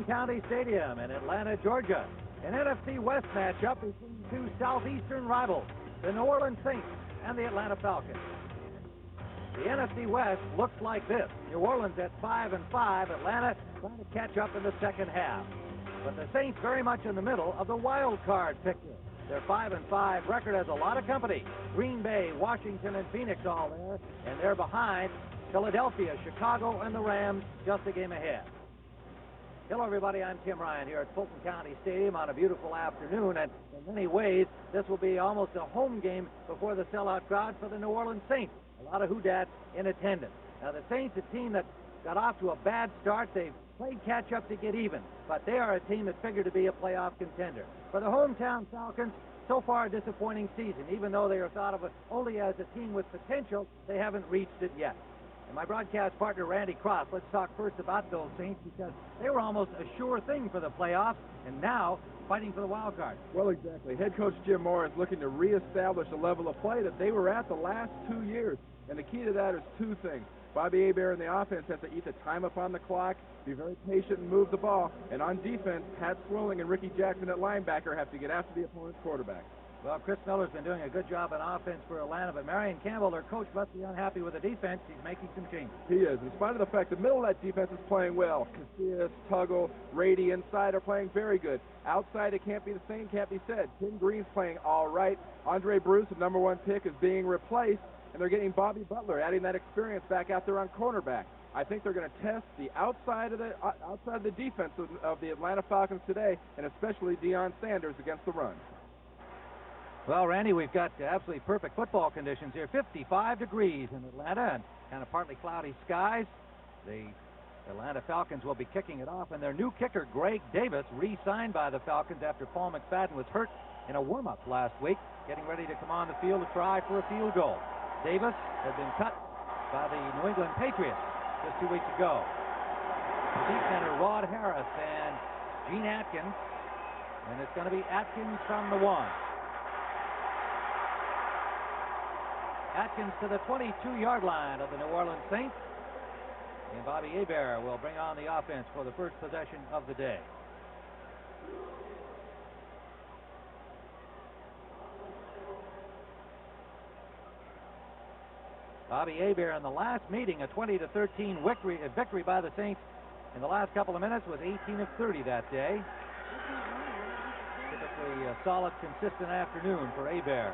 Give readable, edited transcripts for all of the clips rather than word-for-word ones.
County Stadium in Atlanta, Georgia. An NFC West matchup between two southeastern rivals, the New Orleans Saints and the Atlanta Falcons. The NFC West looks like this. New Orleans at 5-5, Atlanta trying to catch up in the second half. But the Saints very much in the middle of the wild card picture. Their 5-5 record has a lot of company. Green Bay, Washington, and Phoenix all there, and they're behind Philadelphia, Chicago, and the Rams just a game ahead. Hello, everybody. I'm Tim Ryan here at Fulton County Stadium on a beautiful afternoon, and in many ways, this will be almost a home game before the sellout crowd for the New Orleans Saints. A lot of Who-Dats in attendance. Now, the Saints, a team that got off to a bad start. They've played catch-up to get even, but they are a team that figured to be a playoff contender. For the hometown Falcons, so far a disappointing season. Even though they are thought of only as a team with potential, they haven't reached it yet. And my broadcast partner, Randy Cross, let's talk first about those Saints, because they were almost a sure thing for the playoffs, and now fighting for the wild card. Well, exactly. Head coach Jim Moore is looking to reestablish a level of play that they were at the last 2 years. And the key to that is two things. Bobby Hebert and the offense has to eat the time up on the clock, be very patient and move the ball. And on defense, Pat Swilling and Ricky Jackson at linebacker have to get after the opponent's quarterback. Well, Chris Miller's been doing a good job on offense for Atlanta, but Marion Campbell, their coach, must be unhappy with the defense. He's making some changes. He is. In spite of the fact the middle of that defense is playing well. Casillas, Tuggle, Rady inside are playing very good. Outside, it can't be the same, can't be said. Tim Green's playing all right. Andre Bruce, the #1 pick, is being replaced, and they're getting Bobby Butler, adding that experience back out there on cornerback. I think they're going to test the outside of the defense of the Atlanta Falcons today, and especially Deion Sanders against the run. Well, Randy, we've got absolutely perfect football conditions here. 55 degrees in Atlanta and kind of partly cloudy skies. The Atlanta Falcons will be kicking it off, and their new kicker, Greg Davis, re-signed by the Falcons after Paul McFadden was hurt in a warm-up last week, getting ready to come on the field to try for a field goal. Davis had been cut by the New England Patriots just 2 weeks ago. The deep center, Rod Harris and Gene Atkins, and it's going to be Atkins from the 1. Atkins to the 22-yard line of the New Orleans Saints. And Bobby Hebert will bring on the offense for the first possession of the day. Bobby Hebert in the last meeting, a 20-13 victory by the Saints in the last couple of minutes, was 18 of 30 that day. Typically a solid, consistent afternoon for Hebert.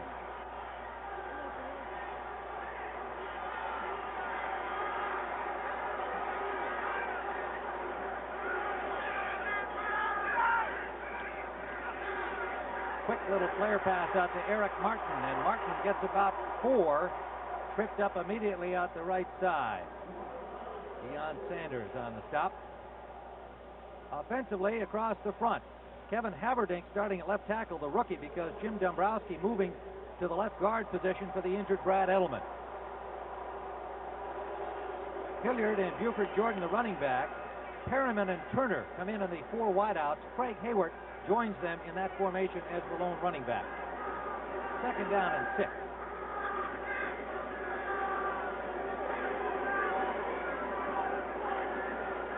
Quick little flare pass out to Eric Martin, and Martin gets about 4, tripped up immediately out the right side. Deion Sanders on the stop. Offensively, across the front, Kevin Haverdink starting at left tackle, the rookie, because Jim Dombrowski moving to the left guard position for the injured Brad Edelman. Hilliard and Buford Jordan, the running back. Perriman and Turner come in on the 4 wideouts. Craig Hayward joins them in that formation as the lone running back. 2nd down and 6.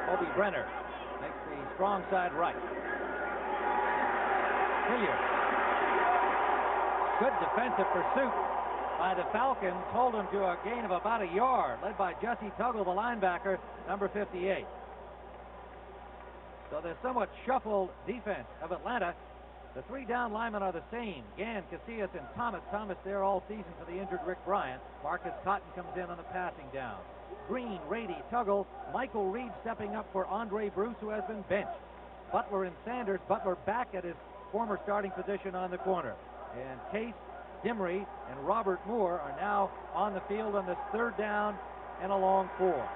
Kobe Brenner makes the strong side right. Hilliard. Good defensive pursuit by the Falcons. Hold him to a gain of about a yard, led by Jesse Tuggle, the linebacker, number 58. So the somewhat shuffled defense of Atlanta. The 3 down linemen are the same. Gann, Casillas, and Thomas. Thomas there all season for the injured Rick Bryant. Marcus Cotton comes in on the passing down. Green, Rady, Tuggle. Michael Reed stepping up for Andre Bruce, who has been benched. Butler and Sanders. Butler back at his former starting position on the corner. And Case, Dimry, and Robert Moore are now on the field on this 3rd down and a long 4.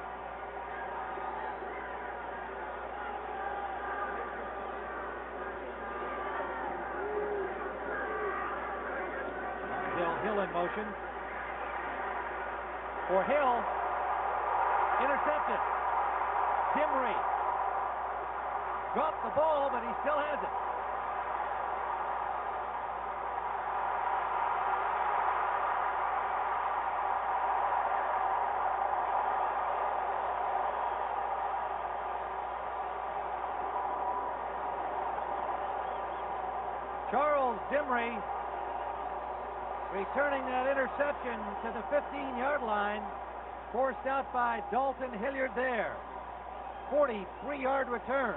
Hill in motion. For Hill. Intercepted. Dimry dropped the ball, but he still has it. Dimry returning that interception to the 15-yard line, forced out by Dalton Hilliard there. 43-yard return.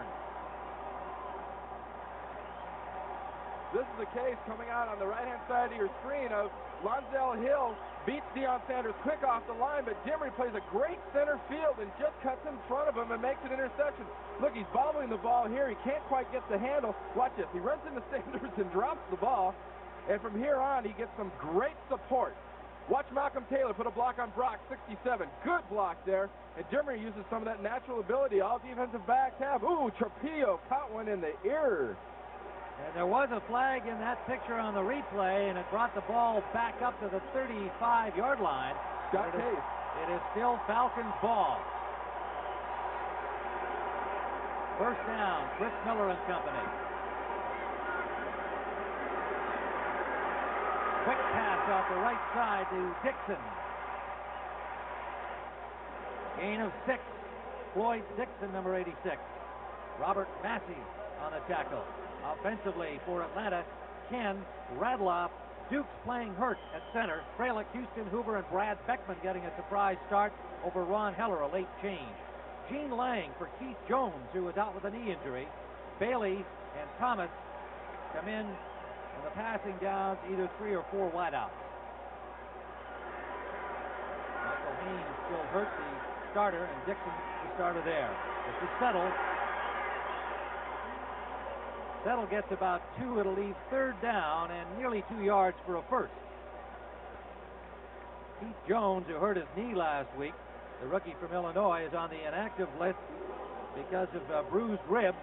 This is the case coming out on the right-hand side of your screen of Lonzel Hill beats Deion Sanders quick off the line, but Dimry plays a great center field and just cuts in front of him and makes an interception. Look, he's bobbling the ball here. He can't quite get the handle. Watch this. He runs into Sanders and drops the ball, and from here on, he gets some great support. Watch Malcolm Taylor put a block on Brock, 67. Good block there, and Dimry uses some of that natural ability all defensive backs have. Ooh, Trapillo caught one in the ear. And there was a flag in that picture on the replay, and it brought the ball back up to the 35-yard line. Scott Case. It is still Falcons ball. First down, Chris Miller and company. Quick pass off the right side to Dixon. Gain of 6. Floyd Dixon, number 86. Robert Massey on the tackle. Offensively for Atlanta, Ken Radloff. Dukes playing hurt at center. Fralick, Houston, Hoover, and Brad Beckman getting a surprise start over Ron Heller, a late change. Gene Lang for Keith Jones, who was out with a knee injury. Bailey and Thomas come in the passing downs, either 3 or 4 wideouts. Michael Haynes still hurt, the starter, and Dixon the starter there. This is Settle. Settle gets about 2. It'll leave third down and nearly 2 yards for a first. Keith Jones, who hurt his knee last week, the rookie from Illinois, is on the inactive list because of bruised ribs.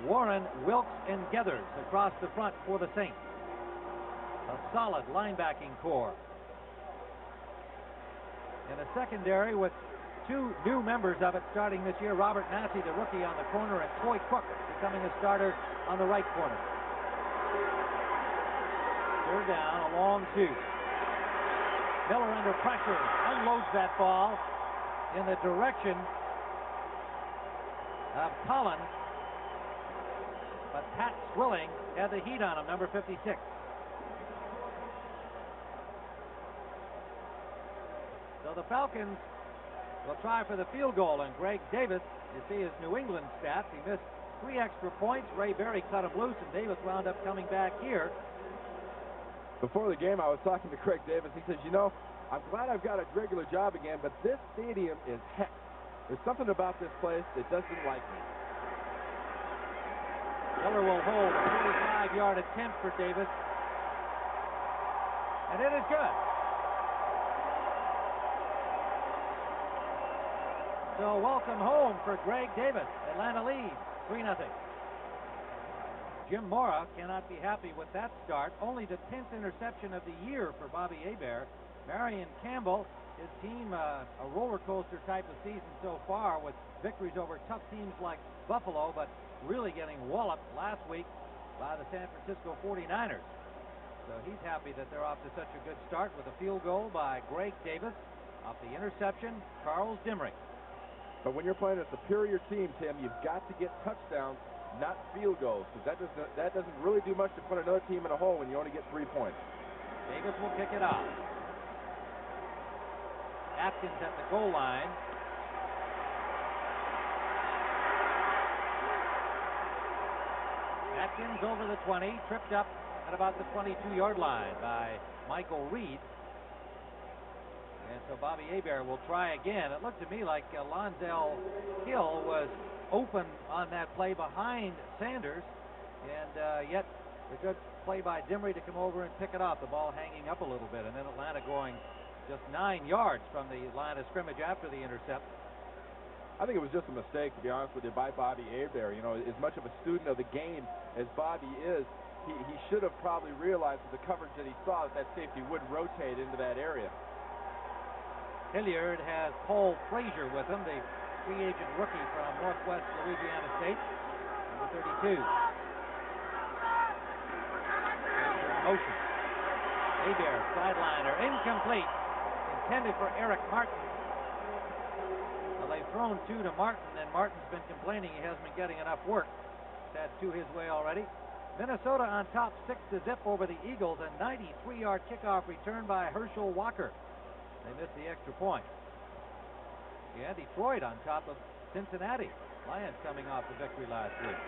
Warren, Wilkes, and Geathers across the front for the Saints. A solid linebacking core. In a secondary with 2 new members of it starting this year. Robert Massey, the rookie, on the corner, and Coy Cook becoming a starter on the right corner. Third down, a long 2. Miller under pressure, unloads that ball in the direction of Collins. But Pat Swilling had the heat on him, number 56. So the Falcons will try for the field goal, and Greg Davis, you see his New England stats, he missed 3 extra points. Ray Berry cut him loose, and Davis wound up coming back here. Before the game, I was talking to Greg Davis. He says, you know, I'm glad I've got a regular job again, but this stadium is heck. There's something about this place that doesn't like me. Miller will hold a 45-yard attempt for Davis, and it is good. So welcome home for Greg Davis. Atlanta leads 3-0. Jim Mora cannot be happy with that start. Only the 10th interception of the year for Bobby Hebert. Marion Campbell, his team, a roller coaster type of season so far, with victories over tough teams like Buffalo, but really getting walloped last week by the San Francisco 49ers. So he's happy that they're off to such a good start with a field goal by Greg Davis off the interception, Charles Dimry. But when you're playing a superior team, Tim, you've got to get touchdowns, not field goals, because that doesn't really do much to put another team in a hole when you only get 3 points. Davis will kick it off. Atkins at the goal line. Atkins over the 20, tripped up at about the 22-yard line by Michael Reed. And so Bobby Hebert will try again. It looked to me like Lonzel Hill was open on that play behind Sanders, and yet a good play by Dimry to come over and pick it off. The ball hanging up a little bit, and then Atlanta going just 9 yards from the line of scrimmage after the intercept. I think it was just a mistake, to be honest with you, by Bobby Hebert. You know, as much of a student of the game as Bobby is, he should have probably realized with the coverage that he saw that safety would rotate into that area. Hilliard has Paul Frazier with him, the free agent rookie from Northwest Louisiana State, number 32. Motion. Hebert, sideliner, incomplete. Intended for Eric Martin. Well, they've thrown 2 to Martin, and Martin's been complaining he hasn't been getting enough work. had 2 his way already. Minnesota on top 6-0 over the Eagles. A 93-yard kickoff return by Herschel Walker. They missed the extra point. Yeah, Detroit on top of Cincinnati. Lions coming off the victory last week.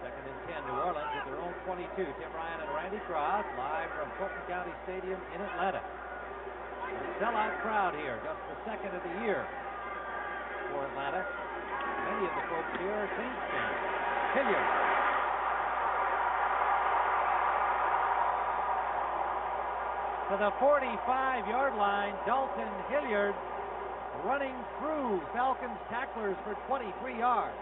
2nd and 10, New Orleans at their own 22. Tim Ryan and Randy Cross live from Fulton County Stadium in Atlanta. A sellout crowd here, just the 2nd of the year for Atlanta. Many of the folks here are Saints fans. Hilliard. To the 45-yard line, Dalton Hilliard running through Falcons tacklers for 23 yards.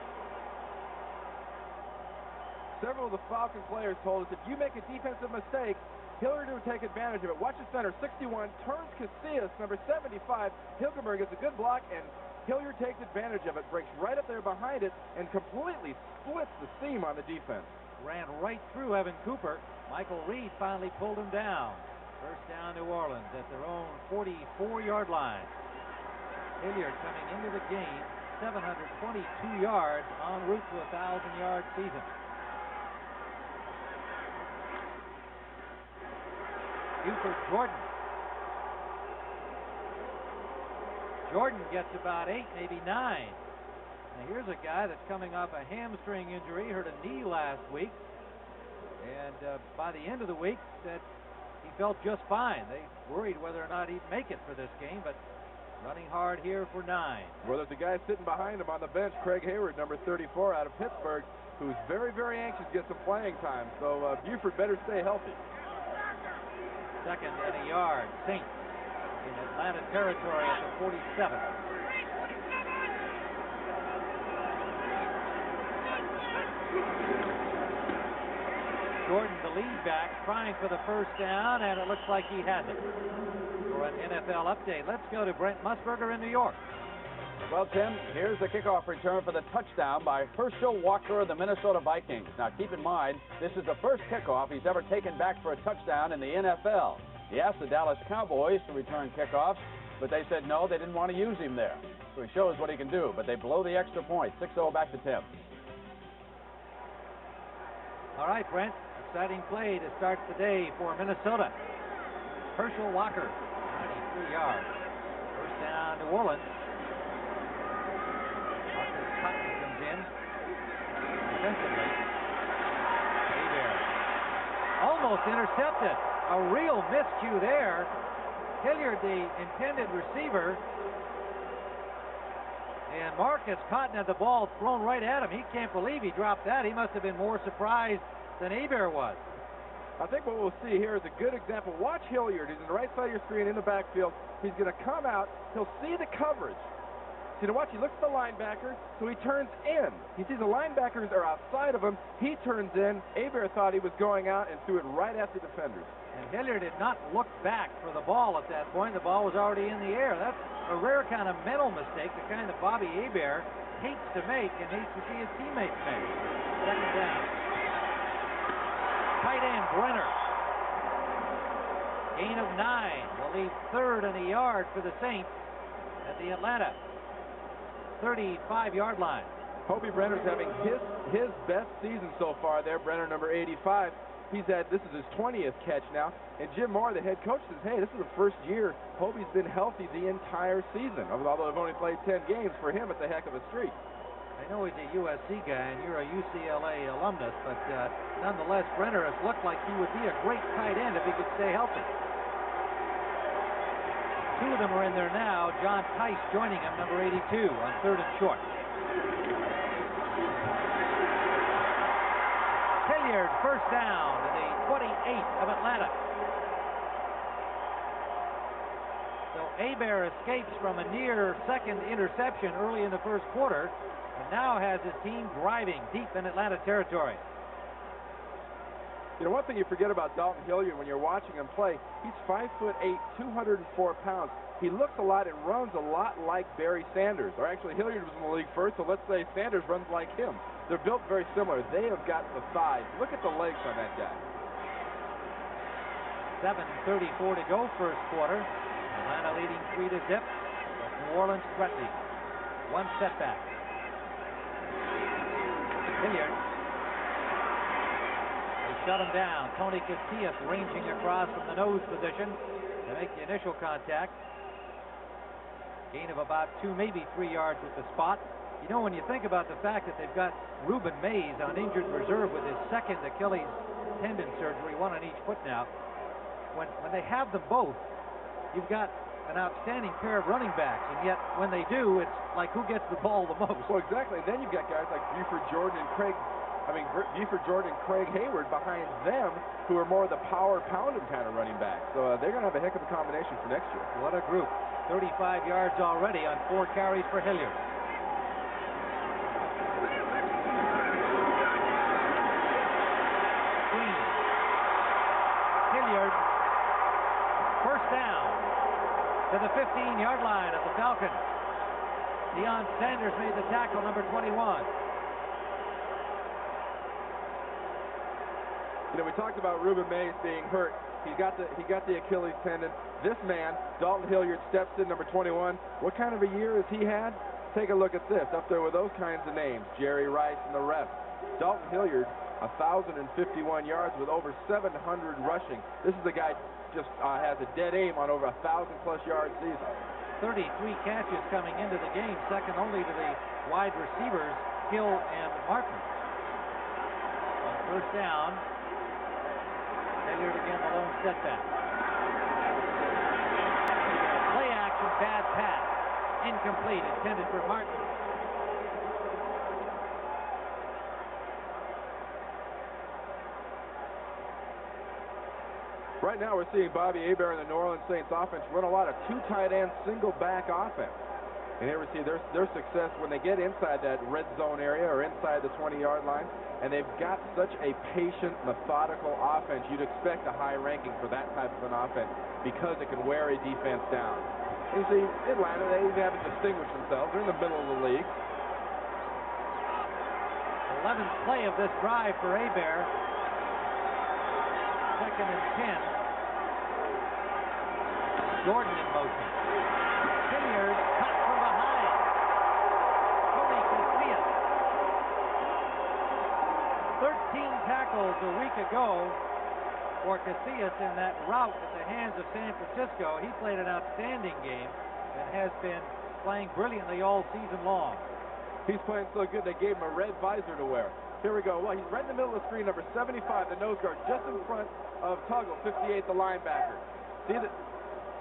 Several of the Falcon players told us if you make a defensive mistake, Hilliard would take advantage of it. Watch the center, 61, turns Casillas, number 75. Hilgenberg gets a good block, and Hilliard takes advantage of it, breaks right up there behind it, and completely splits the seam on the defense. Ran right through Evan Cooper. Michael Reed finally pulled him down. First down, New Orleans at their own 44-yard line. Hilliard coming into the game, 722 yards en route to a 1,000-yard season. Buford Jordan. Jordan gets about 8, maybe 9. Now here's a guy that's coming off a hamstring injury, hurt a knee last week, and by the end of the week said he felt just fine. They worried whether or not he'd make it for this game, but running hard here for 9. Well, there's a guy sitting behind him on the bench, Craig Hayward, number 34 out of Pittsburgh, who's very, very anxious to get some playing time. So Buford better stay healthy. 2nd and a yard. Saints in Atlanta territory at the 47. Jordan, the lead back, trying for the first down, and it looks like he has it. For an NFL update, let's go to Brent Musburger in New York. Well, Tim, here's the kickoff return for the touchdown by Herschel Walker of the Minnesota Vikings. Now, keep in mind, this is the first kickoff he's ever taken back for a touchdown in the NFL. He asked the Dallas Cowboys to return kickoffs, but they said no, they didn't want to use him there. So he shows what he can do, but they blow the extra point. 6-0 back to Tim. All right, Brent, exciting play to start the day for Minnesota. Herschel Walker, 93 yards. First down, New Orleans. Cotton comes in defensively. Hebert almost intercepted. A real miscue there. Hilliard, the intended receiver, and Marcus Cotton had the ball thrown right at him. He can't believe he dropped that. He must have been more surprised than Hebert was. I think what we'll see here is a good example. Watch Hilliard. He's on the right side of your screen in the backfield. He's going to come out. He'll see the coverage. You know, watch, he looks at the linebacker, so he turns in. He sees the linebackers are outside of him. He turns in. Hebert thought he was going out and threw it right at the defenders. And Hilliard did not look back for the ball at that point. The ball was already in the air. That's a rare kind of mental mistake, the kind that Bobby Hebert hates to make and hates to see his teammates make. 2nd down. Tight end Brenner. Gain of 9 will leave 3rd and a yard for the Saints at the Atlanta 35-yard line. Hobie Brenner's having his best season so far there. Brenner, number 85. This is his 20th catch now. And Jim Moore, the head coach, says, hey, this is the first year Hobie's been healthy the entire season. Although they've only played 10 games, for him, it's a heck of a streak. I know he's a USC guy and you're a UCLA alumnus, but nonetheless, Brenner has looked like he would be a great tight end if he could stay healthy. 2 of them are in there now. John Tice joining him, number 82, on 3rd and short. Hilliard, first down to the 28 of Atlanta. So Hebert escapes from a near second interception early in the first quarter, and now has his team driving deep in Atlanta territory. You know, one thing you forget about Dalton Hilliard when you're watching him play, he's 5'8", 204 pounds. He looks a lot and runs a lot like Barry Sanders. Or actually, Hilliard was in the league first, so let's say Sanders runs like him. They're built very similar. They have got the thighs. Look at the legs on that guy. 7:34 to go first quarter. Atlanta leading 3-0. But New Orleans threatening. One setback. Hilliard. They shut him down. Tony Casillas ranging across from the nose position to make the initial contact. Gain of about 2, maybe 3 yards at the spot. You know, when you think about the fact that they've got Ruben Mays on injured reserve with his second Achilles tendon surgery, one on each foot now, when they have them both, you've got an outstanding pair of running backs, and yet when they do, it's like who gets the ball the most. Well, exactly. Then you've got guys like Buford Jordan and Craig Hayward behind them, who are more of the power pounding kind of running backs. So they're going to have a heck of a combination for next year. What a group. 35 yards already on 4 carries for Hilliard. Green. Hilliard. First down to the 15-yard line of the Falcons. Deion Sanders made the tackle, number 21. You know, we talked about Ruben Mays being hurt. He got the Achilles tendon. This man, Dalton Hilliard, steps in, number 21. What kind of a year has he had? Take a look at this, up there with those kinds of names, Jerry Rice and the rest. Dalton Hilliard, 1,051 yards with over 700 rushing. This is a guy just has a dead aim on over 1,000-plus yard season. 33 catches coming into the game, second only to the wide receivers, Hill and Martin. On first down, Hilliard again the lone setback. Play action, bad pass. Incomplete, intended for Martin. Right now we're seeing Bobby Hebert and the New Orleans Saints offense run a lot of 2 tight end, single back offense. And here we see their success when they get inside that red zone area or inside the 20-yard line. And they've got such a patient, methodical offense. You'd expect a high ranking for that type of an offense because it can wear a defense down. And you see, Atlanta, they haven't distinguished themselves. They're in the middle of the league. 11th play of this drive for Hebert. Second and 10. Jordan in motion. Hilliard cut from behind. Tony Casillas. 13 tackles a week ago for Casillas in that rout at the hands of San Francisco. He played an outstanding game and has been playing brilliantly all season long. He's playing so good they gave him a red visor to wear. Here we go. Well, he's right in the middle of the screen, number 75, the nose guard, just in front of Tuggle, 58, the linebacker. See that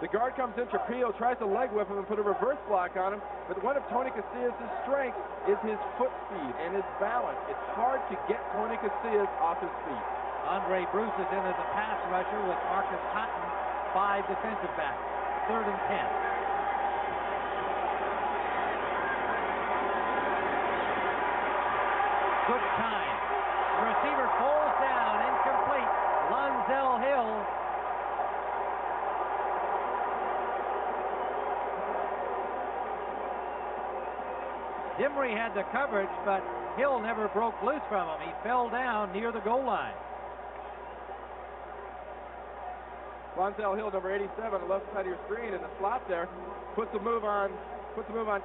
the guard comes in, Trapillo tries to leg whip him and put a reverse block on him, but one of Tony Casillas' strengths is his foot speed and his balance. It's hard to get Tony Casillas off his feet. Andre Bruce is in as a pass rusher with Marcus Cotton, 5 defensive backs. 3rd and 10. Good time. The receiver falls down, incomplete. Lonzel Hill. Dimry had the coverage, but Hill never broke loose from him. He fell down near the goal line. Lonzel Hill, number 87, on the left side of your screen in the slot there, puts a move on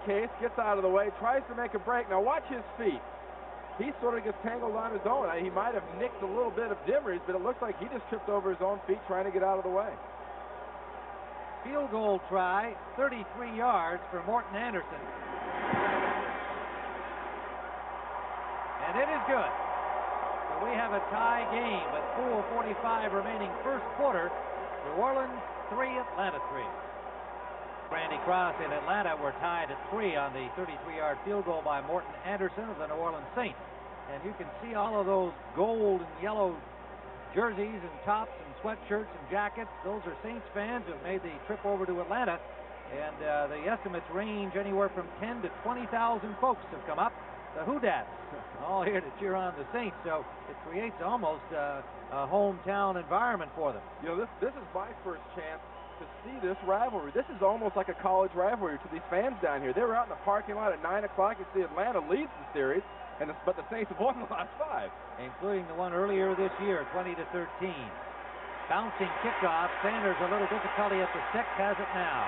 Case, gets out of the way, tries to make a break. Now watch his feet. He sort of gets tangled on his own. He might have nicked a little bit of Dimry's, but it looks like he just tripped over his own feet trying to get out of the way. Field goal try, 33 yards for Morton Anderson. And it is good. So we have a tie game with 4:45 remaining first quarter. New Orleans 3, Atlanta 3. Randy Cross in Atlanta were tied at 3 on the 33-yard field goal by Morton Anderson of the New Orleans Saints. And you can see all of those gold and yellow jerseys and tops and sweatshirts and jackets. Those are Saints fans who have made the trip over to Atlanta. And the estimates range anywhere from 10 to 20,000 folks have come up. The Whodats all here to cheer on the Saints. So it creates almost a hometown environment for them. You know, this is my first chance to see this rivalry. This is almost like a college rivalry to these fans down here. They were out in the parking lot at 9 o'clock. You see Atlanta leads the series, but the Saints have won the last 5. Including the one earlier this year, 20-13. Bouncing kickoff. Sanders a little difficulty at the stick, has it now.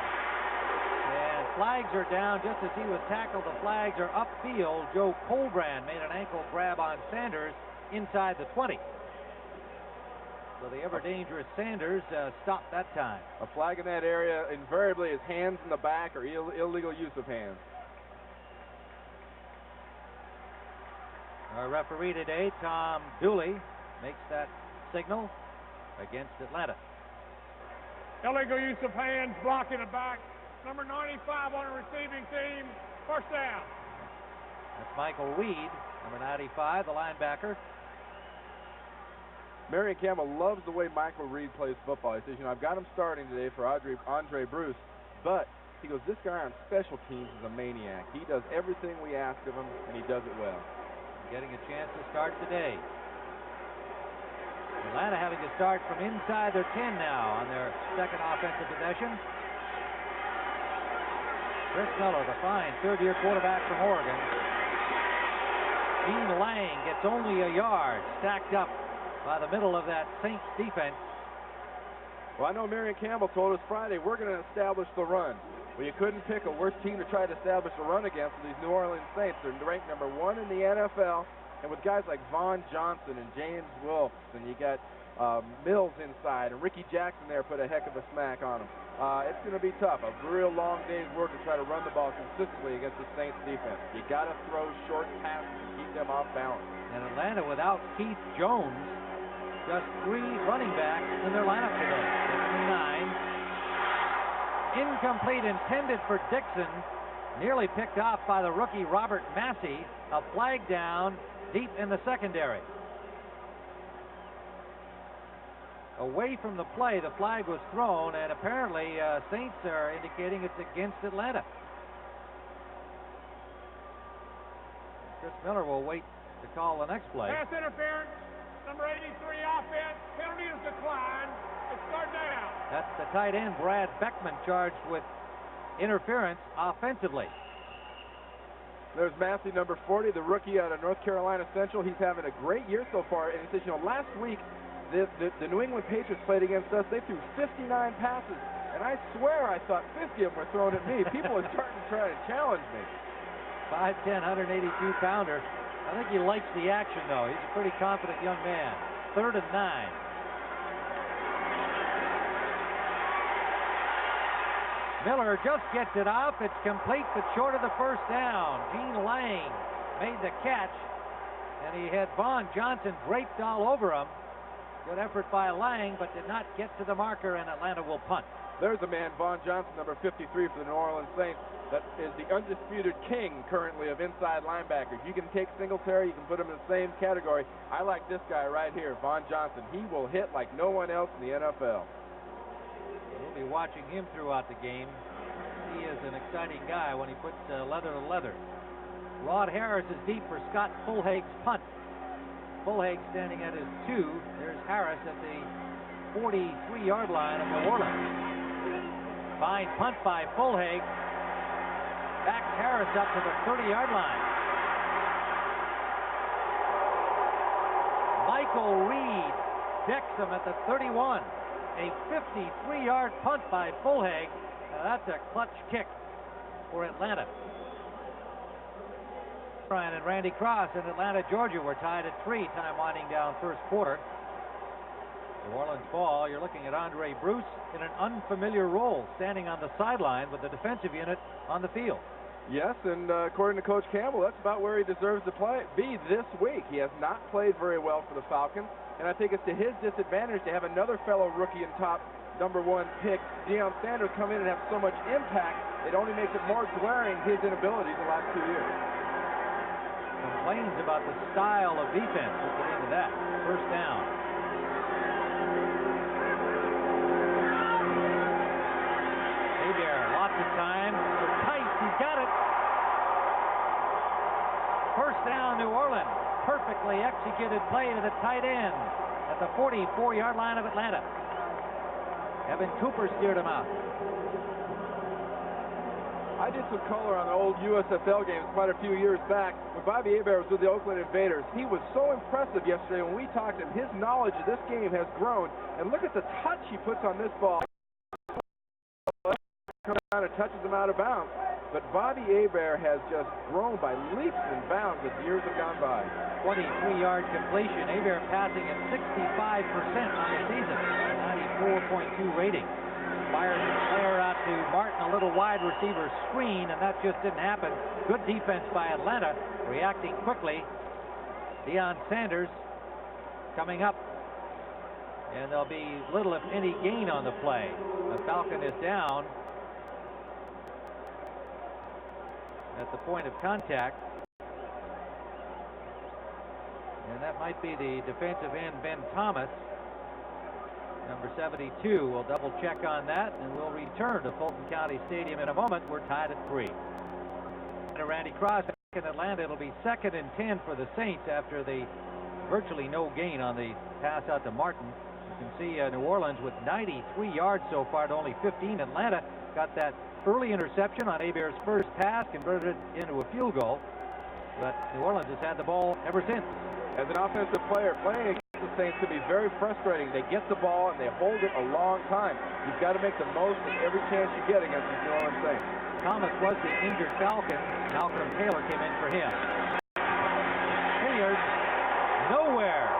And flags are down just as he was tackled. The flags are upfield. Joe Colbrand made an ankle grab on Sanders inside the 20. So the ever-dangerous Sanders stopped that time. A flag in that area invariably is hands in the back or illegal use of hands. Our referee today, Tom Dooley, makes that signal against Atlanta. Illegal use of hands, blocking the back. Number 95 on the receiving team, first down. That's Michael Weed, number 95, the linebacker. Marion Campbell loves the way Michael Reed plays football. He says, I've got him starting today for Andre Bruce, but he goes, this guy on special teams is a maniac. He does everything we ask of him, and he does it well. Getting a chance to start today. Atlanta having to start from inside their 10 now on their second offensive possession. Chris Miller, the fine third-year quarterback from Oregon. Gene Lang gets only a yard, stacked up by the middle of that Saints defense. Well, I know Marion Campbell told us Friday, we're going to establish the run. Well, you couldn't pick a worse team to try to establish the run against than these New Orleans Saints. They're ranked number 1 in the NFL, and with guys like Vaughn Johnson and James Wilkes, and you got Mills inside, and Ricky Jackson there put a heck of a smack on them. It's going to be tough. A real long day's work to try to run the ball consistently against the Saints defense. You got to throw short passes to keep them off balance. And Atlanta without Keith Jones, just 3 running backs in their lineup today. 9. Incomplete, intended for Dixon. Nearly picked off by the rookie Robert Massey. A flag down deep in the secondary. Away from the play, the flag was thrown, and apparently Saints are indicating it's against Atlanta. Chris Miller will wait to call the next play. Pass interference, number 83 offense, penalty is declined. It's third down. That's the tight end, Brad Beckman, charged with interference offensively. There's Massey, number 40, the rookie out of North Carolina Central. He's having a great year so far, and he says, last week, the New England Patriots played against us. They threw 59 passes, and I swear I thought 50 of them were thrown at me. People are starting to try to challenge me. 5'10", 182-pounder. I think he likes the action, though. He's a pretty confident young man. 3rd and 9. Miller just gets it off. It's complete, but short of the first down. Gene Lang made the catch, and he had Vaughn Johnson draped all over him. Good effort by Lang, but did not get to the marker, and Atlanta will punt. There's a man, Vaughn Johnson, number 53 for the New Orleans Saints, that is the undisputed king currently of inside linebackers. You can take Singletary, you can put him in the same category. I like this guy right here, Vaughn Johnson. He will hit like no one else in the NFL. We'll be watching him throughout the game. He is an exciting guy when he puts leather to leather. Rod Harris is deep for Scott Fulhage's punt. Fulhage standing at his 2. There's Harris at the 43-yard line of New Orleans. Fine punt by Fulhage. Backs Harris up to the 30-yard line. Michael Reed decks him at the 31. A 53-yard punt by Fulhage. That's a clutch kick for Atlanta. Ryan and Randy Cross in Atlanta, Georgia were tied at 3, time winding down first quarter. New Orleans ball. You're looking at Andre Bruce in an unfamiliar role, standing on the sideline with the defensive unit on the field. Yes, and according to Coach Campbell, that's about where he deserves to be this week. He has not played very well for the Falcons, and I think it's to his disadvantage to have another fellow rookie and top number 1 pick, Deion Sanders, come in and have so much impact. It only makes it more glaring his inabilities the last 2 years. Complains about the style of defense. We'll get into that. First down. Hebert, lots of time for Tice. He's got it. First down, New Orleans. Perfectly executed play to the tight end at the 44-yard line of Atlanta. Evan Cooper steered him out. I did some color on the old USFL games quite a few years back when Bobby Hebert was with the Oakland Invaders. He was so impressive yesterday when we talked to him. His knowledge of this game has grown. And look at the touch he puts on this ball. Coming out kind of touches him out of bounds. But Bobby Hebert has just grown by leaps and bounds as years have gone by. 23-yard completion. Hebert passing at 65% on the season. 94.2 rating. Fires the flare out to Martin, a little wide receiver screen, and that just didn't happen. Good defense by Atlanta, reacting quickly. Deion Sanders coming up, and there'll be little if any gain on the play. The Falcon is down at the point of contact, and that might be the defensive end Ben Thomas, number 72. We'll double check on that, and we'll return to Fulton County Stadium in a moment. We're tied at 3. Randy Cross in Atlanta. It'll be 2nd and 10 for the Saints after the virtually no gain on the pass out to Martin. You can see New Orleans with 93 yards so far to only 15. Atlanta got that early interception on Hebert's first pass, converted it into a field goal. But New Orleans has had the ball ever since. As an offensive player, playing against the Saints can be very frustrating. They get the ball and they hold it a long time. You've got to make the most of every chance you get against the New Orleans Saints. Thomas was the injured Falcon. Malcolm Taylor came in for him. Hilliard, nowhere.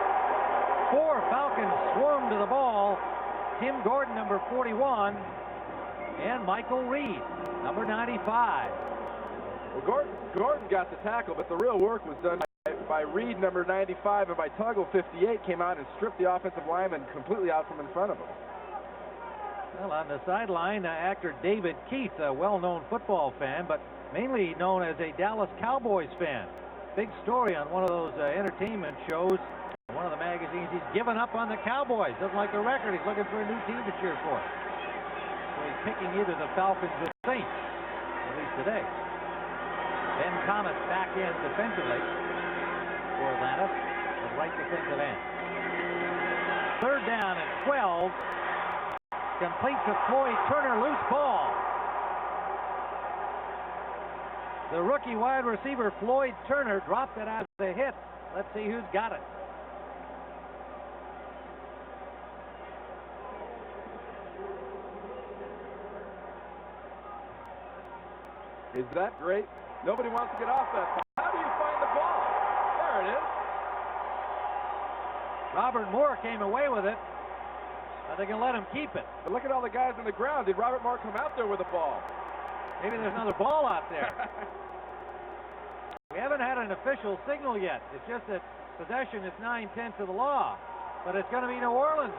4 Falcons swarmed to the ball. Tim Gordon, number 41, and Michael Reed, number 95. Well, Gordon got the tackle, but the real work was done by Reed, number 95, and by Tuggle, 58, came out and stripped the offensive lineman completely out from in front of him. Well, on the sideline, actor David Keith, a well-known football fan, but mainly known as a Dallas Cowboys fan. Big story on one of those entertainment shows, one of the magazines. He's given up on the Cowboys. Doesn't like the record. He's looking for a new team to cheer for. So he's picking either the Falcons or the Saints, at least today. Ben Thomas back in defensively for Atlanta, at right defensive end. 3rd down and 12. Complete to Floyd Turner, loose ball. The rookie wide receiver Floyd Turner dropped it out of the hit. Let's see who's got it. Is that great? Nobody wants to get off that. How do you find the ball? There it is. Robert Moore came away with it. Are they going to let him keep it? But look at all the guys on the ground. Did Robert Moore come out there with a ball? Maybe there's another ball out there. We haven't had an official signal yet. It's just that possession is 9/10 of the law. But it's going to be New Orleans.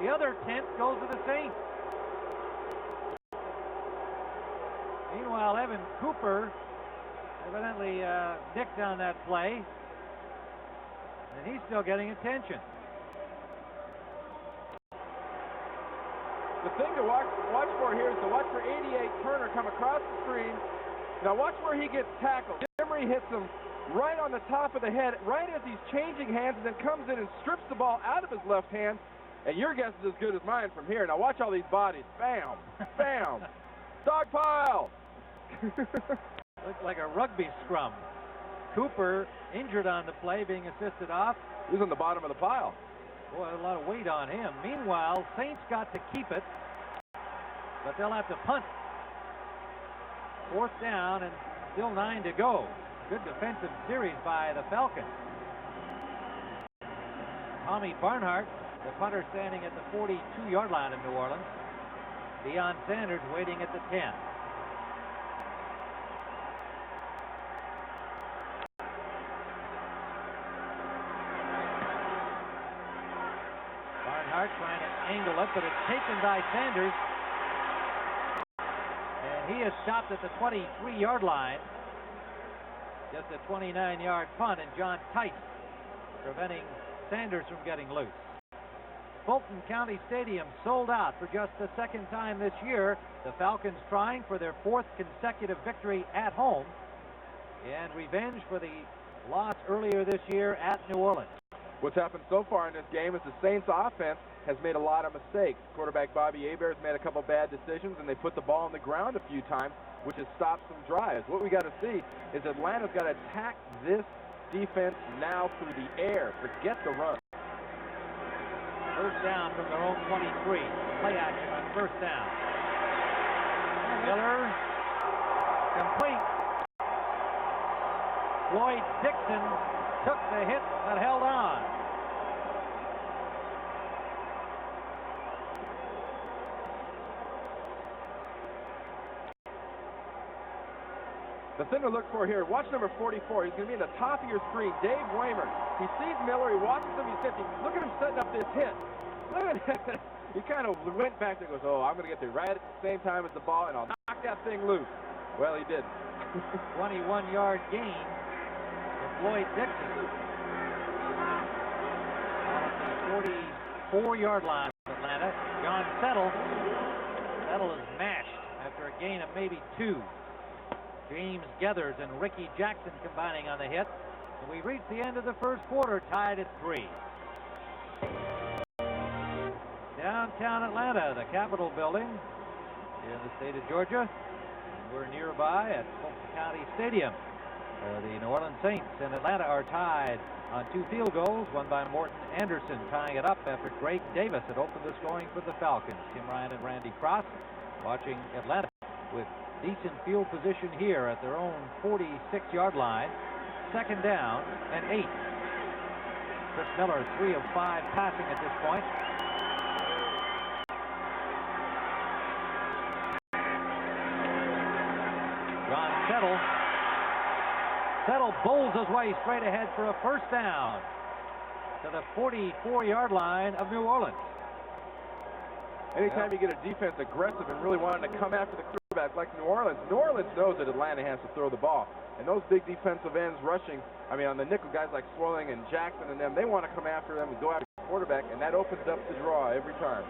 The other 10th goes to the Saints. Meanwhile, Evan Cooper evidently nicked on that play. And he's still getting attention. The thing to watch for here is to watch for 88 Turner come across the screen. Now watch where he gets tackled. Emery hits him right on the top of the head, right as he's changing hands, and then comes in and strips the ball out of his left hand. And your guess is as good as mine from here. Now watch all these bodies. Bam! Bam! Dog pile! Looks like a rugby scrum. Cooper injured on the play, being assisted off. He's on the bottom of the pile. Boy, a lot of weight on him. Meanwhile, Saints got to keep it, but they'll have to punt. 4th down and still 9 to go. Good defensive series by the Falcons. Tommy Barnhart, the punter, standing at the 42-yard line of New Orleans. Deion Sanders waiting at the 10. Barnhart trying to angle it, but it's taken by Sanders. And he is stopped at the 23-yard line. Just a 29-yard punt, and John Tice preventing Sanders from getting loose. Fulton County Stadium sold out for just the 2nd time this year. The Falcons trying for their 4th consecutive victory at home, and revenge for the loss earlier this year at New Orleans. What's happened so far in this game is the Saints offense has made a lot of mistakes. Quarterback Bobby Hebert has made a couple bad decisions, and they put the ball on the ground a few times, which has stopped some drives. What we got to see is Atlanta's got to attack this defense now through the air. Forget the run. 1st down from their own 23. Play action on 1st down. And Miller, complete. Floyd Dixon took the hit but held on. The thing to look for here, watch number 44. He's going to be in the top of your screen. Dave Waymer. He sees Miller. He watches him. He's 50. Look at him setting up this hit. Look at him. He kind of went back there and goes, oh, I'm going to get there right at the same time as the ball, and I'll knock that thing loose. Well, he did. 21-yard gain for Floyd Dixon. On the 44-yard line of Atlanta. John Settle. Settle is mashed after a gain of maybe 2. James Geathers and Ricky Jackson combining on the hit. And we reached the end of the first quarter, tied at 3. Downtown Atlanta, the Capitol Building here in the state of Georgia. And we're nearby at Polk County Stadium. The New Orleans Saints and Atlanta are tied on 2 field goals, one by Morton Anderson, tying it up after Greg Davis had opened the scoring for the Falcons. Tim Ryan and Randy Cross watching Atlanta with decent field position here at their own 46-yard line. 2nd down and 8. Chris Miller, 3 of 5 passing at this point. John Settle bowls his way straight ahead for a 1st down to the 44-yard line of New Orleans. Anytime you get a defense aggressive and really wanting to come after the quarterback like New Orleans knows that Atlanta has to throw the ball. And those big defensive ends rushing, I mean, on the nickel, guys like Swirling and Jackson and them, they want to come after them and go after the quarterback, and that opens up the draw every time.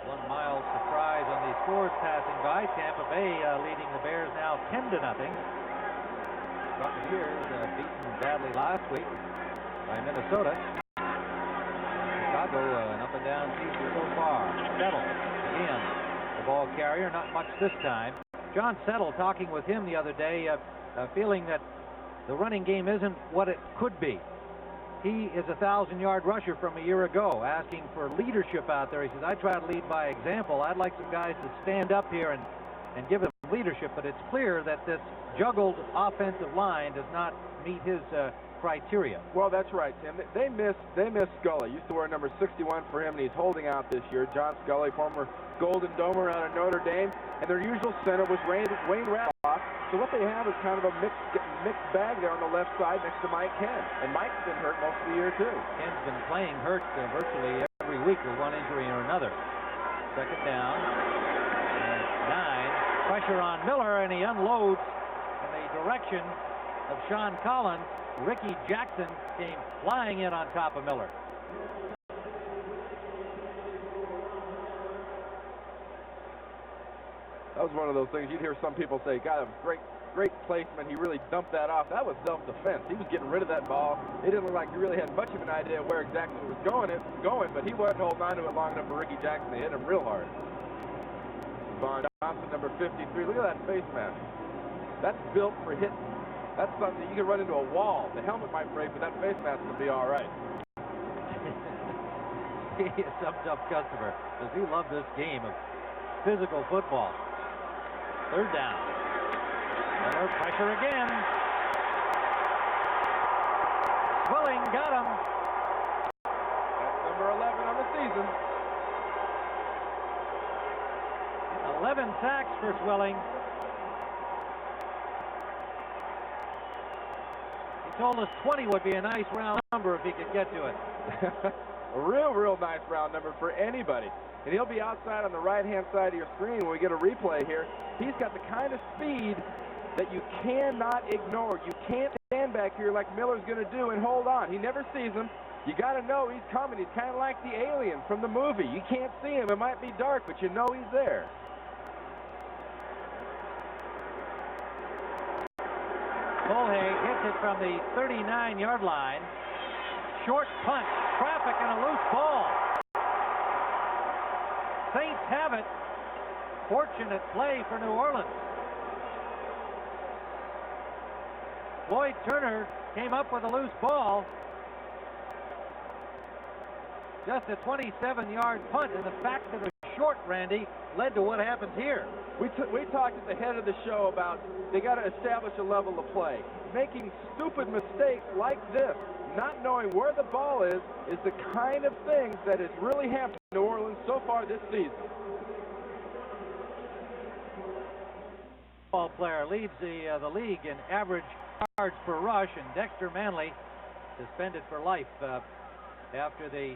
One mild surprise on these scores passing by. Tampa Bay leading the Bears now 10-0. Buccaneers beaten badly last week by Minnesota. Chicago an up and down season so far. Settle again, the ball carrier, not much this time. John Settle, talking with him the other day, feeling that the running game isn't what it could be. He is a 1,000-yard rusher from a year ago, asking for leadership out there. He says, I try to lead by example. I'd like some guys to stand up here and give them leadership, but it's clear that this juggled offensive line does not meet his criteria. Well, that's right, Tim. They miss Scully. Used to wear number 61 for him, and he's holding out this year. John Scully, former Golden Domer out of Notre Dame, and their usual center was Wayne Randolph. So what they have is kind of a mixed bag there on the left side next to Mike Ken, and Mike's been hurt most of the year too. Ken's been playing hurt virtually every week with one injury or another. 2nd down and 9. Pressure on Miller, and he unloads in the direction of Sean Collins. Ricky Jackson came flying in on top of Miller. That was one of those things you'd hear some people say, God, it was great placement. He really dumped that off. That was self-defense. He was getting rid of that ball. It didn't look like he really had much of an idea where exactly it was going, but he wasn't holding on to it long enough for Ricky Jackson to hit him real hard. Vaughn Johnson, number 53. Look at that face mask. That's built for hitting. That's something you can run into a wall. The helmet might break, but that face mask will be all right. He is some tough customer. Does he love this game of physical football? 3rd down. Miller, pressure again. Swilling got him. That's number 11 on the season. 11 sacks for Swilling. He told us 20 would be a nice round number if he could get to it. A real nice round number for anybody. And he'll be outside on the right-hand side of your screen when we get a replay here. He's got the kind of speed that you cannot ignore. You can't stand back here like Miller's going to do and hold on. He never sees him. You got to know he's coming. He's kind of like the alien from the movie. You can't see him. It might be dark, but you know he's there. Mulhay hits it from the 39-yard line. Short punt, traffic, and a loose ball. Saints have it. Fortunate play for New Orleans. Floyd Turner came up with a loose ball. Just a 27-yard punt, and the fact that it was short, Randy, led to what happens here. We talked at the head of the show about they got to establish a level of play. Making stupid mistakes like this, not knowing where the ball is the kind of things that has really happened in New Orleans so far this season. Ball player leads the league in average yards per rush, and Dexter Manley suspended for life after the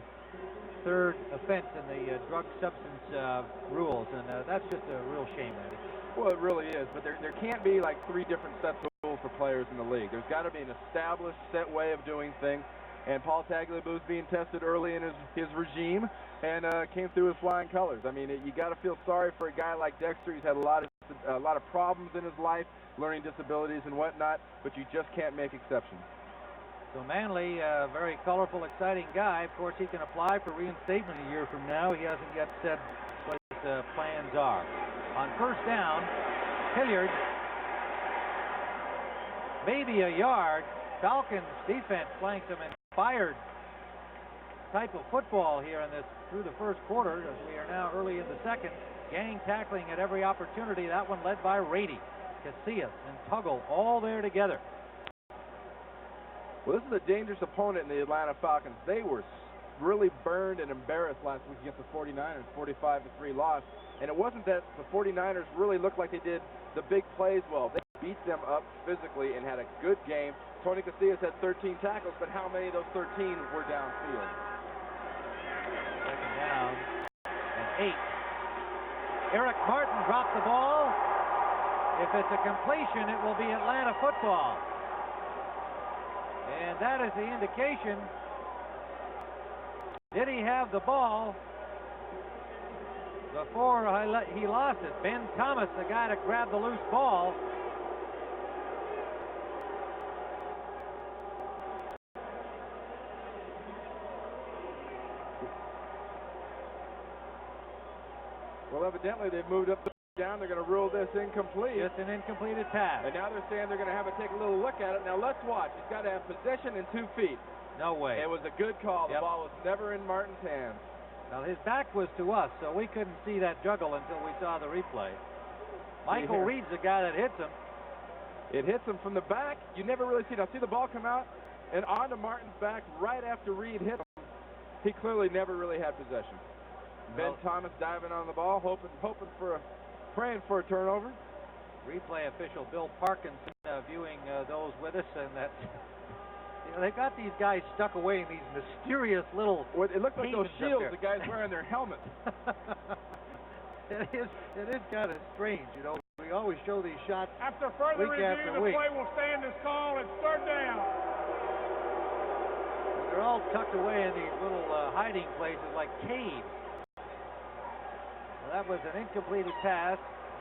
third offense in the drug substance rules, and that's just a real shame, Randy. Well, it really is, but there can't be like 3 different sets of rules for players in the league. There's got to be an established set way of doing things, and Paul Tagliabue's being tested early in his regime, and came through with flying colors. I mean, you got to feel sorry for a guy like Dexter. He's had a lot of problems in his life, learning disabilities and whatnot, but you just can't make exceptions. So Manley, a very colorful, exciting guy. Of course, he can apply for reinstatement a year from now. He hasn't yet said what his plans are. On first down, Hilliard, maybe a yard. Falcons defense playing some inspired type of football here in this through the first quarter, as we are now early in the second. Gang tackling at every opportunity. That one led by Rady, Casillas, and Tuggle, all there together. Well, this is a dangerous opponent in the Atlanta Falcons. They were really burned and embarrassed last week against the 49ers, 45-3 loss. And it wasn't that the 49ers really looked like they did the big plays well. They beat them up physically and had a good game. Tony Casillas had 13 tackles, but how many of those 13 were downfield? Second down and 8. Eric Martin dropped the ball. If it's a completion, it will be Atlanta football. And that is the indication. Did he have the ball before he lost it? Ben Thomas, the guy to grab the loose ball. Well, evidently they've moved up the down. They're going to rule this incomplete. Just an incompleted pass. And now they're saying they're going to have to take a little look at it. Now let's watch. He's got to have possession and 2 feet. No way. It was a good call. Yep. The ball was never in Martin's hands. Now his back was to us, so we couldn't see that juggle until we saw the replay. Michael Reed's the guy that hits him. It hits him from the back. You never really see it. Now see the ball come out and onto Martin's back right after Reed hit him. He clearly never really had possession. Ben Thomas diving on the ball, praying for a turnover. Replay official Bill Parkinson viewing those with us, and that they've got these guys stuck away in these mysterious little. Well, it looked like those shields the guys wearing their helmets. It is kind of strange, you know. We always show these shots. After further week review, after the week. play will stand as called. It's third down. They're all tucked away in these little hiding places like caves. That was an incompleted pass,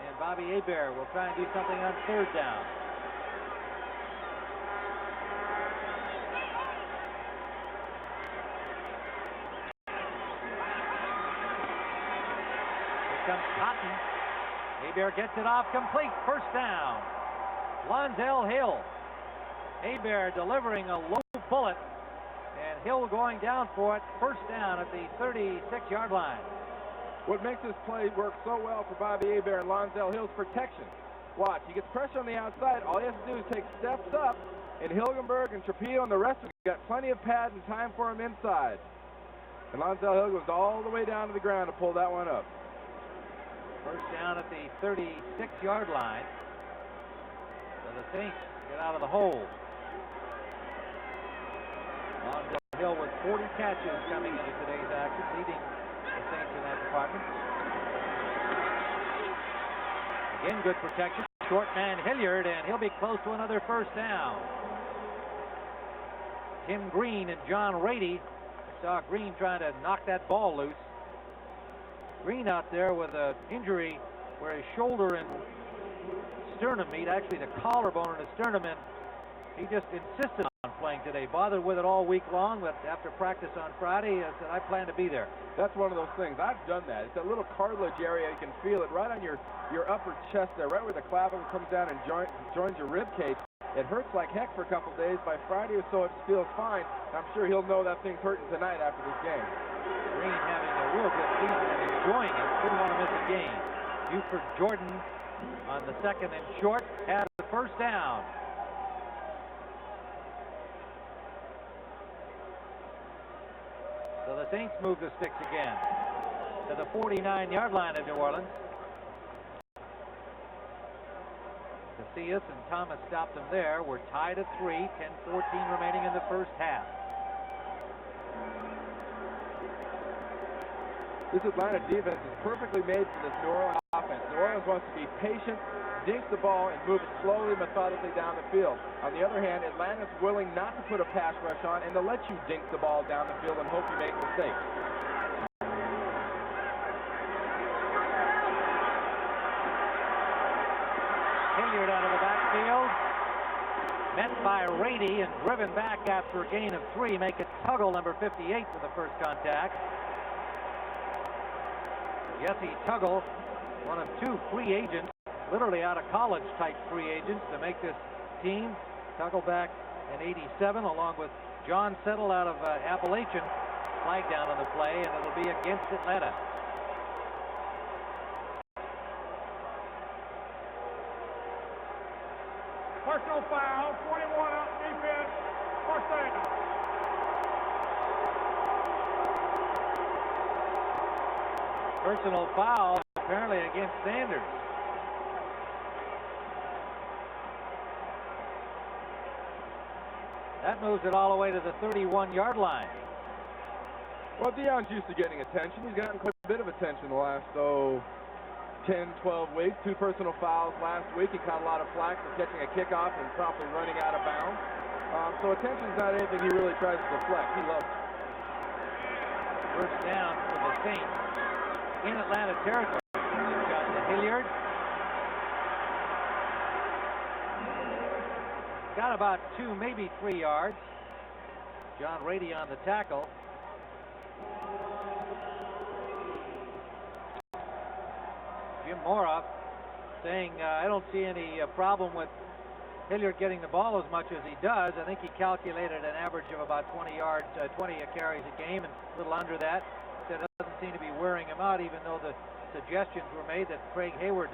and Bobby Hebert will try and do something on third down. Here comes Cotton. Hebert gets it off complete. First down. Lonzel Hill. Hebert delivering a low bullet, and Hill going down for it. First down at the 36-yard line. What makes this play work so well for Bobby Hebert and Lonzel Hill's protection. Watch, he gets pressure on the outside. All he has to do is take steps up, and Hilgenberg and Trapillo and the rest of them got plenty of pad and time for him inside. And Lonzel Hill goes all the way down to the ground to pull that one up. First down at the 36-yard line. So the Saints get out of the hole. Lonzel Hill with 40 catches coming into today's action, leading the Saints in that department. Again, good protection. Short man Hilliard, and he'll be close to another first down. Tim Green and John Rady. I saw Green trying to knock that ball loose. Green out there with an injury where his shoulder and sternum meet, actually the collarbone and the sternum, and he just insisted on playing today. Bothered with it all week long, but after practice on Friday, said, I plan to be there. That's one of those things. I've done that. It's that little cartilage area. You can feel it right on your upper chest there, right where the clavicle comes down and joins your rib cage. It hurts like heck for a couple days. By Friday or so, it feels fine. I'm sure he'll know that thing's hurting tonight after this game. Green having a real good season and enjoying it. Didn't want to miss a game. Buford Jordan on the second and short had the first down. So the Saints move the sticks again to the 49-yard line of New Orleans. Casillas and Thomas stopped them there. We're tied at 3, 10-14 remaining in the first half. This Atlanta defense is perfectly made for this New Orleans offense. New Orleans wants to be patient, dink the ball, and move it slowly, methodically down the field. On the other hand, Atlanta's willing not to put a pass rush on and to let you dink the ball down the field and hope you make mistakes. Hilliard out of the backfield. Met by Rady and driven back after a gain of 3. Make it Tuggle, number 58, for the first contact. Jesse Tuggle, one of 2 free agents, literally out of college type free agents to make this team. Tuggle back in '87 along with John Settle out of Appalachian. Flag down on the play, and it'll be against Atlanta. Personal foul, 21 up defense, first down. Personal foul apparently against Sanders. That moves it all the way to the 31-yard line. Well, Deion's used to getting attention. He's gotten quite a bit of attention the last, 10, 12 weeks. 2 personal fouls last week. He caught a lot of flack for catching a kickoff and promptly running out of bounds. So attention's not anything he really tries to deflect. He loves it. First down for the Saints in Atlanta territory. They've got the Hilliard. Got about 2, maybe 3 yards. John Rady on the tackle. Jim Moroff saying, I don't see any problem with Hilliard getting the ball as much as he does. I think he calculated an average of about 20 carries a game, and a little under that. That doesn't seem to be wearing him out, even though the suggestions were made that Craig Hayward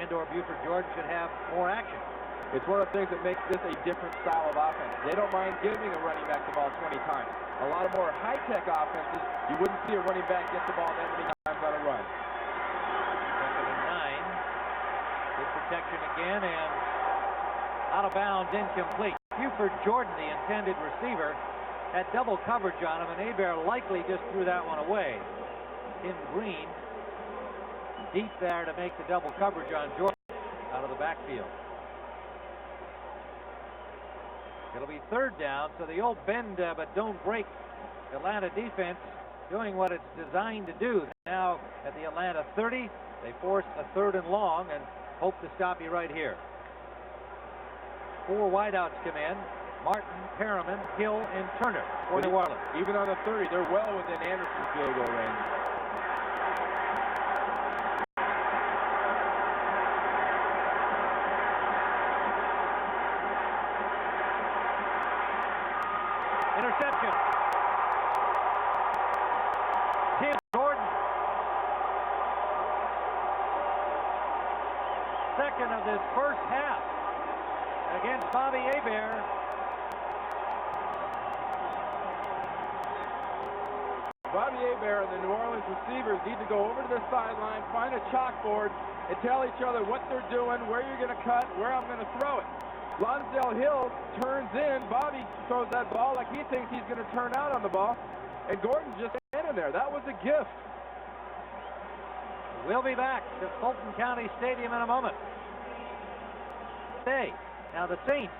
and/or Buford Jordan should have more action. It's one of the things that makes this a different style of offense. They don't mind giving a running back the ball 20 times. A lot of more high-tech offenses, you wouldn't see a running back get the ball that many times on a run. Second and 9. Good protection again, and out of bounds, incomplete. Buford Jordan, the intended receiver, had double coverage on him, and Hebert likely just threw that one away. Tim Green deep there to make the double coverage on Jordan out of the backfield. It'll be third down, so the old bend but don't break Atlanta defense doing what it's designed to do. Now at the Atlanta 30, they force a 3rd and long and hope to stop you right here. 4 wideouts come in. Martin, Perriman, Hill, and Turner for New Orleans. Even on the 30, they're well within Anderson's field goal range. Interception. Tim Jordan. Second of this first half against Bobby Hebert. Bobby Hebert and the New Orleans receivers need to go over to the sideline, find a chalkboard, and tell each other what they're doing, where you're going to cut, where I'm going to throw it. Lonsdale Hill turns in. Bobby throws that ball like he thinks he's going to turn out on the ball, and Gordon's just standing there. That was a gift. We'll be back to Fulton County Stadium in a moment. Now the Saints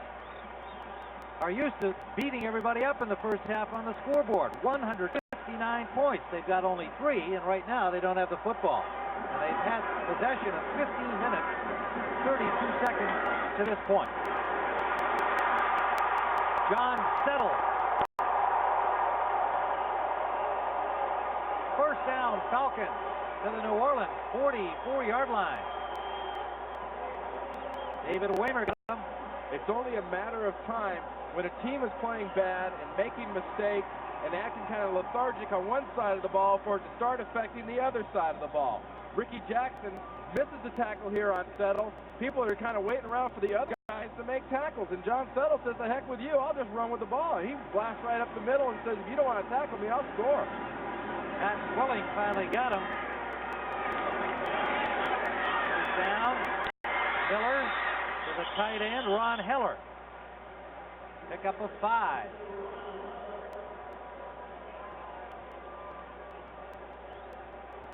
are used to beating everybody up in the first half on the scoreboard. 159 points. They've got only 3, and right now they don't have the football. And they've had possession of 15 minutes, 32 seconds to this point. John Settle. First down, Falcons to the New Orleans 44-yard line. David Waymer It's only a matter of time when a team is playing bad and making mistakes and acting kind of lethargic on one side of the ball for it to start affecting the other side of the ball. Ricky Jackson misses the tackle here on Settle. People are kind of waiting around for the other guys to make tackles, and John Settle says, the heck with you, I'll just run with the ball. He blasts right up the middle and says, if you don't want to tackle me, I'll score. Matt Swilling finally got him. He's down. Miller to the tight end, Ron Heller. Pick up a 5.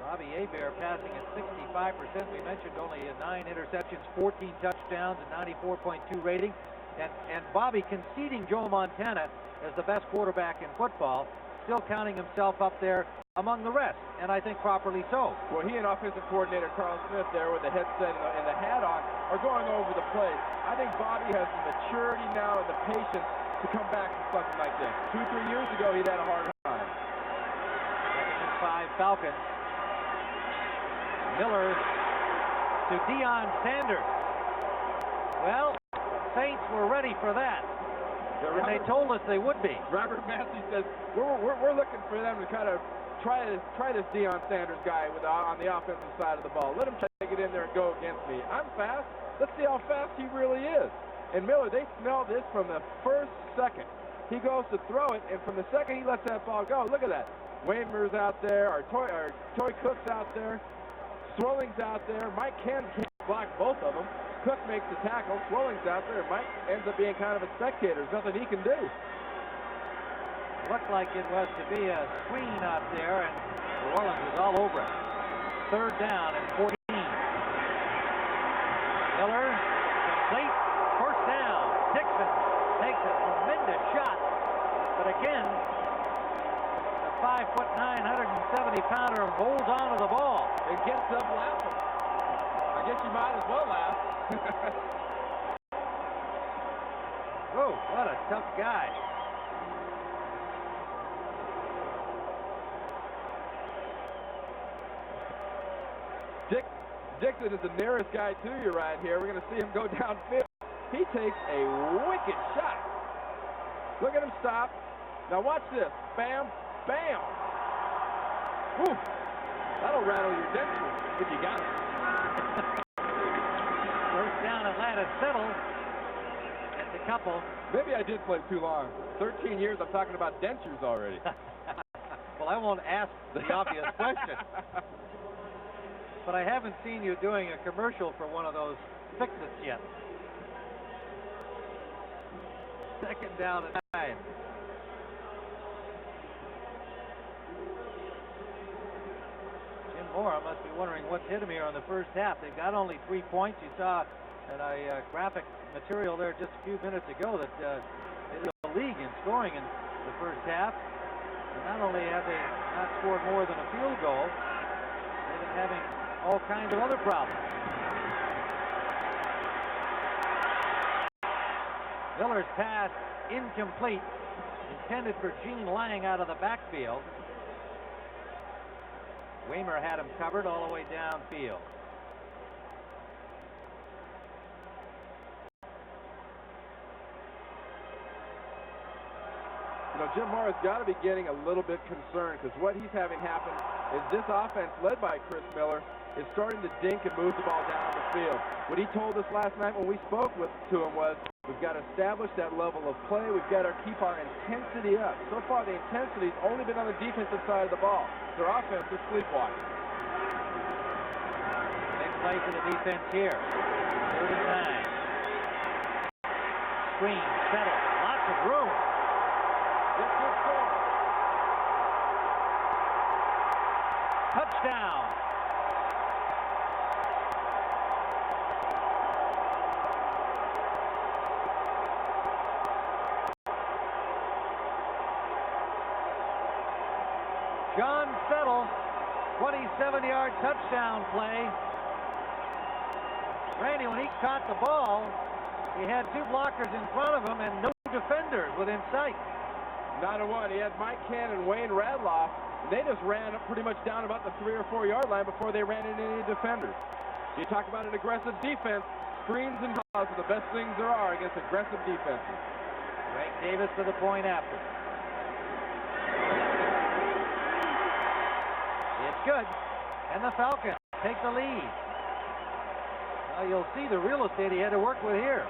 Bobby Hebert passing at 65%. We mentioned only 9 interceptions, 14 touchdowns, and 94.2 rating. And Bobby conceding Joe Montana as the best quarterback in football, still counting himself up there among the rest, and I think properly so. Well, he and offensive coordinator Carl Smith there with the headset and the hat on are going over the plays. I think Bobby has the maturity now and the patience to come back from something like this. 2-3 years ago, he'd had a hard time. 2nd and 5 Falcons. Miller to Deion Sanders. Well, Saints were ready for that, and they told us they would be. Robert Massey says we're looking for them to kind of try this Deion Sanders guy on the offensive side of the ball. Let him try to get in there and go against me. I'm fast. Let's see how fast he really is. And Miller, they smell this from the first second. He goes to throw it, and from the second he lets that ball go, look at that. Waymer's out there, our Toy Cook's out there, Swilling's out there. Mike Ken can't block both of them. Cook makes the tackle. Swilling's out there, and Mike ends up being kind of a spectator. There's nothing he can do. Looked like it was to be a screen out there, and New Orleans was all over it. 3rd down and 14. Miller, complete, 1st down. Dixon takes a tremendous shot, but again, the 5'9", 170-pounder holds on to the ball. It gets up laughing. I guess you might as well laugh. Oh, what a tough guy. Dixon is the nearest guy to you right here. We're going to see him go downfield. He takes a wicked shot. Look at him stop. Now watch this. Bam, bam. Woo. That'll rattle your dentures if you got it. 1st down, Atlanta Settle. Gets a couple. Maybe I did play too long. 13 years, I'm talking about dentures already. Well, I won't ask the obvious question. But I haven't seen you doing a commercial for one of those fix-its yet. 2nd down and 9. Jim Mora must be wondering what's hit him here on the first half. They've got only 3 points. You saw in a graphic material there just a few minutes ago that they led the league in scoring in the first half. And not only have they not scored more than a field goal, they've been having all kinds of other problems. Miller's pass incomplete, intended for Gene Lang out of the backfield. Waymer had him covered all the way downfield. You know, Jim Mora's got to be getting a little bit concerned because what he's having happen is this offense led by Chris Miller is starting to dink and move the ball down the field. What he told us last night when we spoke to him was, we've got to establish that level of play. We've got to keep our intensity up. So far, the intensity's only been on the defensive side of the ball. Their offense is sleepwalking. Big play for the defense here. 3rd and 9. Screen, Settle, lots of room. Good score. Touchdown. John Settle, 27-yard touchdown play. Randy, when he caught the ball, he had 2 blockers in front of him and no defenders within sight. Not a one. He had Mike Ken and Wayne Radloff. They just ran up pretty much down about the 3 or 4 yard line before they ran into any defenders. You talk about an aggressive defense. screens and draws are the best things there are against aggressive defenses. Greg Davis to the point after. It's good. And the Falcons take the lead. Now you'll see the real estate he had to work with here.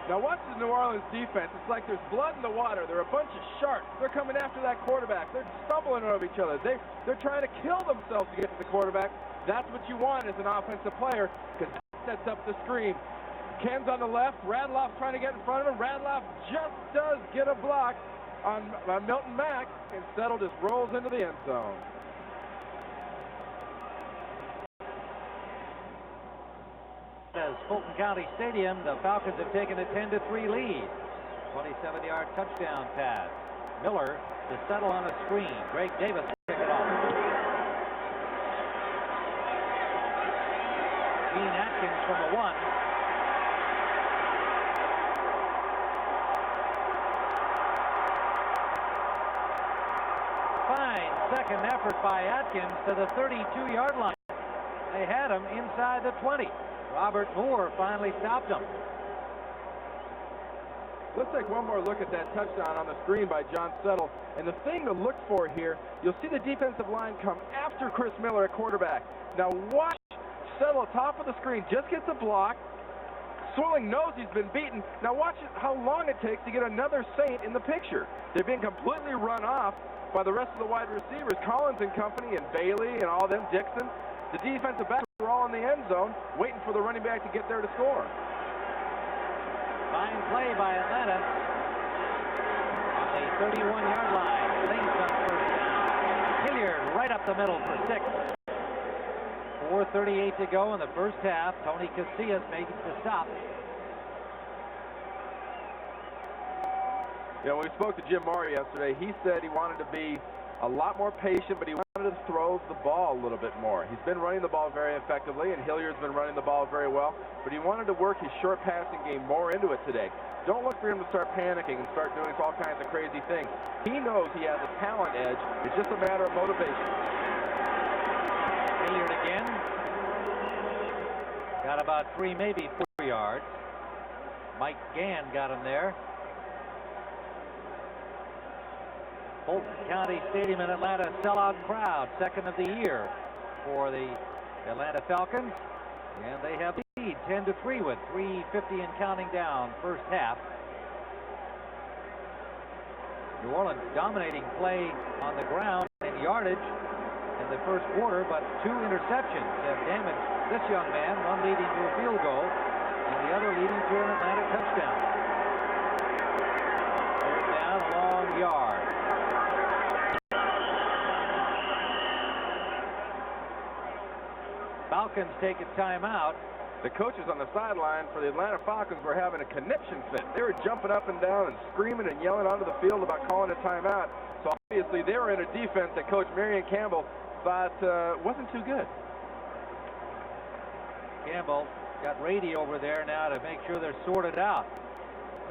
Now watch the New Orleans defense. It's like there's blood in the water. They're a bunch of sharks. They're coming after that quarterback. They're stumbling over each other. They're trying to kill themselves to get to the quarterback. That's what you want as an offensive player, because that sets up the screen. Ken's on the left. Radloff's trying to get in front of him. Radloff just does get a block on Milton Mack, and Settle just rolls into the end zone. As Fulton County Stadium, the Falcons have taken a 10-3 lead. 27-yard touchdown pass. Miller to Settle on a screen. Greg Davis will pick it off. Gene Atkins from the 1. Fine second effort by Atkins to the 32-yard line. They had him inside the 20. Robert Moore finally stopped him. Let's take one more look at that touchdown on the screen by John Settle. And the thing to look for here, you'll see the defensive line come after Chris Miller at quarterback. Now watch Settle top of the screen, just gets a block. Swilling knows he's been beaten. Now watch how long it takes to get another Saint in the picture. They've been completely run off by the rest of the wide receivers, Collins and company, and Bailey and all them, Dixon. The defensive backs are all in the end zone, waiting for the running back to get there to score. Fine play by Atlanta. On the 31-yard line, Saints on first down. Hilliard right up the middle for 6. 4:38 to go in the first half. Tony Casillas making the stop. You know, when we spoke to Jim Maury yesterday, he said he wanted to be a lot more patient, but he wanted to throw the ball a little bit more. He's been running the ball very effectively, and Hilliard's been running the ball very well, but he wanted to work his short passing game more into it today. Don't look for him to start panicking and start doing all kinds of crazy things. He knows he has a talent edge. It's just a matter of motivation. Hilliard again. Got about 3, maybe 4 yards. Mike Gann got him there. Fulton County Stadium in Atlanta, sellout crowd, second of the year for the Atlanta Falcons. And they have the lead 10-3 with 3:50 and counting down first half. New Orleans dominating play on the ground and yardage in the first quarter, but 2 interceptions have damaged this young man, one leading to a field goal and the other leading to an Atlanta touchdown. Third down, long yard. Falcons take a timeout. The coaches on the sideline for the Atlanta Falcons were having a conniption fit. They were jumping up and down and screaming and yelling onto the field about calling a timeout. So obviously they were in a defense that Coach Marion Campbell thought wasn't too good. Campbell got Rady over there now to make sure they're sorted out.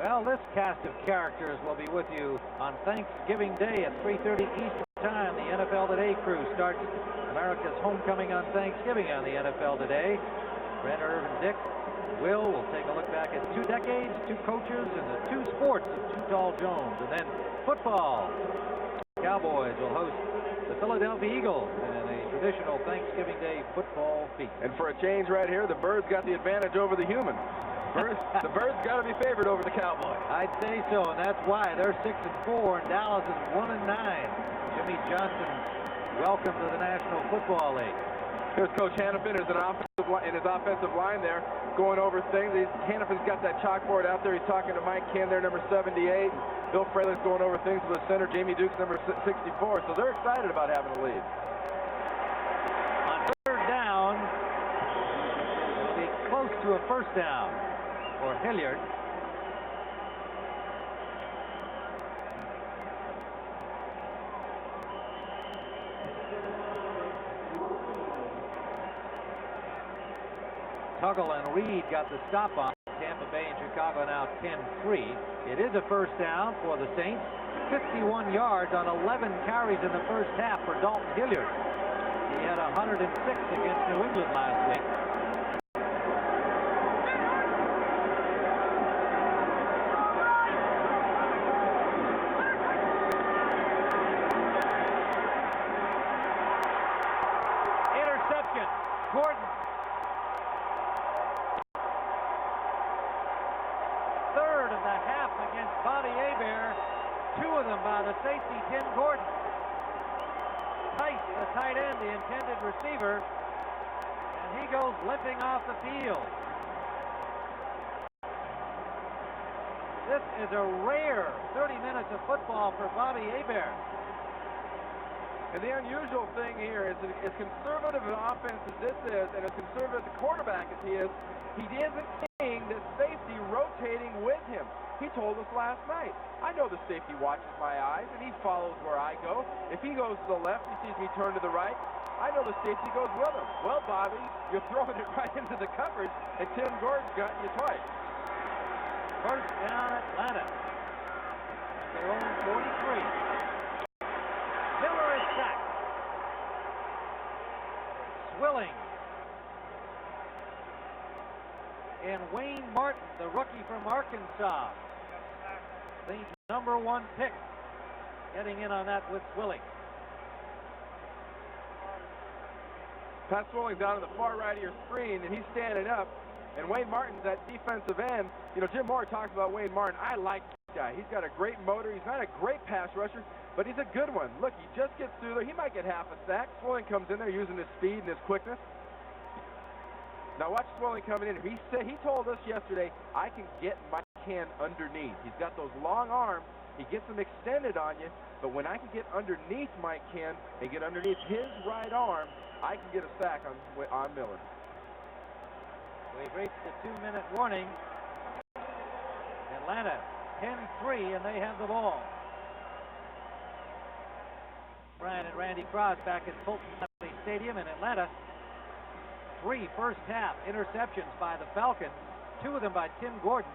Well, this cast of characters will be with you on Thanksgiving Day at 3:30 Eastern Time. The NFL Today crew starts America's homecoming on Thanksgiving on the NFL Today. Brent, Irvin, Dick, Will take a look back at 2 decades, 2 coaches, and the 2 sports of Too Tall Jones. And then football. Cowboys will host the Philadelphia Eagles in a traditional Thanksgiving Day football feast. And for a change right here, the Birds got the advantage over the humans. The Birds got to be favored over the Cowboys. I'd say so, and that's why they're 6-4, and Dallas is 1-9. Jimmy Johnson, welcome to the National Football League. Here's Coach Hannafin in his offensive line there, going over things. Hannafin's got that chalkboard out there. He's talking to Mike Ken there, number 78. Bill Fraley's going over things with the center, Jamie Dukes, number 64. So they're excited about having a lead. On third down, it'll be close to a first down for Hilliard. Tuggle and Reed got the stop on. Tampa Bay and Chicago now 10-3. It is a first down for the Saints. 51 yards on 11 carries in the first half for Dalton Hilliard. He had 106 against New England last week. Two of them by the safety, Tim Gordon. Tice, the tight end, the intended receiver, and he goes limping off the field. This is a rare 30 minutes of football for Bobby Hebert. And the unusual thing here is that as conservative an offense as this is, and as conservative a quarterback as he is, he isn't seeing the safety rotating with him. He told us last night, I know the safety watches my eyes, and he follows where I go. If he goes to the left, he sees me turn to the right. I know the safety goes with him. Well, Bobby, you're throwing it right into the coverage, and Tim Gordon's gotten you twice. First down, Atlanta. Their own 43. Miller is sacked. Swilling. And Wayne Martin, the rookie from Arkansas, the #1 pick, getting in on that with Swilling. Pat Swilling's down on the far right of your screen, and he's standing up. And Wayne Martin's that defensive end. You know, Jim Moore talks about Wayne Martin. I like this guy. He's got a great motor. He's not a great pass rusher, but he's a good one. Look, he just gets through there. He might get half a sack. Swilling comes in there using his speed and his quickness. Now watch Swilling coming in. He told us yesterday, I can get my hand underneath. He's got those long arms. He gets them extended on you, but when I can get underneath Mike Ken and get underneath his right arm, I can get a sack on Miller. We've reached the 2-minute warning. Atlanta 10-3, and they have the ball. Brian and Randy Cross back at Fulton County Stadium in Atlanta. 3 first-half interceptions by the Falcons, 2 of them by Tim Gordon,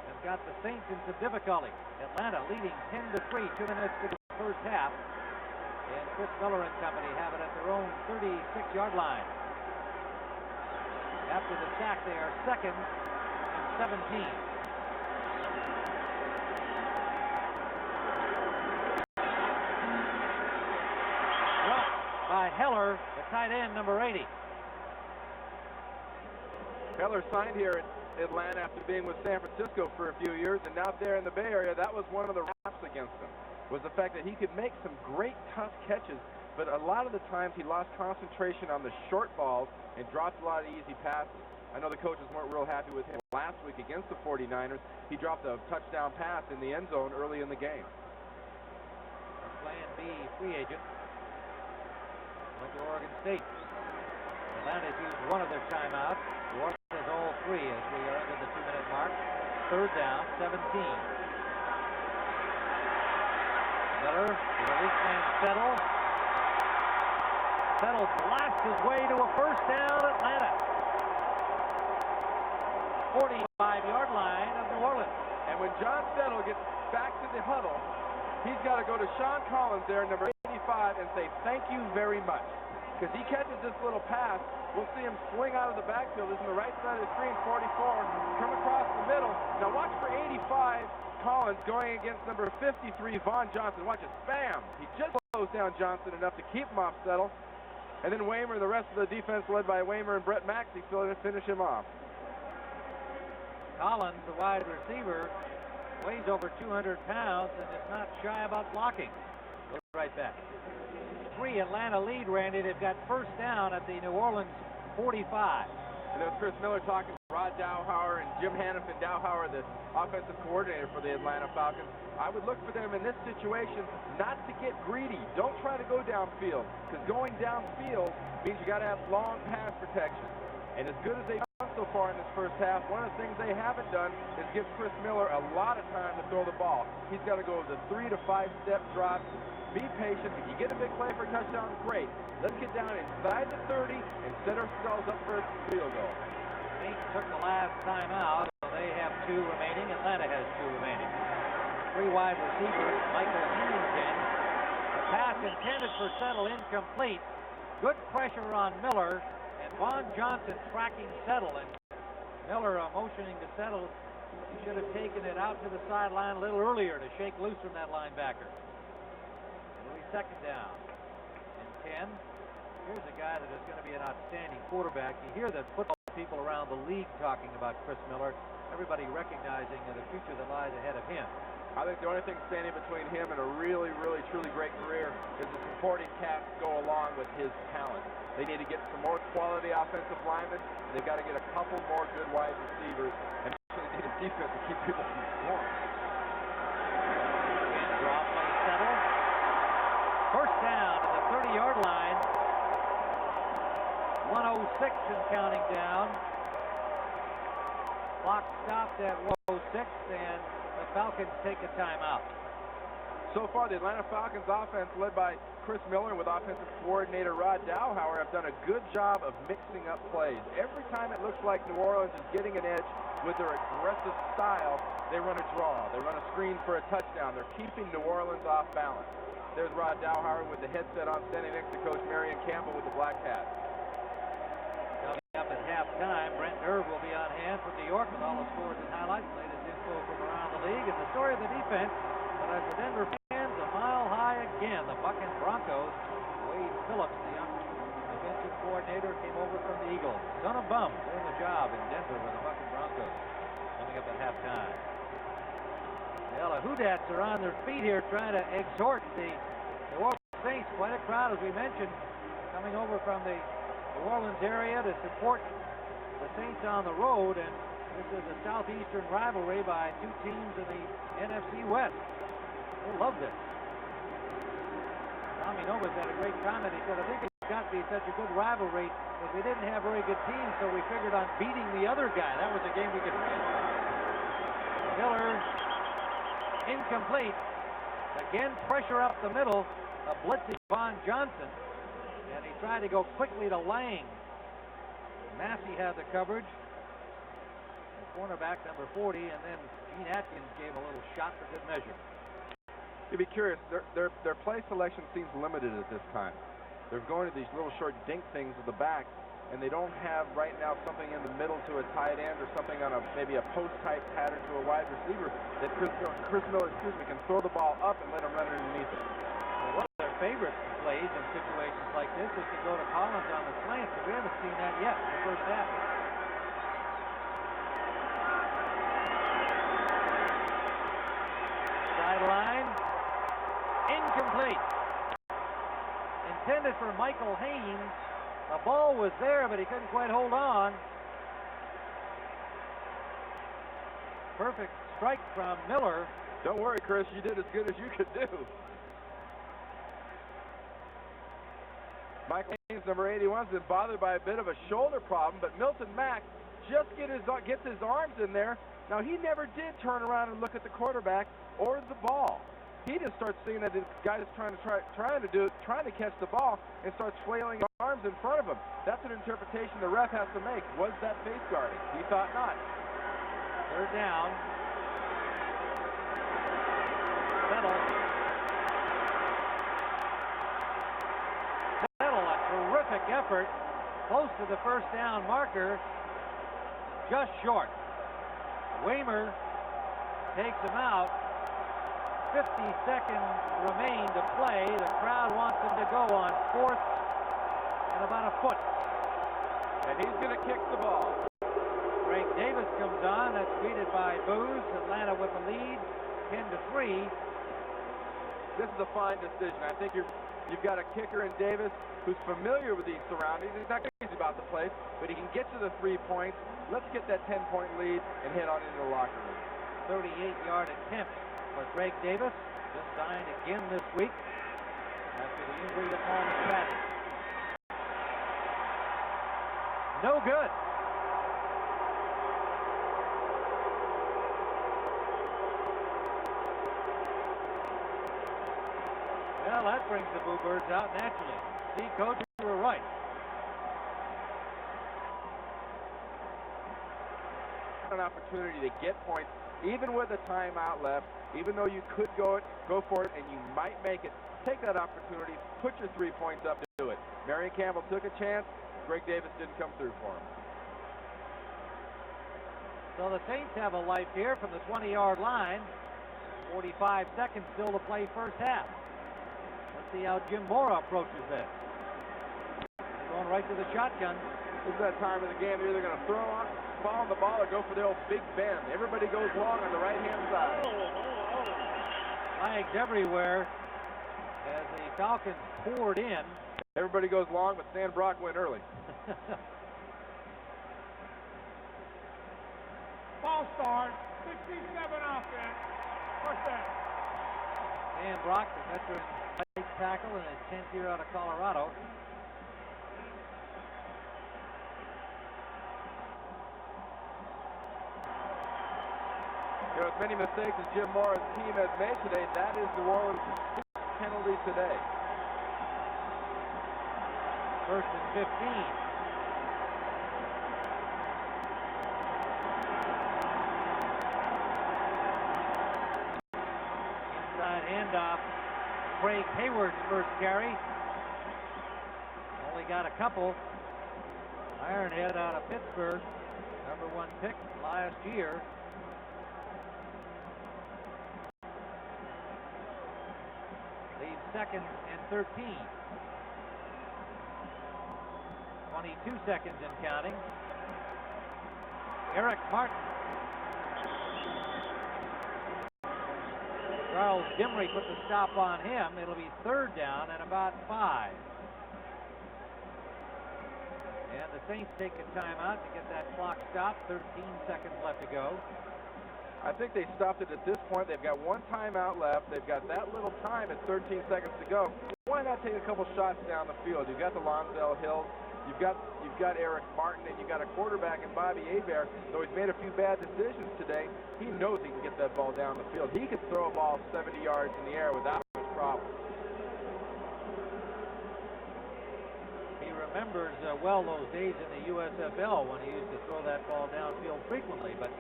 has got the Saints in some difficulty. Atlanta leading 10-3, 2 minutes to the first half, and Chris Miller and company have it at their own 36-yard line. After the sack, they are second and 17. Dropped by Heller, the tight end, number 80. Heller signed here at Atlanta after being with San Francisco for a few years, and now there in the Bay Area, that was one of the raps against him, was the fact that he could make some great tough catches, but a lot of the times he lost concentration on the short balls and dropped a lot of easy passes. I know the coaches weren't real happy with him last week against the 49ers. He dropped a touchdown pass in the end zone early in the game. Plan B free agent went to Oregon State. Atlanta's used one of their timeouts. Oregon has all 3 as we are under the 2-minute mark. Third down, 17. Miller, the weak man Settle. Settle blasts his way to a first down, Atlanta. 45-yard line of New Orleans. And when John Settle gets back to the huddle, he's got to go to Sean Collins there, number 85, and say thank you very much. Because he catches this little pass, we'll see him swing out of the backfield. This is on the right side of the screen, 44, come across the middle. Now watch for 85, Collins going against number 53, Vaughn Johnson. Watch it, bam! He just slows down Johnson enough to keep him off Settle. And then Waymer and the rest of the defense, led by Waymer and Brett Maxey, finish him off. Collins, the wide receiver, weighs over 200 pounds and is not shy about blocking. We'll be right back. 3 Atlanta lead, Randy. They've got first down at the New Orleans 45. And there's Chris Miller talking to Rod Dowhauer and Jim Hannafin. Dowhauer, the offensive coordinator for the Atlanta Falcons. I would look for them in this situation not to get greedy. Don't try to go downfield, because going downfield means you got to have long pass protection. And as good as they've done so far in this first half, one of the things they haven't done is give Chris Miller a lot of time to throw the ball. He's got to go with a 3 to 5 step drop. Be patient. If you get a big play for a touchdown, great. Let's get down inside the 30 and set ourselves up for a field goal. Saints took the last time out. So they have 2 remaining. Atlanta has 2 remaining. 3 wide receivers. Michael Hennington. A pass intended for Settle, incomplete. Good pressure on Miller. And Vaughn Johnson tracking Settle. And Miller motioning to Settle. He should have taken it out to the sideline a little earlier to shake loose from that linebacker. It'll be second down. And 10. Here's a guy that is going to be an outstanding quarterback. You hear the football people around the league talking about Chris Miller. Everybody recognizing the future that lies ahead of him. I think the only thing standing between him and a really, truly great career is the supporting cast go along with his talent. They need to get some more quality offensive linemen. They've got to get a couple more good wide receivers, and they need a defense to keep people from scoring. Drop by Settle. First down to the 30-yard line. 1:06 and counting down. Clock stopped at 1:06, and the Falcons take a timeout. So far, the Atlanta Falcons offense, led by Chris Miller with offensive coordinator Rod Dowhower, have done a good job of mixing up plays. Every time it looks like New Orleans is getting an edge with their aggressive style, they run a draw. They run a screen for a touchdown. They're keeping New Orleans off balance. There's Rod Dowhower with the headset on, standing next to Coach Marion Campbell with the black hat. Coming up at halftime, Brent Nerve will be on hand for New York with all the scores and highlights, latest info from around the league, and the story of the defense. But as the Denver fans, a mile high again, the Bucking Broncos. Wade Phillips, the young defensive coordinator, came over from the Eagles. Son of Bum doing the job in Denver with the Bucking Broncos. Coming up at halftime. Well, the Houdats are on their feet here trying to exhort the New Orleans Saints. Quite a crowd, as we mentioned, coming over from the New Orleans area to support the Saints on the road, and this is a southeastern rivalry by two teams in the NFC West. They love this. Tommy Novas had a great comment. He said, I think it's got to be such a good rivalry because we didn't have very good teams, so we figured on beating the other guy. That was a game we could win. Miller, incomplete. Again, pressure up the middle. A blitzing Von Johnson. And he tried to go quickly to Lang. Massey had the coverage. The cornerback, number 40, and then Gene Atkins gave a little shot for good measure. You'd be curious. Their play selection seems limited at this time. They're going to these little short dink things at the back, and they don't have right now something in the middle to a tight end or something on maybe a post-type pattern to a wide receiver that Chris Miller, can throw the ball up and let him run underneath it. Well, one of their favorite plays in situations like this is to go to Collins on the slant, but we haven't seen that yet in the first half. Sideline. Incomplete. Intended for Michael Haynes. The ball was there, but he couldn't quite hold on. Perfect strike from Miller. Don't worry, Chris. You did as good as you could do. Michael Haynes, number 81, has been bothered by a bit of a shoulder problem, but Milton Mack just gets his arms in there. Now, he never did turn around and look at the quarterback or the ball. He just starts seeing that this guy is trying to catch the ball and starts flailing arms in front of him. That's an interpretation the ref has to make. Was that face guarding? He thought not. Third down. Settle, a terrific effort. Close to the first down marker. Just short. Waymer takes him out. 50 seconds remain to play. The crowd wants him to go on fourth and about a foot. And he's going to kick the ball. Greg Davis comes on. That's greeted by boos. Atlanta with the lead, 10-3. This is a fine decision. I think you've got a kicker in Davis who's familiar with these surroundings. He's not crazy about the place, but he can get to the 3 points. Let's get that 10-point lead and head on into the locker room. 38-yard attempt for Greg Davis, just signed again this week after the injury to Paul McFadden. No good. Well, that brings the Boo Birds out naturally. See, Coach, you were right. An opportunity to get points, even with a timeout left, even though you could go for it and you might make it. Take that opportunity, put your 3 points up to do it. Marion Campbell took a chance. Greg Davis didn't come through for him. So the Saints have a life here from the 20-yard line. 45 seconds still to play first half. Let's see how Jim Mora approaches this. Going right to the shotgun. This is that time of the game. They're either going to fall on the ball or go for the old big bend. Everybody goes long on the right-hand side. Flags everywhere as the Falcons poured in. Everybody goes long, but Stan Brock went early. Ball start, 67 offense. First down. Dan Brock, the veteran right tackle in his 10th year out of Colorado. You know, as many mistakes as Jim Mora's team has made today, that is New Orleans' penalty today. First and 15. Inside handoff. Craig Hayward's first carry. Only got a couple. Ironhead out of Pittsburgh. #1 pick last year. Leaves second and 13. 22 seconds and counting. Eric Martin. Charles Dimry put the stop on him. It'll be third down and about 5. And the Saints take a timeout to get that clock stopped. 13 seconds left to go. I think they stopped it at this point. They've got one timeout left. They've got that little time at 13 seconds to go. Why not take a couple shots down the field? You've got the Lonzell Hills. You've got Eric Martin, and you've got a quarterback in Bobby Hebert. Though he's made a few bad decisions today, he knows he can get that ball down the field. He could throw a ball 70 yards in the air without much problem. He remembers well those days in the USFL when he used to throw that ball downfield frequently, but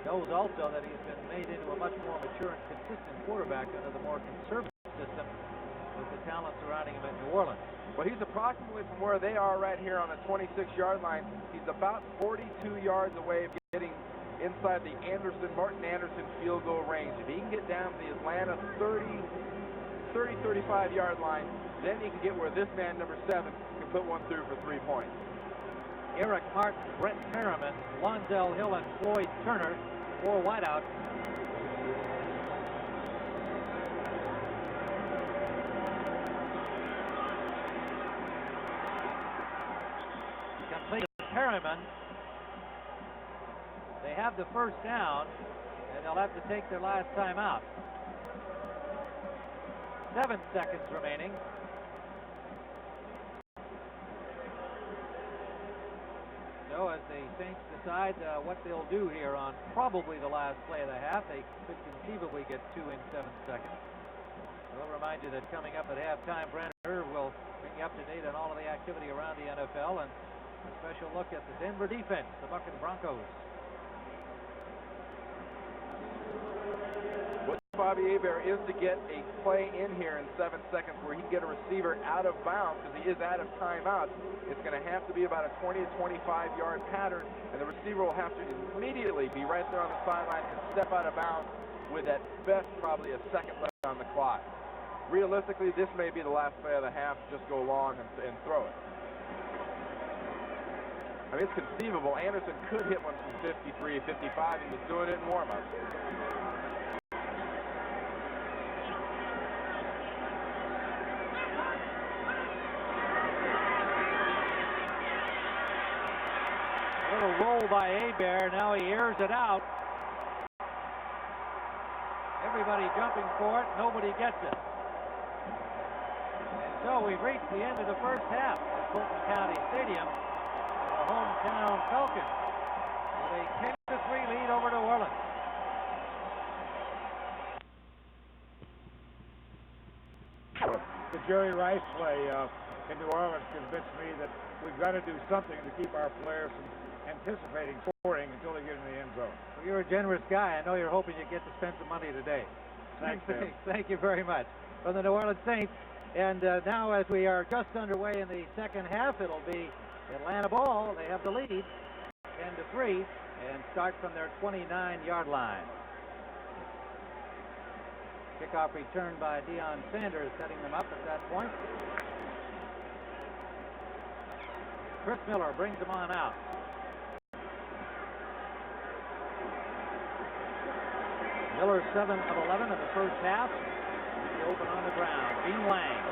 knows also that he's been made into a much more mature and consistent quarterback under the more conservative system with the talent surrounding him at New Orleans. Well, he's approximately from where they are right here on the 26-yard line. He's about 42 yards away of getting inside the Martin Anderson field goal range. If he can get down to the Atlanta 35-yard line, then he can get where this man, number 7, can put one through for 3 points. Eric Martin, Brett Merriman, Lonzell Hill, and Floyd Turner, 4 wideouts. Complete Merriman. They have the first down, and they'll have to take their last time out. 7 seconds remaining. So as the Saints decide what they'll do here on probably the last play of the half, they could conceivably get 2 in 7 seconds. We'll remind you that coming up at halftime, Brent Irv will bring you up to date on all of the activity around the NFL and a special look at the Denver defense, the Bucking Broncos. What Bobby Hebert is to get a play in here in 7 seconds where he can get a receiver out of bounds because he is out of timeout. It's going to have to be about a 20 to 25-yard pattern, and the receiver will have to immediately be right there on the sideline and step out of bounds with at best probably a second left on the clock. Realistically, this may be the last play of the half. Just go long and throw it. I mean, it's conceivable. Anderson could hit one from 53, 55. He was doing it in warm-up. Roll by Hebert. Now he airs it out. Everybody jumping for it. Nobody gets it. And so we've reached the end of the first half at Fulton County Stadium. The hometown Falcons with a 10-3 lead over New Orleans. The Jerry Rice play in New Orleans convinced me that we've got to do something to keep our players from anticipating scoring until they get in the end zone. Well, you're a generous guy. I know you're hoping you get to spend some money today. Thanks, Tim. Thank you very much. From the New Orleans Saints. And now as we are just underway in the second half, it'll be Atlanta ball. They have the lead, 10-3, and start from their 29-yard line. Kickoff return by Deion Sanders, setting them up at that point. Chris Miller brings them on out. Miller 7 of 11 in the first half. He open on the ground. Gene Lang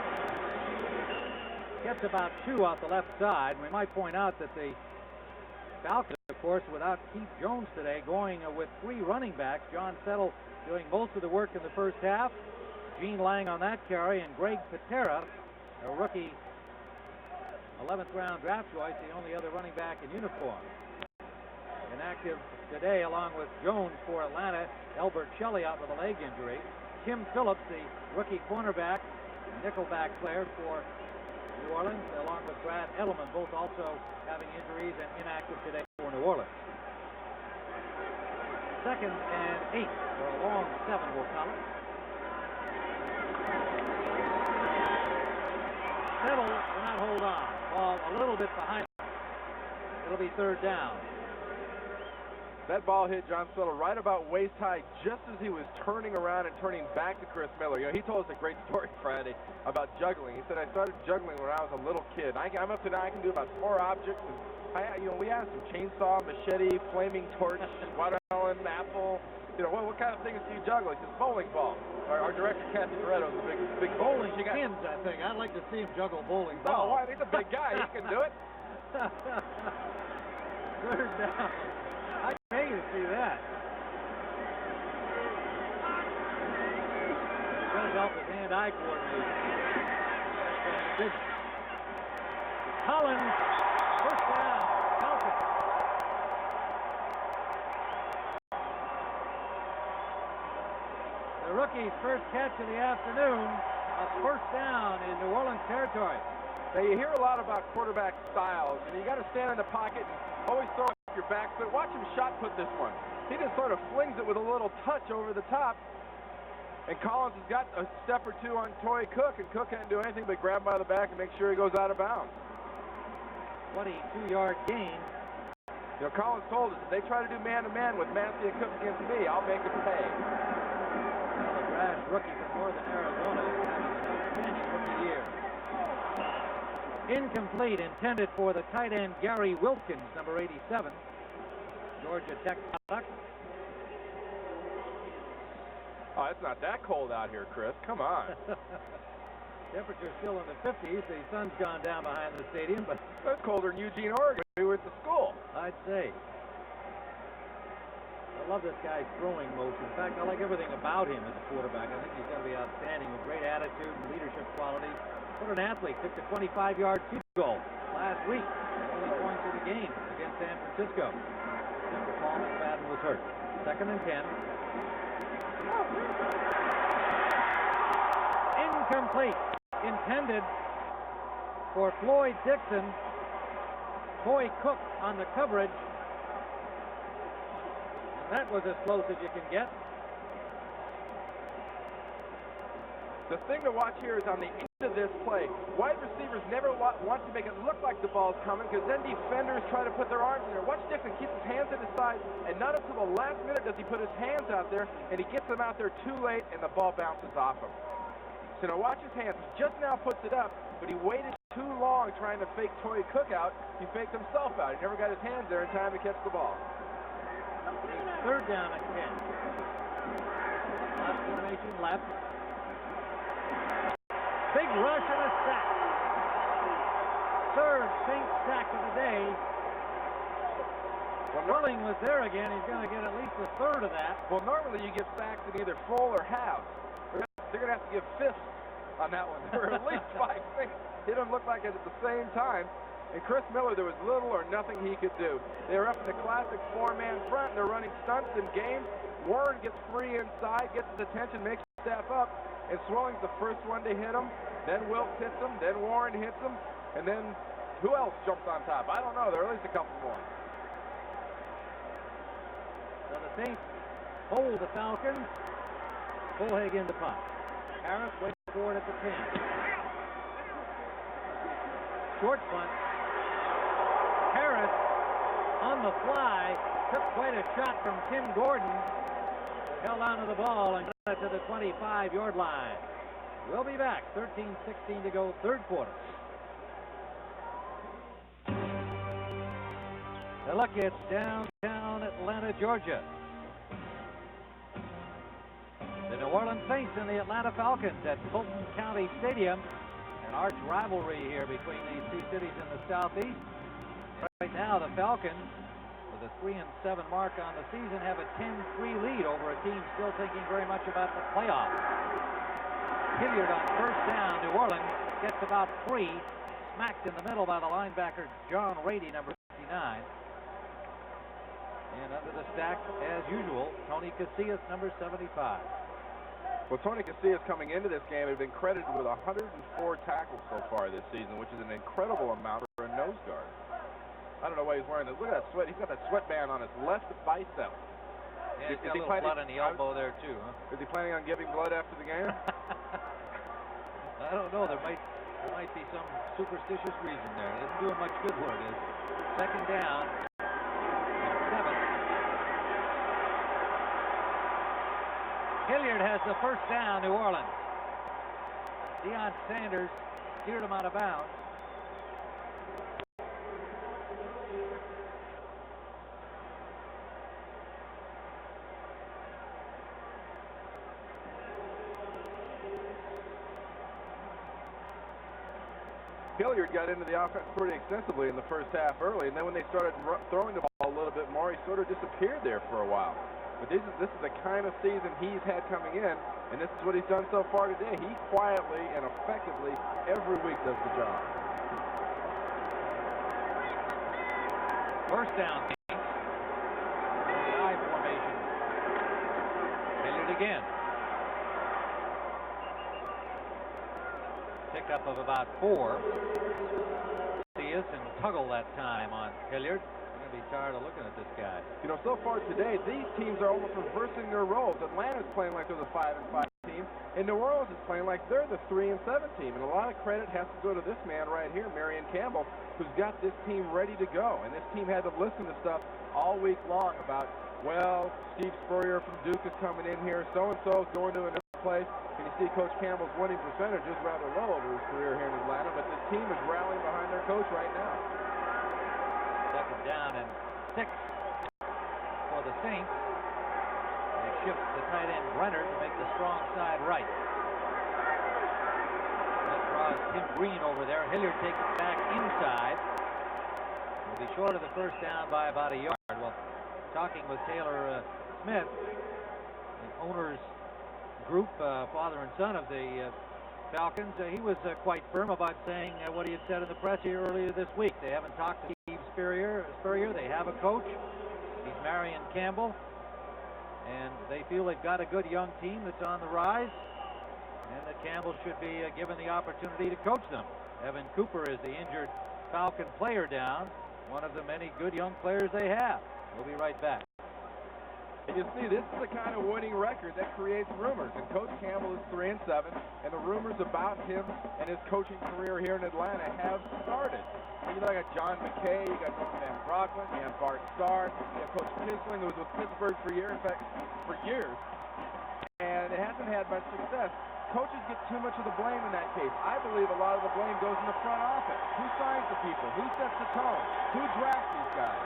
gets about 2 off the left side. We might point out that the Falcons, of course, without Keith Jones today, going with 3 running backs. John Settle doing most of the work in the first half. Gene Lang on that carry, and Greg Patera, a rookie 11th round draft choice, the only other running back in uniform. Inactive today, along with Jones for Atlanta. Elbert Shelley out with a leg injury. Tim Phillips, the rookie cornerback, nickelback player for New Orleans, along with Brad Edelman, both also having injuries and inactive today for New Orleans. 2nd and 8 for a long 7, we'll call it. Settle will not hold on. Ball a little bit behind him. It'll be 3rd down. That ball hit John Settle right about waist high just as he was turning around and turning back to Chris Miller. You know, he told us a great story Friday about juggling. He said, I started juggling when I was a little kid. I'm up to now, I can do about 4 objects. And we asked him, chainsaw, machete, flaming torch, watermelon, apple. You know, what kind of things do you juggle? He says, bowling ball. Our director, Kathy Toretto, is a big bowling pins, I think. I'd like to see him juggle bowling balls. Oh, why? He's a big guy. He can do it. 3rd down. I can pay to see that. It does help his hand-eye coordination. Collins, 1st down, Falcons. The rookie's first catch of the afternoon, a 1st down in New Orleans territory. Now, you hear a lot about quarterback styles, and you got to stand in the pocket and always throw off your back foot. Watch him shot put this one. He just sort of flings it with a little touch over the top. And Collins has got a step or 2 on Toy Cook, and Cook can't do anything but grab him by the back and make sure he goes out of bounds. 22-yard gain. You know, Collins told us, if they try to do man-to-man with Massey and Cook against me, I'll make them pay. Well, the brash rookie from Northern Arizona is having an outstanding rookie year. Incomplete, intended for the tight end Gary Wilkins, number 87, Georgia Tech product. Oh, it's not that cold out here, Chris. Come on. Temperature's still in the 50s. The sun's gone down behind the stadium, but it's colder than Eugene, Oregon. We were at the school. I'd say. I love this guy's throwing motion. In fact, I like everything about him as a quarterback. I think he's going to be outstanding with great attitude and leadership qualities. What an athlete. Took the 25-yard field goal last week. Only points in the game against San Francisco. After Paul McFadden was hurt. 2nd and 10. Incomplete. Intended for Floyd Dixon. Toy Cook on the coverage. And that was as close as you can get. The thing to watch here is on the end of this play, wide receivers never want to make it look like the ball's coming, because then defenders try to put their arms in there. Watch Dixon keeps his hands at his side, and not until the last minute does he put his hands out there, and he gets them out there too late, and the ball bounces off him. So now watch his hands. He just now puts it up, but he waited too long trying to fake Toy Cook out. He faked himself out. He never got his hands there in time to catch the ball. 3rd down and 10. Last formation left. Big rush and a sack. 3rd Saints sack of the day. Well, Willing was there again. He's going to get at least a 3rd of that. Well, normally you give sacks in either full or halves. They're going to have to give fists on that one. There were at least 5 things. It didn't look like it at the same time. And Chris Miller, there was little or nothing he could do. They were up in the classic 4-man front, and they're running stunts and games. Warren gets free inside, gets his attention, makes him step up, and Swelling's the first one to hit him. Then Wilkes hits him, then Warren hits him, and then who else jumps on top? I don't know. There are at least a couple more. So the Saints hold the Falcons. Bullhag in the punt. Harris waits for it at the 10. Short punt. Harris on the fly took quite a shot from Tim Gordon. Held onto the ball and got it to the 25-yard line. We'll be back. 13-16 to go, 3rd quarter. Now look, it's downtown Atlanta, Georgia. New Orleans Saints and the Atlanta Falcons at Fulton County Stadium. An arch rivalry here between these two cities in the Southeast. Right now, the Falcons, with a 3-7 mark on the season, have a 10-3 lead over a team still thinking very much about the playoffs. Hilliard on first down. New Orleans gets about 3, smacked in the middle by the linebacker John Rady, number 59. And under the stack, as usual, Tony Casillas, number 75. Well, Tony Casillas coming into this game had been credited with 104 tackles so far this season, which is an incredible amount for a nose guard. I don't know why he's wearing this. Look at that sweat. He's got that sweatband on his left bicep. Yeah, he's got a little blood in the elbow there, too, huh? Is he planning on giving blood after the game? I don't know. There might be some superstitious reason there. It doesn't do him much good where it is. Second down. 7. Hilliard has the first down, New Orleans. Deion Sanders steered him out of bounds. Hilliard got into the offense pretty extensively in the first half early, and then when they started throwing the ball a little bit more, he sort of disappeared there for a while. But this is the kind of season he's had coming in, and this is what he's done so far today. He quietly and effectively every week does the job. First down. I formation. Hilliard again. Pickup of about 4. Casillas and Tuggle that time on Hilliard. Be tired of looking at this guy. You know, so far today, these teams are almost reversing their roles. Atlanta's playing like they're the 5-5 team, and New Orleans is playing like they're the 3-7 team. And a lot of credit has to go to this man right here, Marion Campbell, who's got this team ready to go. And this team had to listen to stuff all week long about, well, Steve Spurrier from Duke is coming in here, so-and-so is going to a new place. And you see Coach Campbell's winning percentage is rather low over his career here in Atlanta, but this team is rallying behind their coach right now. Second down and 6 for the Saints. They shift the tight end Brenner to make the strong side right. That draws Tim Green over there. Hilliard takes it back inside. Will be short of the first down by about a yard. Well, talking with Taylor Smith, the owner's group, father and son of the Falcons, he was quite firm about saying what he had said in the press here earlier this week. They haven't talked to Steve Spurrier. They have a coach. He's Marion Campbell. And they feel they've got a good young team that's on the rise. And that Campbell should be given the opportunity to coach them. Evan Cooper is the injured Falcon player down. One of the many good young players they have. We'll be right back. And you see, this is the kind of winning record that creates rumors. And Coach Campbell is 3-7, and the rumors about him and his coaching career here in Atlanta have started. And you got John McKay, you got Norman Van Brocklin, you have Bart Starr, you have Coach Kisling, who was with Pittsburgh for years, and it hasn't had much success. Coaches get too much of the blame in that case. I believe a lot of the blame goes in the front office. Who signs the people? Who sets the tone? Who drafts these guys?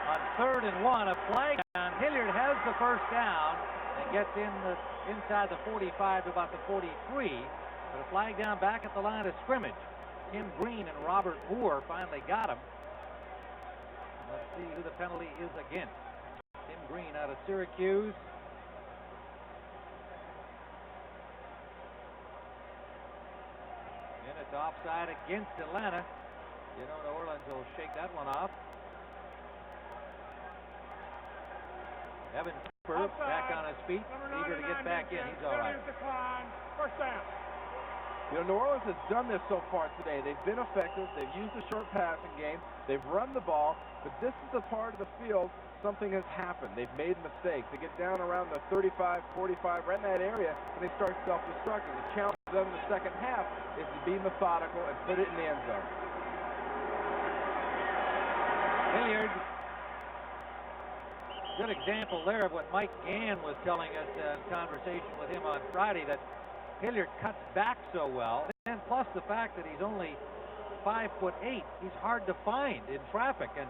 On 3rd and 1, a flag down. Hilliard has the first down and gets inside the 45 to about the 43. But a flag down back at the line of scrimmage. Tim Green and Robert Moore finally got him. Let's see who the penalty is against. Tim Green out of Syracuse. And it's offside against Atlanta. You know, New Orleans will shake that one off. Evan Cooper back on his feet, eager to get back in. He's all right. First down. You know, New Orleans has done this so far today. They've been effective. They've used the short passing game. They've run the ball. But this is the part of the field something has happened. They've made mistakes. They get down around the 35, 45, right in that area, and they start self-destructing. The challenge for them in the second half is to be methodical and put it in the end zone. Hilliard. Good example there of what Mike Gann was telling us in conversation with him on Friday, that Hilliard cuts back so well, and plus the fact that he's only 5'8", he's hard to find in traffic, and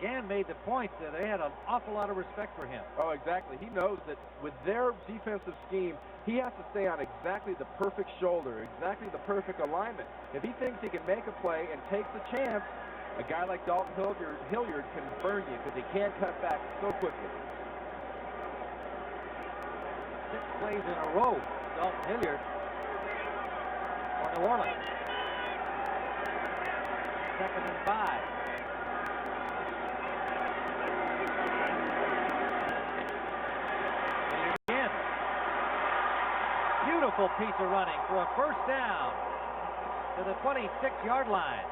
Gann made the point that they had an awful lot of respect for him. Oh, exactly. He knows that with their defensive scheme, he has to stay on exactly the perfect shoulder, exactly the perfect alignment. If he thinks he can make a play and takes a chance, a guy like Dalton Hilliard can burn you because he can't cut back so quickly. 6 plays in a row, Dalton Hilliard for New Orleans. 2nd and 5. Beautiful piece of running for a first down to the 26-yard line.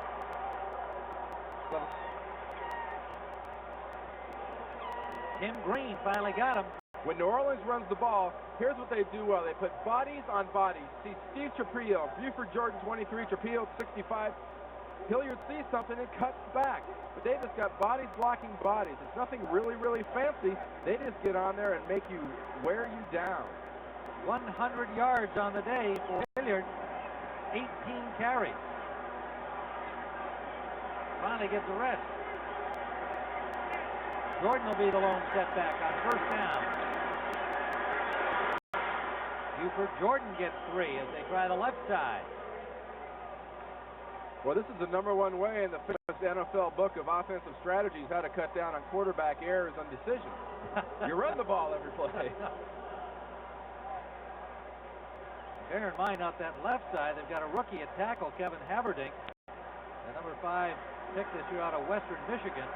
Tim Green finally got him. When New Orleans runs the ball, here's what they do well. They put bodies on bodies. See Steve Trapillo, Buford Jordan 23, Trapillo 65. Hilliard sees something and cuts back. But they just got bodies blocking bodies. It's nothing really, really fancy. They just get on there and make you wear you down. 100 yards on the day for Hilliard, 18 carries. Finally gets a rest. Jordan will be the lone setback on first down. Buford Jordan gets 3 as they try the left side. Well, this is the #1 way in the NFL book of offensive strategies, how to cut down on quarterback errors and decisions. You run the ball every play. Bear in mind, out that left side, they've got a rookie at tackle, Kevin Haverdink, the #5 pick this year out of Western Michigan.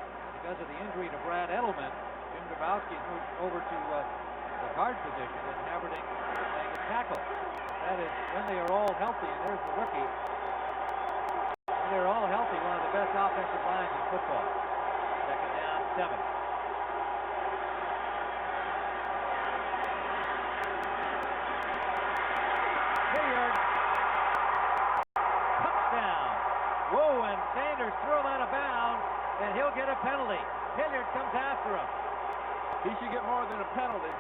Because of the injury to Brad Edelman, Jim Grabowski's moved over to the guard position, and Haverdink playing at tackle. That is when they are all healthy, and there's the rookie. When they're all healthy, one of the best offensive lines in football. 2nd down, 7. Hilliard. Touchdown. Whoa, and Sanders threw him out of bounds, and he'll get a penalty. Hilliard comes after him. He should get more than a penalty.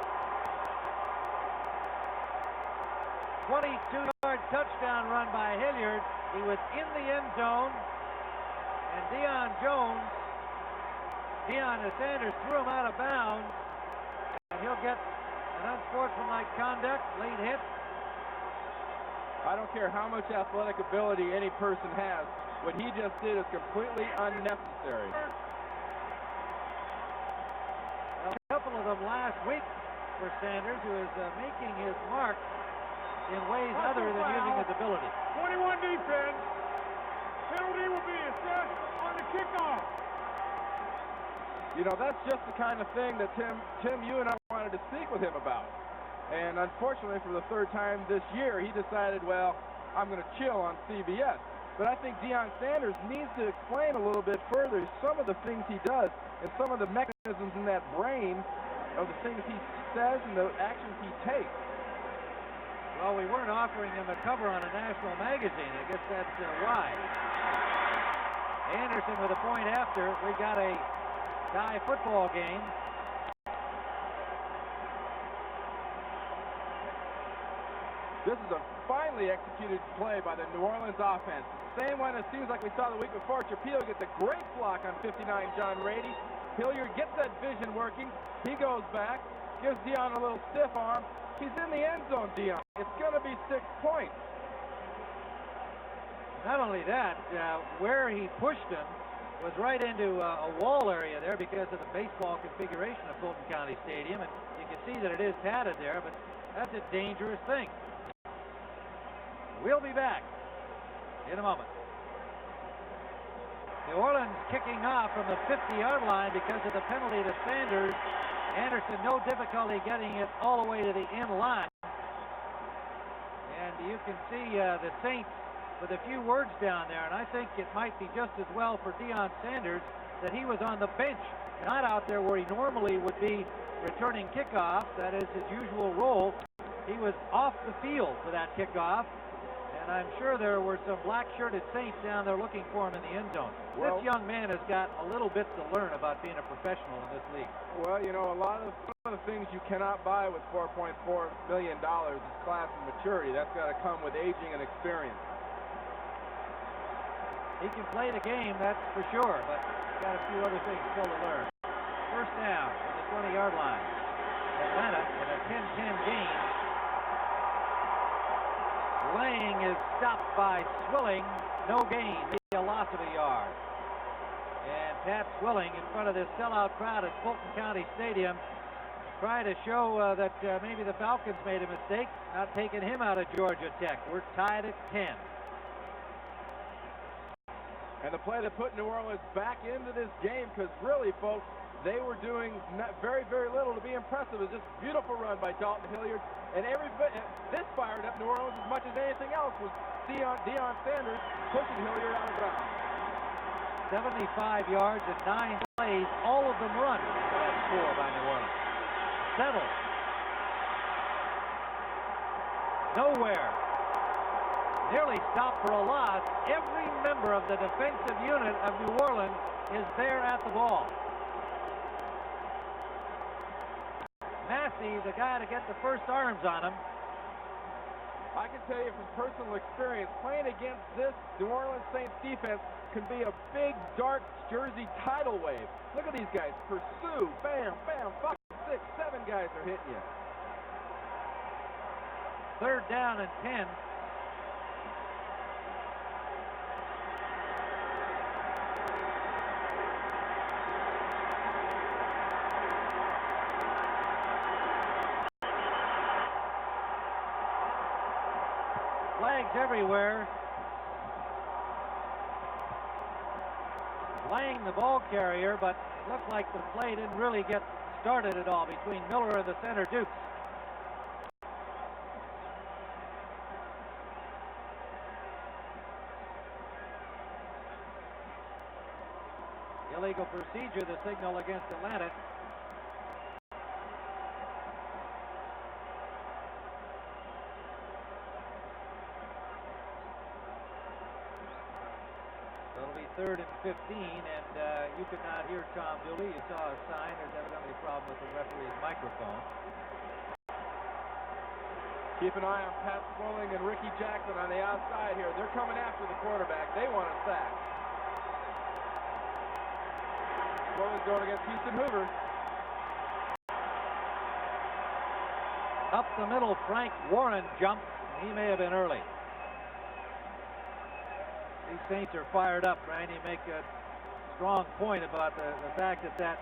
22-yard touchdown run by Hilliard. He was in the end zone, and Deion Sanders threw him out of bounds, and he'll get an unsportsmanlike conduct, late hit. I don't care how much athletic ability any person has. What he just did is completely unnecessary. A couple of them last week for Sanders, who is making his mark in ways other than using his ability. 21 defense. Penalty will be assessed on the kickoff. You know, that's just the kind of thing that Tim, you and I wanted to speak with him about. And unfortunately, for the 3rd time this year, he decided, well, I'm going to chill on CBS. But I think Deion Sanders needs to explain a little bit further some of the things he does and some of the mechanisms in that brain of the things he says and the actions he takes. Well, we weren't offering him a cover on a national magazine. I guess that's why. Anderson with a point after. We got a tie football game. This is a finely executed play by the New Orleans offense. Same one it seems like we saw the week before. Trapillo gets a great block on 59, John Rady. Hilliard gets that vision working. He goes back, gives Deion a little stiff arm. He's in the end zone, Deion. It's going to be 6 points. Not only that, where he pushed him was right into a wall area there because of the baseball configuration of Fulton County Stadium, and you can see that it is padded there, but that's a dangerous thing. We'll be back in a moment. New Orleans kicking off from the 50-yard line because of the penalty to Sanders. Anderson, no difficulty getting it all the way to the end line. And you can see the Saints with a few words down there, and I think it might be just as well for Deion Sanders that he was on the bench, not out there where he normally would be returning kickoff. That is his usual role. He was off the field for that kickoff. And I'm sure there were some black-shirted Saints down there looking for him in the end zone. Well, this young man has got a little bit to learn about being a professional in this league. Well, you know, some of the things you cannot buy with $4.4 million is class and maturity. That's got to come with aging and experience. He can play the game, that's for sure, but got a few other things still to learn. First down from the 20-yard line. Atlanta in a 10-10 game. Lang is stopped by Swilling. No gain. He loss of a yard. And Pat Swilling in front of this sellout crowd at Fulton County Stadium trying to show that maybe the Falcons made a mistake not taking him out of Georgia Tech. We're tied at 10. And the play that put New Orleans back into this game, because really, folks, they were doing very, very little to be impressive. It was just a beautiful run by Dalton Hilliard. And this fired up New Orleans as much as anything else was Deion Sanders pushing Hilliard out of bounds. 75 yards and 9 plays, all of them run for that score by New Orleans. Settle. Nowhere. Nearly stopped for a loss. Every member of the defensive unit of New Orleans is there at the ball. Massey, the guy to get the first arms on him. I can tell you from personal experience, playing against this New Orleans Saints defense can be a big, dark jersey tidal wave. Look at these guys. Pursue. Bam, bam. 5, 6, 7 guys are hitting you. Third down and 10. Flags everywhere. Lang, the ball carrier, but it looked like the play didn't really get started at all between Miller and the center Dukes. Illegal procedure, the signal against Atlanta. Third and 15, and you could not hear Tom Dooley. You saw a sign. There's evidently a problem with the referee's microphone. Keep an eye on Pat Swilling and Ricky Jackson on the outside here. They're coming after the quarterback. They want a sack. Swilling's going against Houston Hoover. Up the middle, Frank Warren jumped. He may have been early. These Saints are fired up, Randy. Make a strong point about the fact that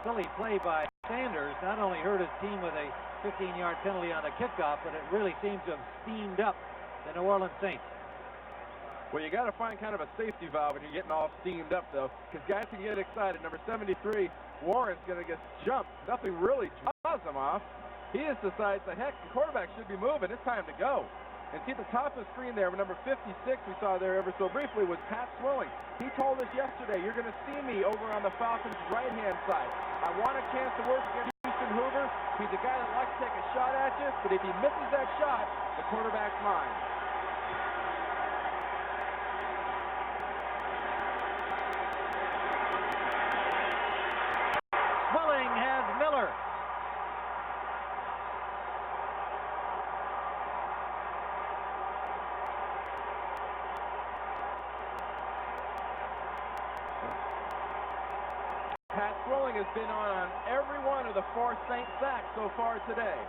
silly play by Sanders not only hurt his team with a 15-yard penalty on the kickoff, but it really seems to have steamed up the New Orleans Saints. Well, you got to find kind of a safety valve when you're getting all steamed up, though, because guys can get excited. Number 73, Warren's going to get jumped. Nothing really draws him off. He just decides, the heck, the quarterback should be moving. It's time to go. And see at the top of the screen there, number 56 we saw there ever so briefly was Pat Swilling. He told us yesterday, you're going to see me over on the Falcons' right-hand side. I want a chance to work against Houston Hoover. He's a guy that likes to take a shot at you, but if he misses that shot, the quarterback's mine. Swilling has Miller. Pat Swilling has been on every one of the 4 Saint sacks so far today.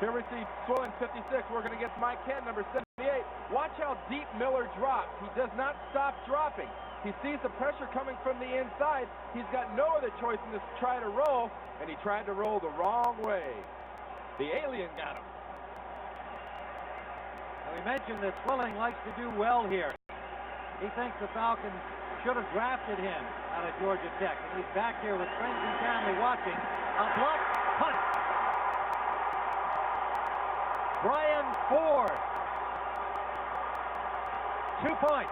Here we see Swilling, 56, working against Mike Kent, number 78. Watch how deep Miller drops. He does not stop dropping. He sees the pressure coming from the inside. He's got no other choice than to try to roll, and he tried to roll the wrong way. The alien got him. We mentioned that Swilling likes to do well here. He thinks the Falcons should have drafted him out of Georgia Tech. And he's back here with friends and family watching. A block punt. Brian Ford. 2 points.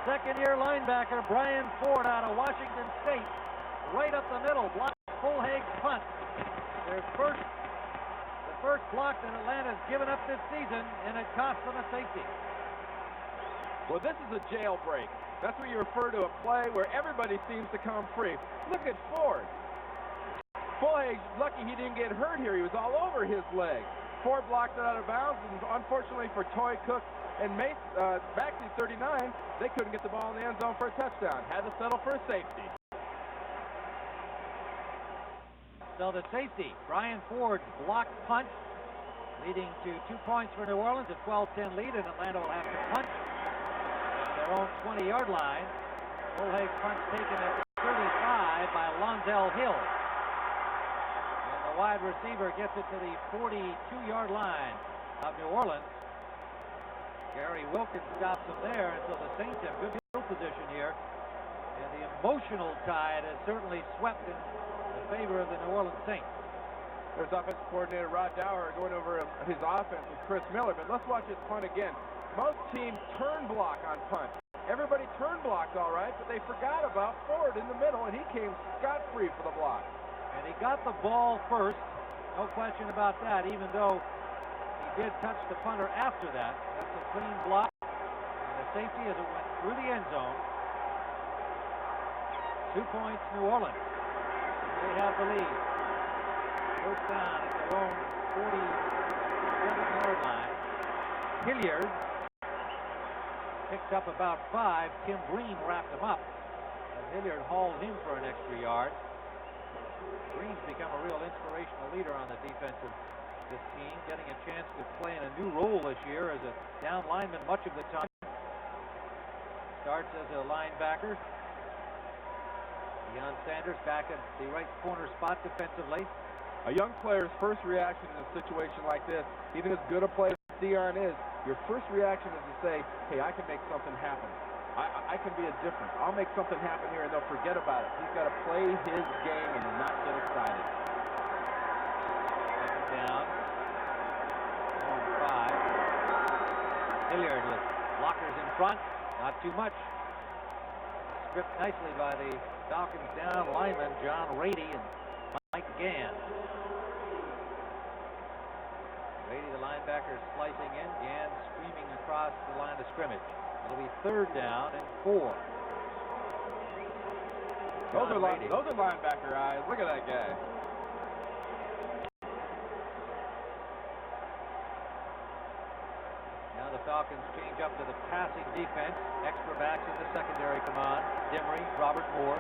Second-year linebacker Brian Ford out of Washington State. Right up the middle, block Fulhag's punt. The first block that Atlanta's given up this season, and it cost them a safety. Well, this is a jailbreak. That's what you refer to a play where everybody seems to come free. Look at Ford. Boy, lucky he didn't get hurt here. He was all over his leg. Ford blocked it out of bounds, and unfortunately for Toy Cook and Maxey 39, they couldn't get the ball in the end zone for a touchdown. Had to settle for a safety. So the safety, Brian Ford, blocked punt, leading to 2 points for New Orleans, a 12-10 lead, and Atlanta will have to punt at their own 20-yard line. Bullhaig punt taken at 35 by Lonzell Hill. And the wide receiver gets it to the 42-yard line of New Orleans. Gary Wilkins stops him there, and so the Saints have good field position here. And the emotional tide has certainly swept in favor of the New Orleans Saints. There's offensive coordinator Rod Dower going over his offense with Chris Miller, but let's watch this punt again. Most teams turn block on punt. Everybody turn blocked all right, but they forgot about Ford in the middle, and he came scot-free for the block. And he got the ball first, no question about that, even though he did touch the punter after that. That's a clean block, and a safety as it went through the end zone. 2 points, New Orleans. They have the lead. First down at their own 47-yard line. Hilliard picked up about 5. Tim Green wrapped him up, and Hilliard hauled him for an extra yard. Green's become a real inspirational leader on the defense of this team, getting a chance to play in a new role this year as a down lineman much of the time. Starts as a linebacker. Deion Sanders back at the right corner spot defensively. A young player's first reaction in a situation like this, even as good a player as Deion is, your first reaction is to say, hey, I can make something happen. I can be a difference. I'll make something happen here, and they'll forget about it. He's got to play his game and not get excited. Second down. 5. Hilliard with blockers in front. Not too much. Stripped nicely by the Falcons down linemen John Rady and Mike Gann. Rady, the linebacker, splicing in. Gann streaming across the line of scrimmage. It'll be third down and 4. Those are linebacker eyes. Look at that guy. Now the Falcons change up to the passing defense. Extra backs in the secondary come on. Demery, Robert Moore,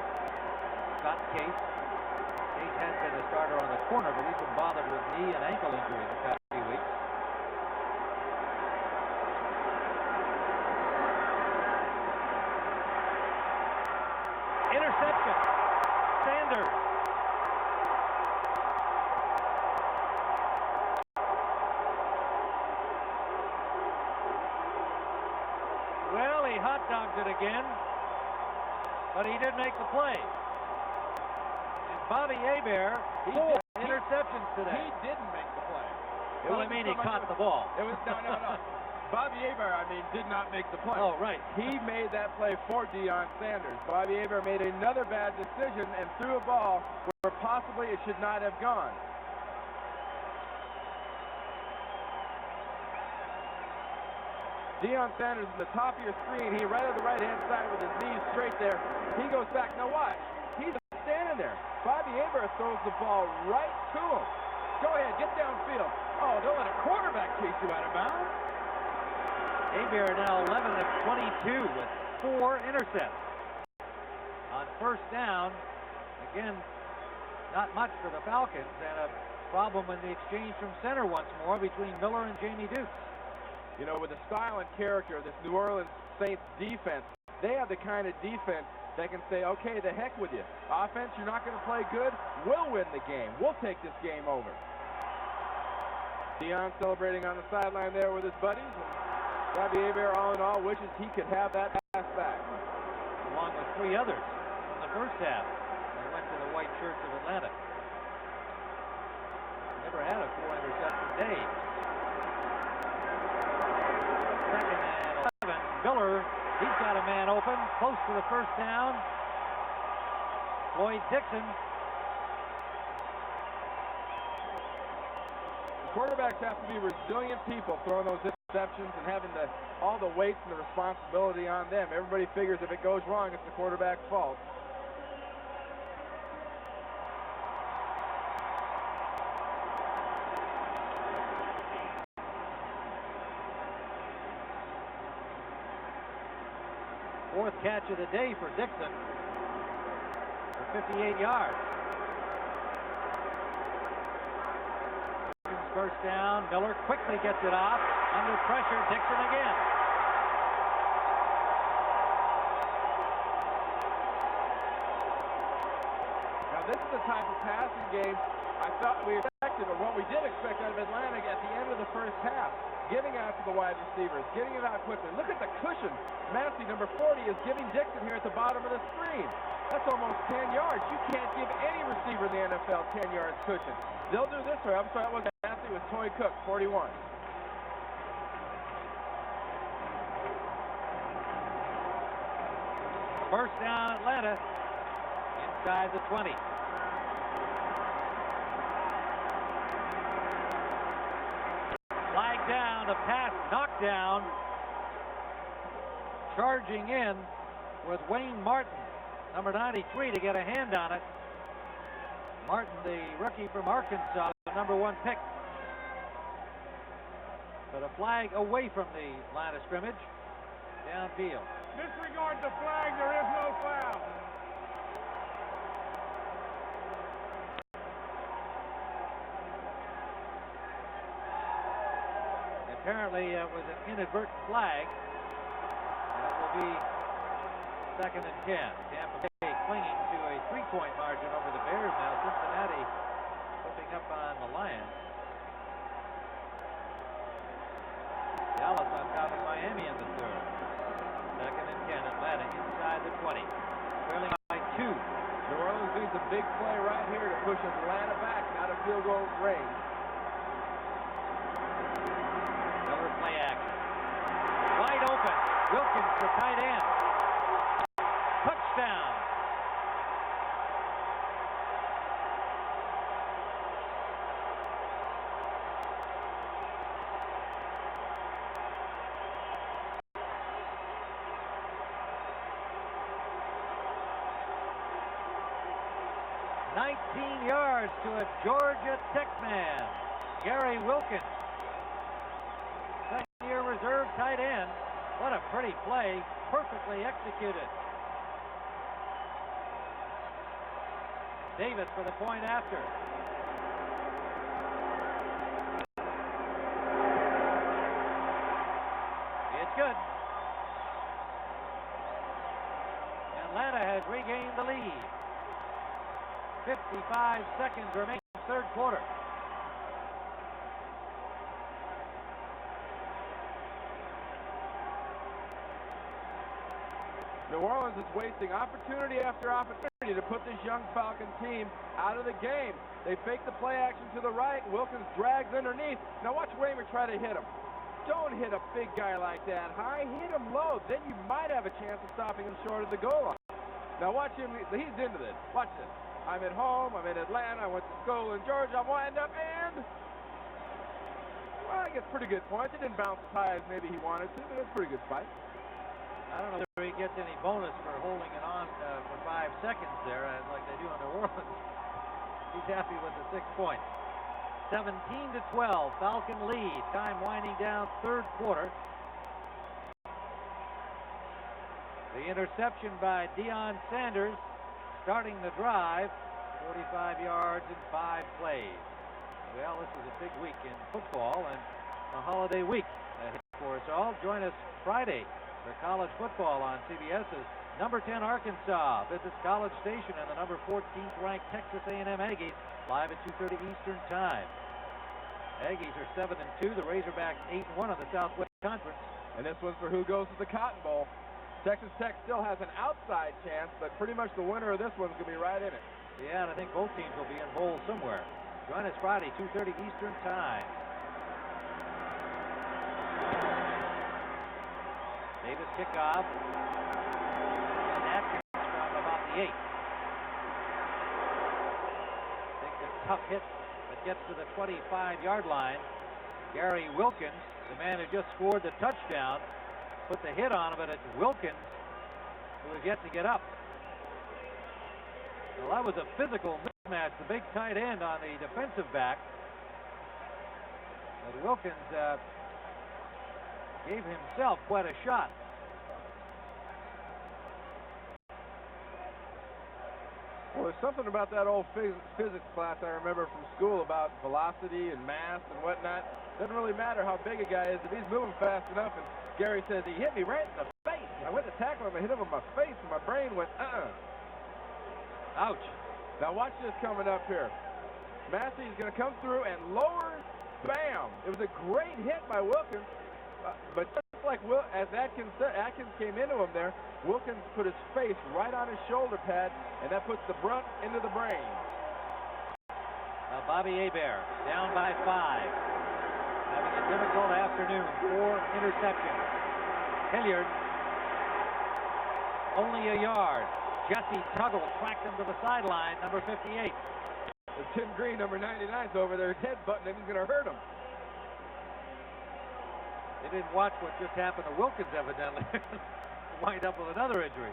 Scott Case. Case has been a starter on the corner, but he's been bothered with knee and ankle injuries the past few weeks. Interception. Sanders. Well, he hot dogged it again, but he did make the play. And Bobby Hebert, he did interceptions today. He didn't make the play. Well, I mean, he caught the ball. It was no. Bobby Hebert, did not make the play. Oh, right. He made that play for Deion Sanders. Bobby Hebert made another bad decision and threw a ball where possibly it should not have gone. Deion Sanders is the top of your screen. He right on the right-hand side with his knees straight there. He goes back. Now watch. He's standing there. Bobby Hebert throws the ball right to him. Go ahead, get downfield. Oh, don't let a quarterback chase you out of bounds. Hebert now 11 of 22 with 4 intercepts. On first down, again, not much for the Falcons, and a problem in the exchange from center once more between Miller and Jamie Dukes. You know, with the style and character of this New Orleans Saints defense, they have the kind of defense that can say, okay, the heck with you. Offense, you're not going to play good. We'll win the game. We'll take this game over. Deion celebrating on the sideline there with his buddies. And Bobby Hebert, all in all, wishes he could have that pass back. Along with 3 others in the first half. They went to the white shirts of Atlanta. Never had a 4-interception day. Second and 11. Miller, he's got a man open, close to the first down. Floyd Dixon. Quarterbacks have to be resilient people throwing those interceptions and having all the weights and the responsibility on them. Everybody figures if it goes wrong, it's the quarterback's fault. Fourth catch of the day for Dixon for 58 yards. First down. Miller quickly gets it off. Under pressure, Dixon again. Now this is the type of passing game I thought we expected, or what we did expect out of Atlanta at the end of the first half. Getting out to the wide receivers, getting it out quickly. Look at the cushion Massey, number 40, is giving Dixon here at the bottom of the screen. That's almost 10 yards. You can't give any receiver in the NFL 10 yards cushion. They'll do this way. I'm sorry, it was Massey with Toy Cook, 41. First down, Atlanta, inside the 20. Flag down, a pass knocked down. Charging in was Wayne Martin, number 93, to get a hand on it. Martin, the rookie from Arkansas, the number 1 pick. But a flag away from the line of scrimmage, downfield. Disregard the flag, there is no foul. Apparently it was an inadvertent flag. And it will be 2nd and 10. Tampa Bay clinging to a 3-point margin over the Bears now. Cincinnati flipping up on the Lions. Dallas on top of Miami in the third. 2nd and 10. Atlanta inside the 20. Trailing by 2. New Orleans needs a big play right here to push Atlanta back, not a field goal range. Play action. Wide open. Wilkins, the tight end. Touchdown. "19 yards to a Georgia Tech man, Gary Wilkins. Second-year reserve tight end. What a pretty play. Perfectly executed. Davis for the point after. It's good. Atlanta has regained the lead. 55 seconds remaining in the third quarter. New Orleans is wasting opportunity after opportunity to put this young Falcon team out of the game. They fake the play action to the right. Wilkins drags underneath. Now watch Raymer try to hit him. Don't hit a big guy like that high. Hit him low. Then you might have a chance of stopping him short of the goal line. Now watch him. He's into this. Watch this. I'm at home. I'm in Atlanta. I went to school in Georgia. I'm wind up and... well, he gets pretty good points. It didn't bounce as high as maybe he wanted to, but it's a pretty good spike. I don't know whether he gets any bonus for holding it on for 5 seconds there, like they do in New Orleans. He's happy with the 6 points. 17-12, Falcon lead. Time winding down third quarter. The interception by Deion Sanders starting the drive. 45 yards in 5 plays. Well, this is a big week in football and a holiday week ahead for us all. Join us Friday for college football on CBS's number 10 Arkansas visits College Station and the number 14th ranked Texas A&M Aggies live at 2:30 Eastern Time. Aggies are 7-2. The Razorbacks 8-1 on the Southwest Conference. And this one's for who goes to the Cotton Bowl. Texas Tech still has an outside chance, but pretty much the winner of this one's going to be right in it. Yeah, and I think both teams will be in bowl somewhere. Join us Friday, 2:30 Eastern Time. Davis kickoff. And Atkins from about the 8. Takes a tough hit, but gets to the 25-yard line. Gary Wilkins The man who just scored the touchdown put the hit on him, but it's Wilkins who has yet to get up. Well, that was a physical mismatch. The big tight end on the defensive back. But Wilkins gave himself quite a shot. Well, there's something about that old physics class I remember from school about velocity and mass and whatnot. Doesn't really matter how big a guy is if he's moving fast enough. And Gary says he hit me right in the face. I went to tackle him and hit him in my face, and my brain went, Ouch. Now watch this coming up here. Massey's going to come through and lower. Bam! It was a great hit by Wilkins. But just like as Atkins came into him there, Wilkins put his face right on his shoulder pad, and that puts the brunt into the brain. Bobby Hebert down by 5. Having a difficult afternoon. 4 interceptions. Hilliard only a yard. Jesse Tuggle tracked him to the sideline, number 58. Tim Green, number 99's over there, headbutting him. He's going to hurt him. They didn't watch what just happened to Wilkins, evidently. Wind up with another injury.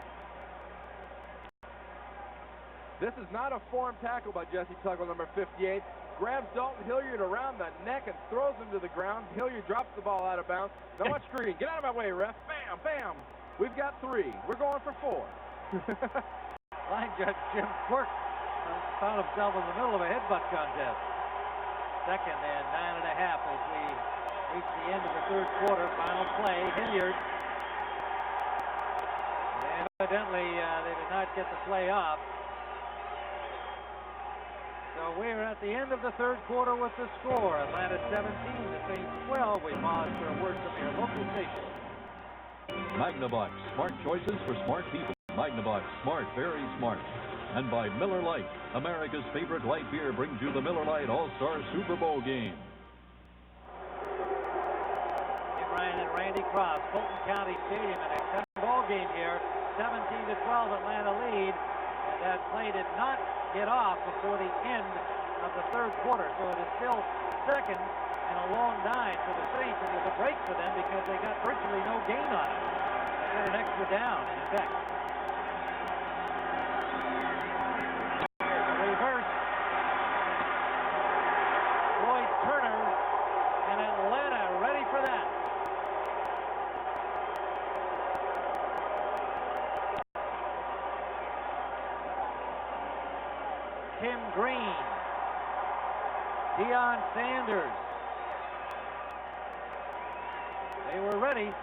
This is not a formed tackle by Jesse Tuggle, number 58. Grabs Dalton Hilliard around the neck and throws him to the ground. Hilliard drops the ball out of bounds. Now watch Green. Get out of my way, ref. Bam, bam. We've got 3. We're going for 4. Line judge Jim Quirk found himself in the middle of a headbutt contest. 2nd and 9.5 as we reach the end of the 3rd quarter. Final play, Hilliard. And evidently they did not get the play off. So we're at the end of the 3rd quarter with the score. Atlanta 17, the Saints 12. We pause for a word from your local station. Magnavox, smart choices for smart people. Magnavox, smart, very smart. And by Miller Lite, America's favorite light beer, brings you the Miller Lite All-Star Super Bowl game. Jim Ryan and Randy Cross, Fulton County Stadium, in a 7-ball game here. 17-12 Atlanta lead. And that play did not get off before the end of the 3rd quarter. So it is still 2nd and a long 9 for the Saints. It was a break for them because they got virtually no gain on it. They got an extra down, in effect. Reverse. Floyd Turner and Atlanta ready for that. Tim Green. Deion Sanders. They were ready.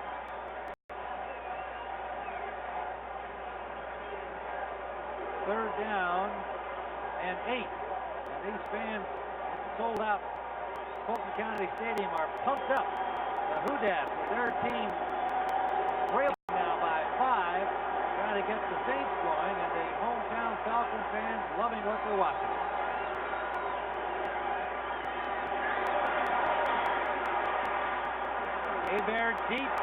3rd down and 8. And these fans sold out Fulton County Stadium are pumped up. The Houdats with their team trailing now by 5, trying to get the Saints going, and the hometown Falcon fans loving what they're watching. Hebert deep.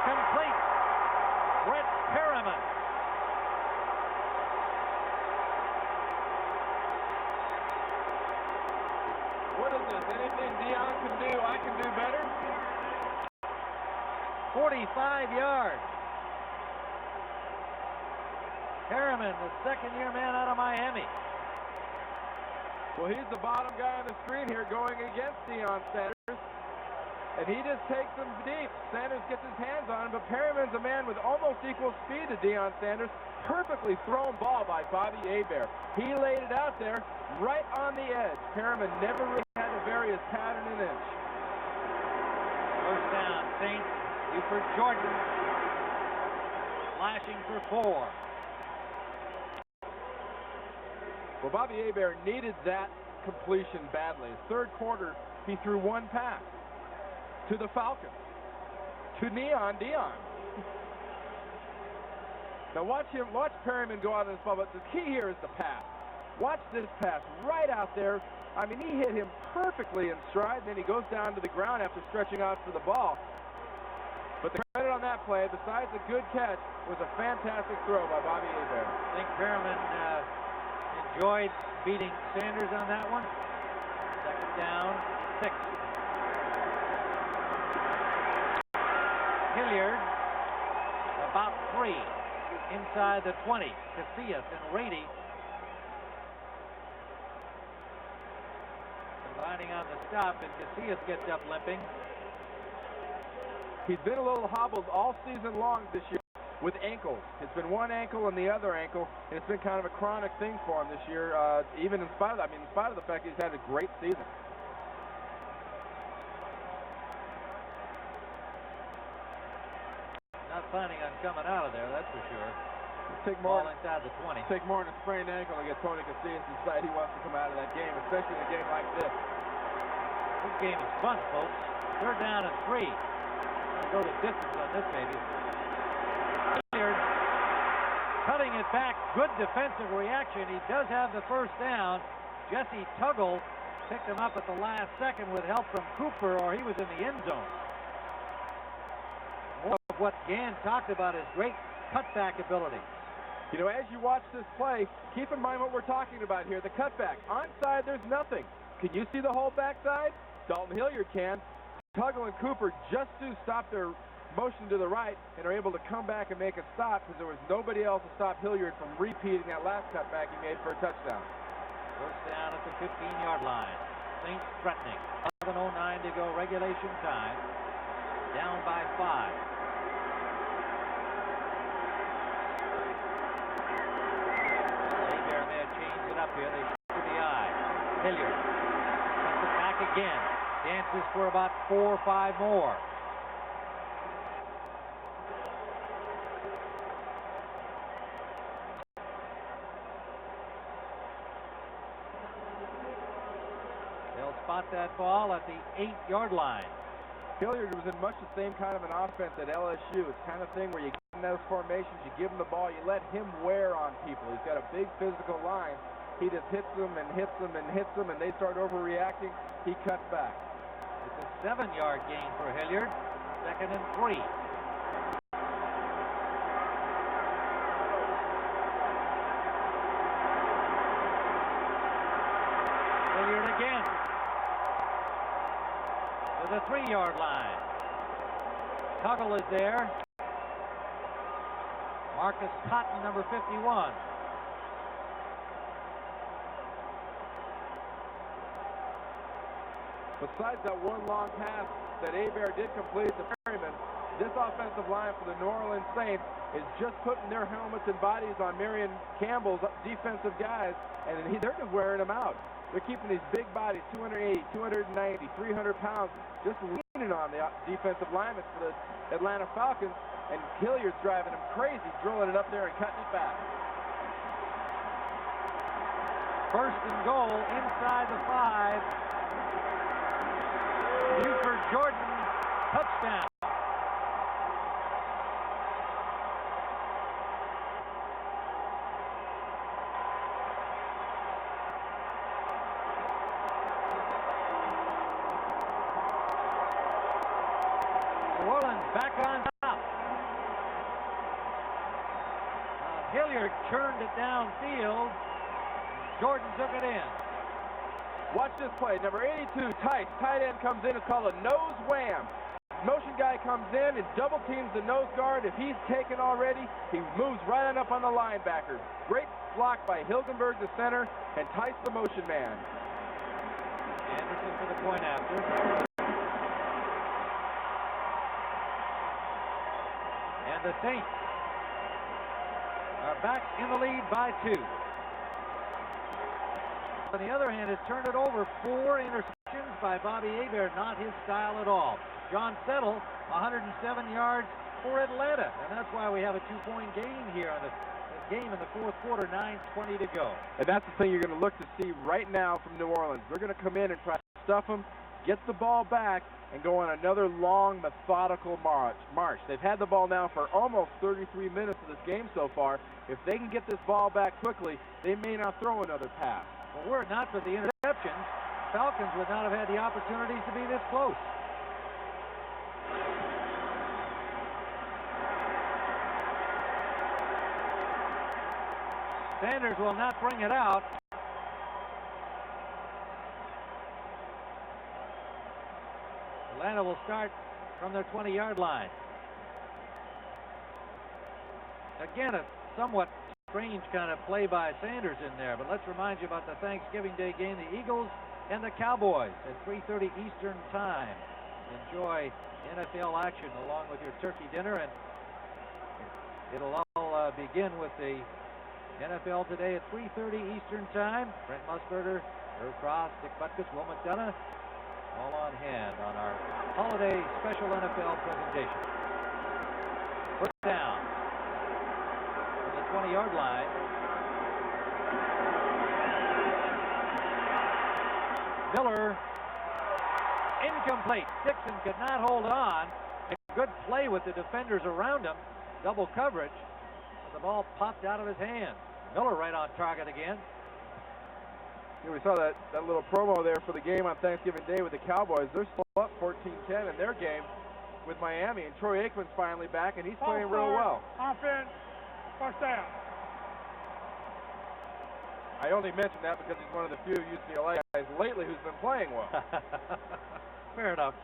Complete. Brett Perriman. What is this? Anything Deion can do, I can do better? 45 yards. Perriman, the 2nd-year man out of Miami. Well, he's the bottom guy on the screen here going against Deion Sanders. And he just takes him deep. Sanders gets his hands on him, but Perriman's a man with almost equal speed to Deion Sanders. Perfectly thrown ball by Bobby Hebert. He laid it out there right on the edge. Perriman never really had to vary his pattern an inch. 1st down, Saints. Buford Jordan flashing for 4. Well, Bobby Hebert needed that completion badly. 3rd quarter, he threw 1 pass to the Falcons, to Deion. Now watch Perriman go out on this ball, but the key here is the pass. Watch this pass right out there. I mean, he hit him perfectly in stride, then he goes down to the ground after stretching out for the ball. But the credit on that play, besides a good catch, was a fantastic throw by Bobby Hebert. I think Perriman enjoyed beating Sanders on that one. 2nd down, 6. Hilliard, about 3 inside the 20. Casillas and Rady lining on the stop, and Casillas gets up limping. He's been a little hobbled all season long this year with ankles. It's been one ankle and the other ankle, and it's been kind of a chronic thing for him this year, even in spite of the fact he's had a great season. Not planning on coming out of there, that's for sure. Take more inside the 20. Take more than a sprained ankle to get Tony Casillas to decide he wants to come out of that game, especially in a game like this. This game is fun, folks. 3rd down and 3. Go the distance on this baby. Hilliard cutting it back. Good defensive reaction. He does have the 1st down. Jesse Tuggle picked him up at the last second with help from Cooper, or he was in the end zone. More of what Gann talked about is great cutback ability. You know, as you watch this play, keep in mind what we're talking about here. The cutback. Onside, there's nothing. Can you see the whole backside? Dalton Hilliard can. Tuggle and Cooper just do stop their motion to the right and are able to come back and make a stop because there was nobody else to stop Hilliard from repeating that last cutback he made for a touchdown. 1st down at the 15-yard line. Saints threatening. 11:09 to go, regulation time. Down by 5. Mayberry may have changed it up here. They shoot to the eye. Hilliard sends it back again. Dances for about 4 or 5 more. They'll spot that ball at the 8-yard line. Hilliard was in much the same kind of an offense at LSU. It's kind of thing where you get in those formations, you give him the ball, you let him wear on people. He's got a big physical line. He just hits them and hits them and hits them, and they start overreacting. He cuts back. It's a 7-yard gain for Hilliard. 2nd and 3. Hilliard again to the 3-yard line. Tuggle is there. Marcus Cotton, number 51. Besides that one long pass that Hebert did complete to Perryman, this offensive line for the New Orleans Saints is just putting their helmets and bodies on Marion Campbell's defensive guys, and they're just wearing them out. They're keeping these big bodies, 280, 290, 300 pounds, just leaning on the defensive linemen for the Atlanta Falcons, and Hilliard's driving them crazy, drilling it up there and cutting it back. 1st and goal inside the 5. Buford Jordan, touchdown. New Orleans back on top. Hilliard turned it downfield. Jordan took it in. Watch this play. Number 82, Tice, tight end, comes in. It's called a nose wham. Motion guy comes in and double teams the nose guard. If he's taken already, he moves right on up on the linebacker. Great block by Hilgenberg, the center, and Tice, the motion man. Anderson for the point after. And the Saints are back in the lead by 2. On the other hand, has turned it over. 4 interceptions by Bobby Hebert, not his style at all. John Settle, 107 yards for Atlanta, and that's why we have a 2-point gain here on the game in the 4th quarter, 9:20 to go. And that's the thing you're going to look to see right now from New Orleans. They're going to come in and try to stuff them, get the ball back, and go on another long, methodical march. They've had the ball now for almost 33 minutes of this game so far. If they can get this ball back quickly, they may not throw another pass. Well, were it not for the interceptions, Falcons would not have had the opportunities to be this close. Sanders will not bring it out. Atlanta will start from their 20-yard line. Again, a somewhat strange kind of play by Sanders in there, but let's remind you about the Thanksgiving Day game, the Eagles and the Cowboys at 3:30 Eastern Time. Enjoy NFL action along with your turkey dinner, and it'll all begin with the NFL Today at 3:30 Eastern Time. Brent Musburger, Irv Cross, Dick Butkus, Will McDonough, all on hand on our holiday special NFL presentation. First down from the 20-yard line. Miller, incomplete. Dixon could not hold on. A good play with the defenders around him. Double coverage. The ball popped out of his hand. Miller right on target again. Yeah, we saw that little promo there for the game on Thanksgiving Day with the Cowboys. They're still up 14-10 in their game with Miami, and Troy Aikman's finally back, and he's playing real well. Offense, first down. I only mention that because he's one of the few UCLA guys lately who's been playing well. Fair enough.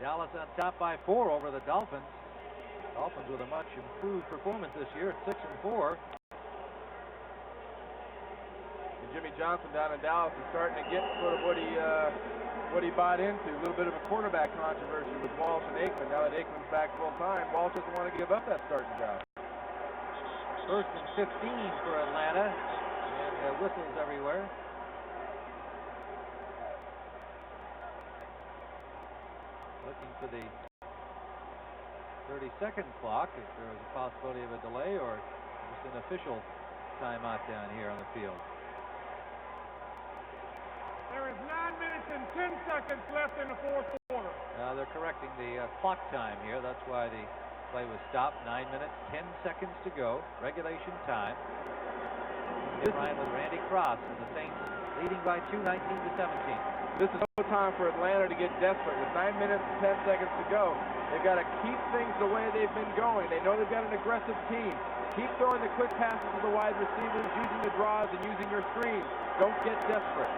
Dallas on top by 4 over the Dolphins. Dolphins with a much improved performance this year at 6-4. And Jimmy Johnson down in Dallas is starting to get sort of what he bought into. A little bit of a quarterback controversy with Walsh and Aikman. Now that Aikman's back full time, Walsh doesn't want to give up that starting job. First and 15 for Atlanta, and whistles everywhere. Looking for the 30-second clock if there was a possibility of a delay or just an official timeout down here on the field. There is 9 minutes and 10 seconds left in the fourth quarter. They're correcting the clock time here. That's why the play was stopped. 9 minutes, 10 seconds to go. Regulation time. In line with Randy Cross and the Saints leading by 2, 19-17. This is no time for Atlanta to get desperate. With 9 minutes and 10 seconds to go, they've got to keep things the way they've been going. They know they've got an aggressive team. Keep throwing the quick passes to the wide receivers, using the draws and using your screens. Don't get desperate.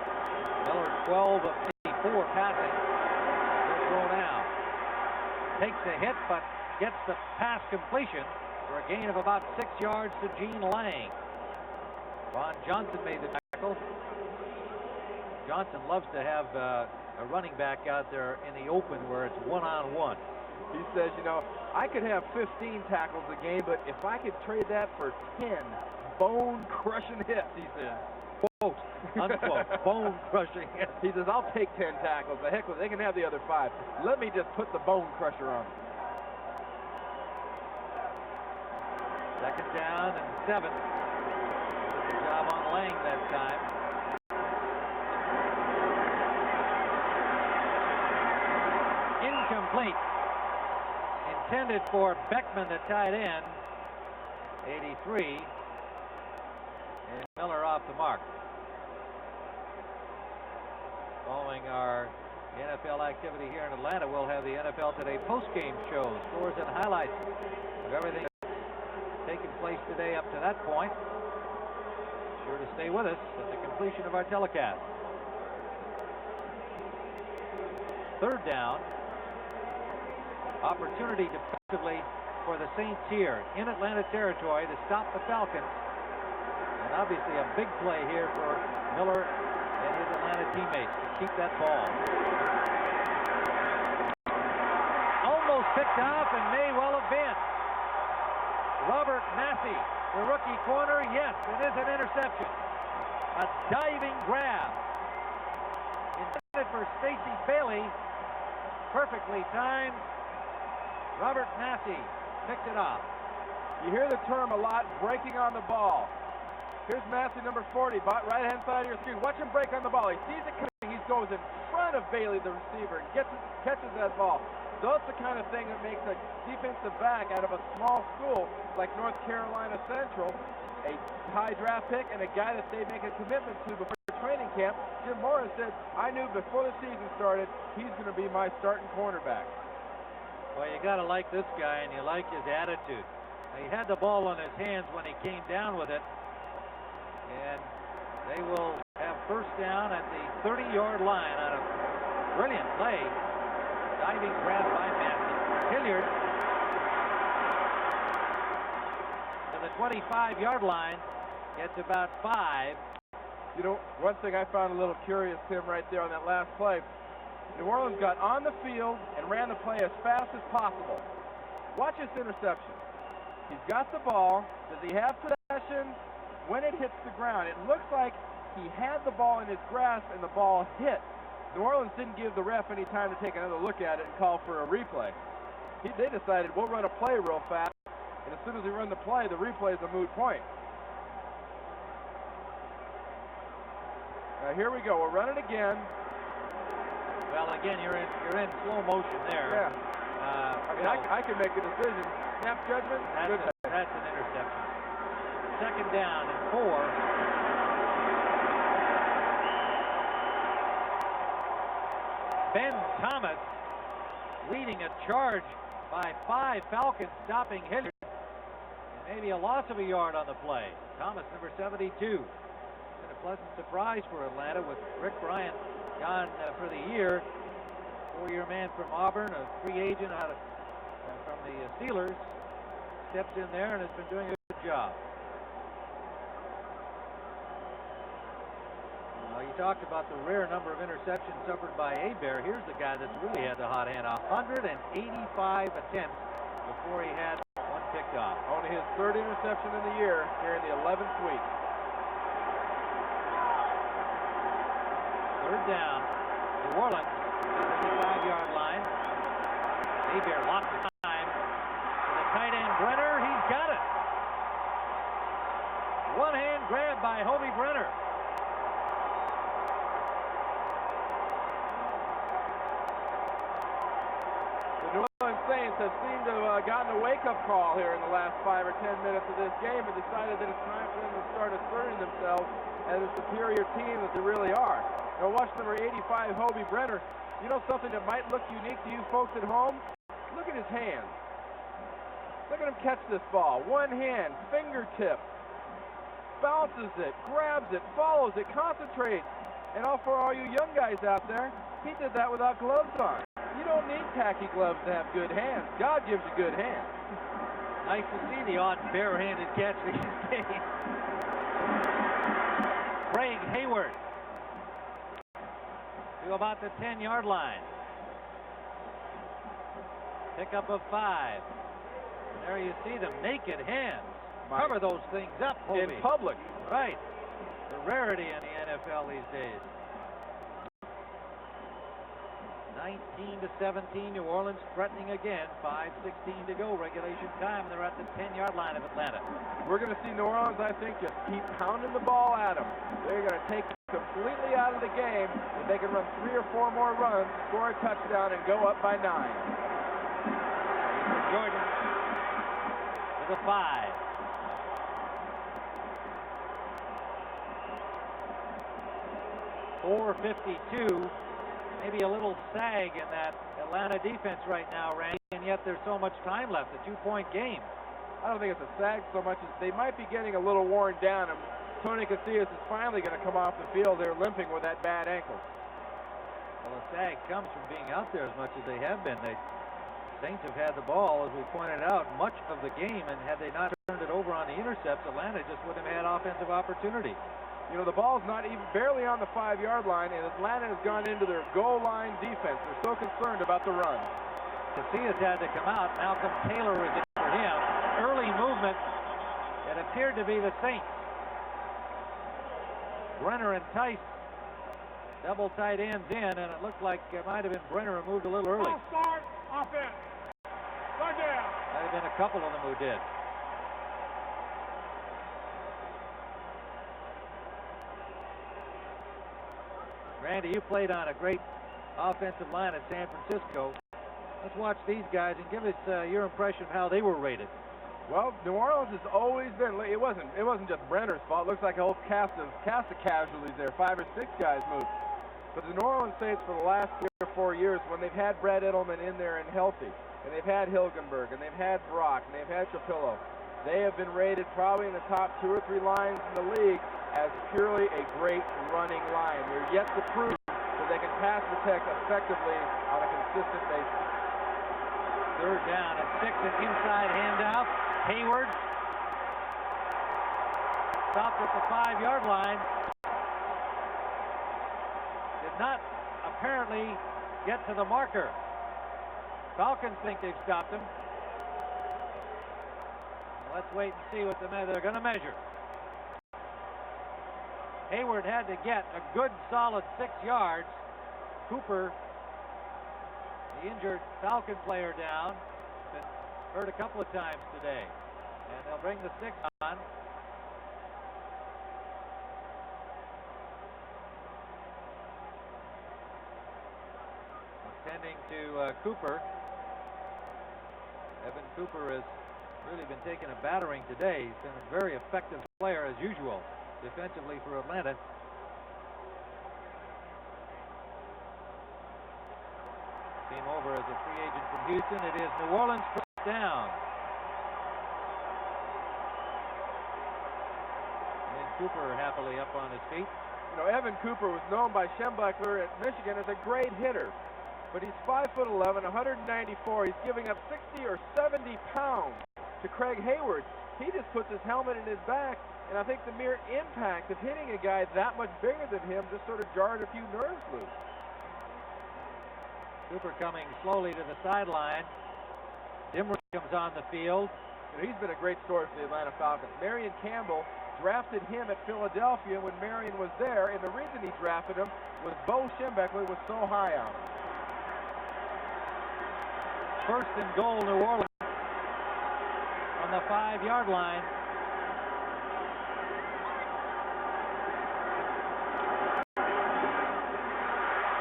Miller 12 of 54 passing. He'll throw now. Takes a hit, but gets the pass completion for a gain of about 6 yards to Gene Lang. Ron Johnson made the tackle. Johnson loves to have a running back out there in the open where it's one-on-one. He says, you know, I could have 15 tackles a game, but if I could trade that for 10 bone-crushing hits, he says. Quote, unquote, bone-crushing hits. He says, I'll take 10 tackles. The heck with it. They can have the other 5. Let me just put the bone crusher on them. Second down and 7. Good job on Lang that time. Incomplete. Intended for Beckman, the tight end. 83. And Miller off the mark. Following our NFL activity here in Atlanta, we'll have the NFL Today post-game shows, scores and highlights of everything taking place today up to that point. Sure to stay with us at the completion of our telecast. Third down. Opportunity defensively for the Saints here in Atlanta territory to stop the Falcons. And obviously a big play here for Miller and his Atlanta teammates to keep that ball. Almost picked off and may well have been. Robert Massey, the rookie corner. Yes, it is an interception. A diving grab. Intended for Stacey Bailey. Perfectly timed. Robert Massey picked it off. You hear the term a lot, breaking on the ball. Here's Massey, number 40, right-hand side of your screen. Watch him break on the ball. He sees it coming. He goes in front of Bailey, the receiver, and catches that ball. That's the kind of thing that makes a defensive back out of a small school like North Carolina Central a high draft pick and a guy that they make a commitment to before training camp. Jim Morris said, I knew before the season started he's going to be my starting cornerback. Well, you got to like this guy, and you like his attitude. He had the ball on his hands when he came down with it, and they will have first down at the 30-yard line on a brilliant play. Diving grab by Massey. Hilliard 25-yard line. Gets about 5. You know, one thing I found a little curious, Tim, right there on that last play, New Orleans got on the field and ran the play as fast as possible. Watch this interception. He's got the ball. Does he have possession when it hits the ground? It looks like he had the ball in his grasp and the ball hit. New Orleans didn't give the ref any time to take another look at it and call for a replay. They decided, we'll run a play real fast, and as soon as we run the play, the replay is a moot point. Now here we go. We'll run it again. Well, again, you're in slow motion there. Yeah. I mean, I can make a decision. Snap judgment. That's an interception. Second down and 4. Ben Thomas leading a charge by 5 Falcons, stopping Hilliard. And maybe a loss of a yard on the play. Thomas, number 72. Been a pleasant surprise for Atlanta with Rick Bryant gone for the year. 4-year man from Auburn, a free agent out of from the Steelers, steps in there and has been doing a good job. You talked about the rare number of interceptions suffered by Hebert. Here's the guy that's really had the hot hand. 185 attempts before he had one picked off. Only his 3rd interception in the year here in the 11th week. 3rd down. New Orleans, 55-yard line. Hebert lots of time. To the tight end Brenner. He's got it. One-hand grab by Hobie Brenner. Saints have seemed to have gotten a wake-up call here in the last 5 or 10 minutes of this game and decided that it's time for them to start asserting themselves as a superior team that they really are. Now watch number 85, Hobie Brenner. You know something that might look unique to you folks at home? Look at his hands. Look at him catch this ball. One hand, fingertip, bounces it, grabs it, follows it, concentrates. And for all you young guys out there, he did that without gloves on. You don't need tacky gloves to have good hands. God gives you good hands. Nice to see the odd bare-handed catch these days. Craig Hayward to about the 10-yard line. Pickup of 5. And there you see them naked hands. Cover those things up, Hobie. In public. Right. The rarity in the NFL these days. 19-17, New Orleans threatening again. 5:16 to go, regulation time, and they're at the 10-yard line of Atlanta. We're going to see New Orleans, I think, just keep pounding the ball at them. They're going to take completely out of the game. If they can run 3 or 4 more runs, score a touchdown, and go up by 9. Jordan to the 5. 4:52. Maybe a little sag in that Atlanta defense right now, Randy, and yet there's so much time left, a 2-point game. I don't think it's a sag so much as they might be getting a little worn down, and Tony Casillas is finally going to come off the field. They're limping with that bad ankle. Well, the sag comes from being out there as much as they have been. The Saints have had the ball, as we pointed out, much of the game, and had they not turned it over on the intercepts, Atlanta just wouldn't have had offensive opportunity. You know, the ball's not even barely on the 5-yard line, and Atlanta has gone into their goal line defense. They're so concerned about the run. Casillas had to come out. Malcolm Taylor was in for him. Early movement. It appeared to be the Saints. Brenner and Tice, double tight ends in, and it looked like it might have been Brenner who moved a little early. Start offense. Start down. Might have been a couple of them who did. Randy, you played on a great offensive line at San Francisco. Let's watch these guys and give us your impression of how they were rated. Well, New Orleans has always been. It wasn't just Brenner's fault. It looks like a whole cast of casualties there. 5 or 6 guys moved. But the New Orleans Saints for the last 3 or 4 years, when they've had Brad Edelman in there and healthy, and they've had Hilgenberg, and they've had Brock, and they've had Trapillo, they have been rated probably in the top 2 or 3 lines in the league as purely a great running line. They're yet to prove that they can pass protect effectively on a consistent basis. 3rd down and 6, an inside handoff. Hayward stopped at the 5-yard line. Did not apparently get to the marker. Falcons think they've stopped him. Let's wait and see what they're going to measure. Hayward had to get a good solid 6 yards. Cooper, the injured Falcon player, down. Been hurt a couple of times today. And they'll bring the 6 on. Attending to Cooper. Evan Cooper has really been taking a battering today. He's been a very effective player as usual defensively for Atlanta. Came over as a free agent from Houston. It is New Orleans first down. And Cooper happily up on his feet. You know, Evan Cooper was known by Schembechler at Michigan as a great hitter. But he's 5'11", 194. He's giving up 60 or 70 pounds to Craig Hayward. He just puts his helmet in his back, and I think the mere impact of hitting a guy that much bigger than him just sort of jarred a few nerves loose. Cooper coming slowly to the sideline. Dimmer comes on the field. You know, he's been a great story for the Atlanta Falcons. Marion Campbell drafted him at Philadelphia when Marion was there, and the reason he drafted him was Bo Schembechler was so high on him. First and goal, New Orleans on the 5-yard line.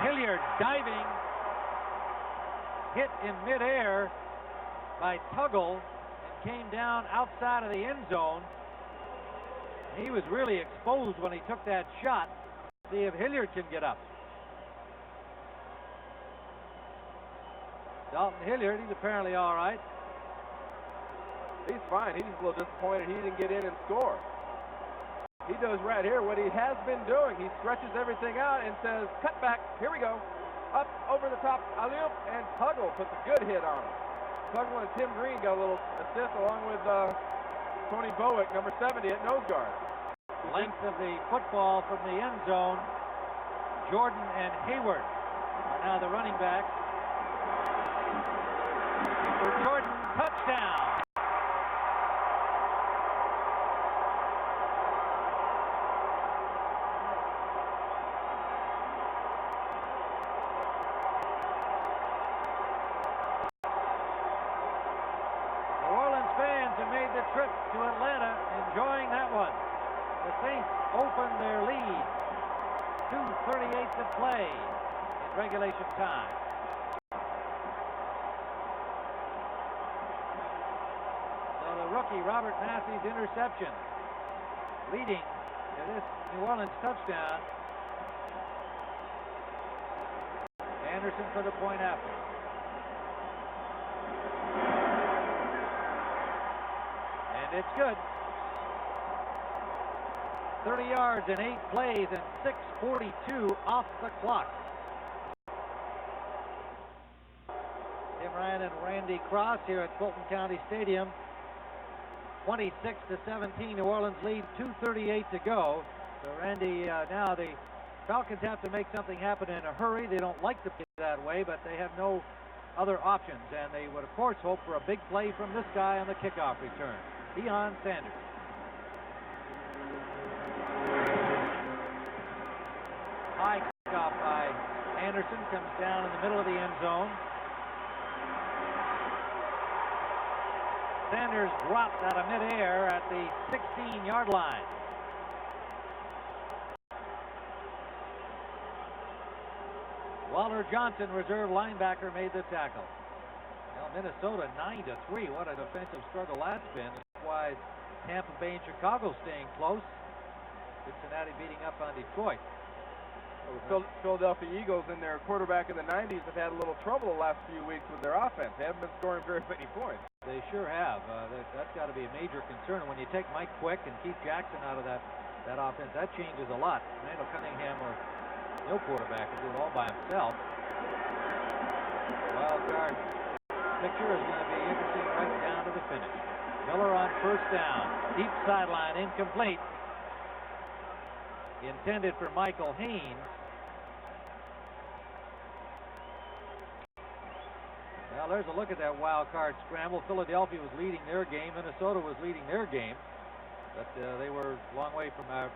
Hilliard diving, hit in midair by Tuggle and came down outside of the end zone. He was really exposed when he took that shot. See if Hilliard can get up. Dalton Hilliard, he's apparently all right. He's fine. He's a little disappointed he didn't get in and score. He does right here what he has been doing. He stretches everything out and says, cut back, here we go. Up, over the top, alley-oop, and Tuggle puts a good hit on him. Tuggle and Tim Green got a little assist along with Tony Bowick, number 70 at nose guard. Length of the football from the end zone. Jordan and Hayward are now the running backs. For Jordan, touchdown. New Orleans fans have made the trip to Atlanta, enjoying that one. The Saints opened their lead. 2:38 to play in regulation time. Rookie Robert Massey's interception leading to this New Orleans touchdown. Anderson for the point after. And it's good. 30 yards in 8 plays and 6:42 off the clock. Tim Ryan and Randy Cross here at Fulton County Stadium. 26-17, New Orleans lead, 2:38 to go. So Randy, now the Falcons have to make something happen in a hurry. They don't like to play that way, but they have no other options. And they would, of course, hope for a big play from this guy on the kickoff return, Deion Sanders. High kickoff by Anderson, comes down in the middle of the end zone. Sanders dropped out of midair at the 16-yard line. Walter Johnson, reserve linebacker, made the tackle. Well, Minnesota 9-3. What a defensive struggle that's been. That's why Tampa Bay and Chicago staying close. Cincinnati beating up on Detroit. The Philadelphia Eagles and their quarterback in the 90s have had a little trouble the last few weeks with their offense. They haven't been scoring very many points. They sure have. That's got to be a major concern. When you take Mike Quick and Keith Jackson out of that offense, that changes a lot. Randall Cunningham or no quarterback can do it all by himself. Wild card picture is going to be interesting right down to the finish. Miller on first down. Deep sideline, incomplete. intended for Michael Haynes. Well, there's a look at that wild card scramble. Philadelphia was leading their game. Minnesota was leading their game. But they were a long way from our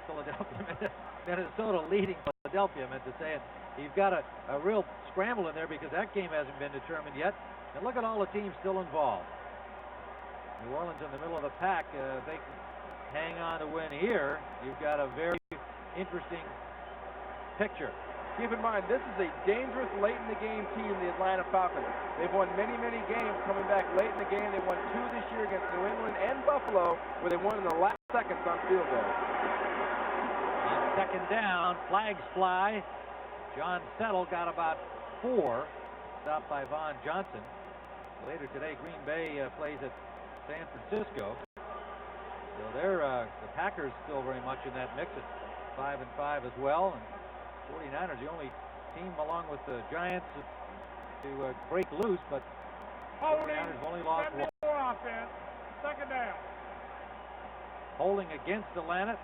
Philadelphia. Minnesota leading Philadelphia, I meant to say it. You've got a real scramble in there because that game hasn't been determined yet. And look at all the teams still involved. New Orleans in the middle of the pack. If they can hang on to win here, you've got a very interesting picture. Keep in mind, this is a dangerous late-in-the-game team, the Atlanta Falcons. They've won many, many games coming back late in the game. They won 2 this year against New England and Buffalo, where they won in the last seconds on field goals. On second down, flags fly. John Settle got about 4, stopped by Vaughn Johnson. Later today, Green Bay plays at San Francisco. So they're the Packers still very much in that mix at 5-5 as well. And 49ers the only team along with the Giants to break loose, but 49ers only lost 1. Offense, second down. Holding against Atlanta.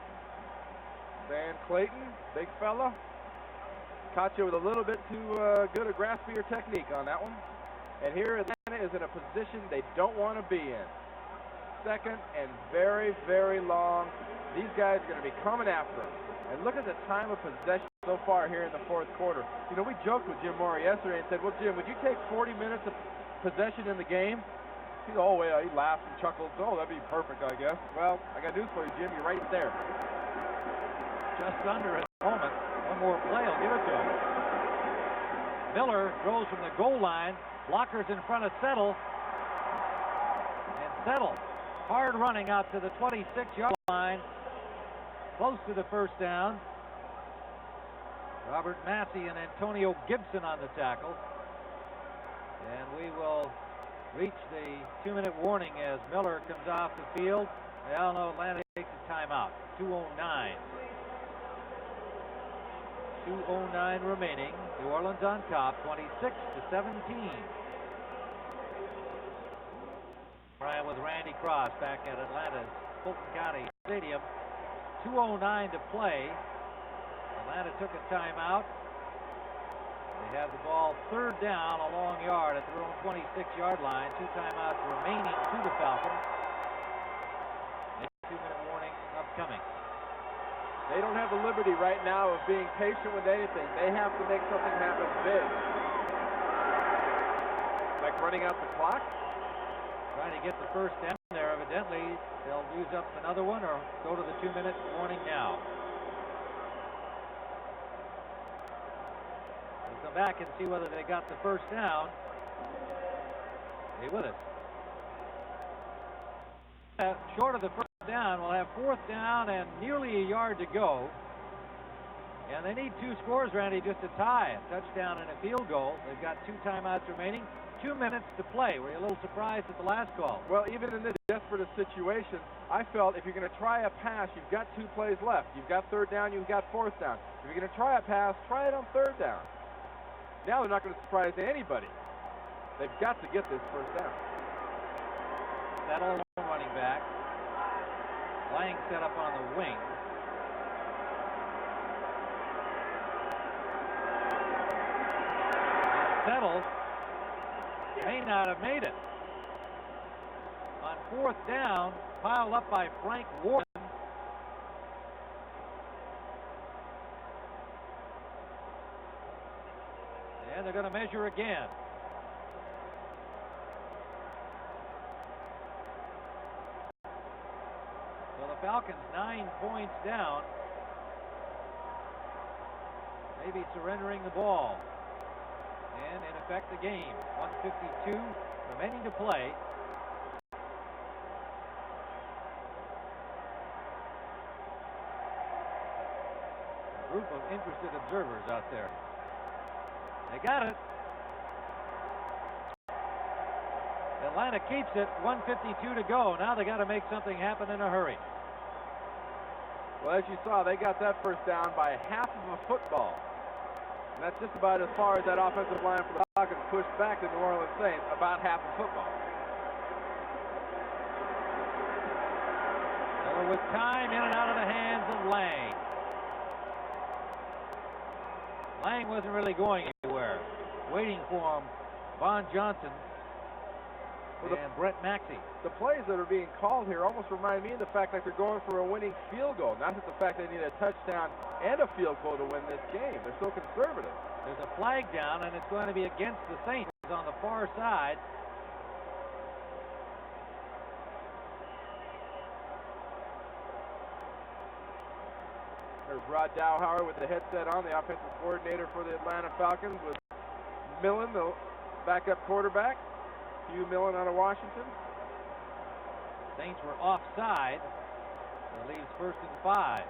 Van Clayton, big fella. Caught you with a little bit too good a grasp of your technique on that one. And here Atlanta is in a position they don't want to be in. Second and very, very long. These guys are going to be coming after them. And look at the time of possession so far here in the fourth quarter. You know, we joked with Jim Mora yesterday and said, well, Jim, would you take 40 minutes of possession in the game? He said, oh, well, he laughed and chuckled. Oh, that'd be perfect, I guess. Well, I got news for you, Jim. You're right there. Just under at the moment. One more play will give it to him. Miller throws from the goal line. Blockers in front of Settle. And Settle, hard running out to the 26-yard line. Close to the first down. Robert Massey and Antonio Gibson on the tackle. And we will reach the 2-minute warning as Miller comes off the field. They all know Atlanta takes a timeout. 2:09. 2:09 remaining. New Orleans on top, 26-17. Brian with Randy Cross back at Atlanta's Fulton County Stadium. 2:09 to play. Atlanta took a timeout. They have the ball third down, a long yard at their own 26-yard line. 2 timeouts remaining to the Falcons. A 2-minute warning upcoming. They don't have the liberty right now of being patient with anything. They have to make something happen big. Like running out the clock? Trying to get the first down there. Evidently, they'll use up another one or go to the 2-minute warning now. We'll come back and see whether they got the first down. Stay with us. Short of the first down, we'll have 4th down and nearly a yard to go. And they need 2 scores, Randy, just to tie a touchdown and a field goal. They've got 2 timeouts remaining. 2 minutes to play. Were you a little surprised at the last call? Well, even in this desperate situation, I felt if you're going to try a pass, you've got 2 plays left. You've got 3rd down, you've got 4th down. If you're going to try a pass, try it on 3rd down. Now they're not going to surprise anybody. They've got to get this 1st down. Settle running back. Lang set up on the wing. And Settle may not have made it. On 4th down, piled up by Frank Warren. And they're going to measure again. So the Falcons 9 points down. Maybe surrendering the ball. And in effect the game. 1:52 remaining to play. A group of interested observers out there. They got it. Atlanta keeps it. 1:52 to go. Now they got to make something happen in a hurry. Well, as you saw, they got that 1st down by half of a football. And that's just about as far as that offensive line for the Falcons pushed back the New Orleans Saints, about half a football. The Miller with time, in and out of the hands of Lang. Lang wasn't really going anywhere. Waiting for him, Von Johnson and Brett Maxey. The plays that are being called here almost remind me of the fact that they're going for a winning field goal. Not just the fact they need a touchdown and a field goal to win this game. They're so conservative. There's a flag down, and it's going to be against the Saints on the far side. There's Rod Dowhauer with the headset on, the offensive coordinator for the Atlanta Falcons, with Millen, the backup quarterback. Hugh Millen out of Washington. Saints were offside. That leaves 1st and 5.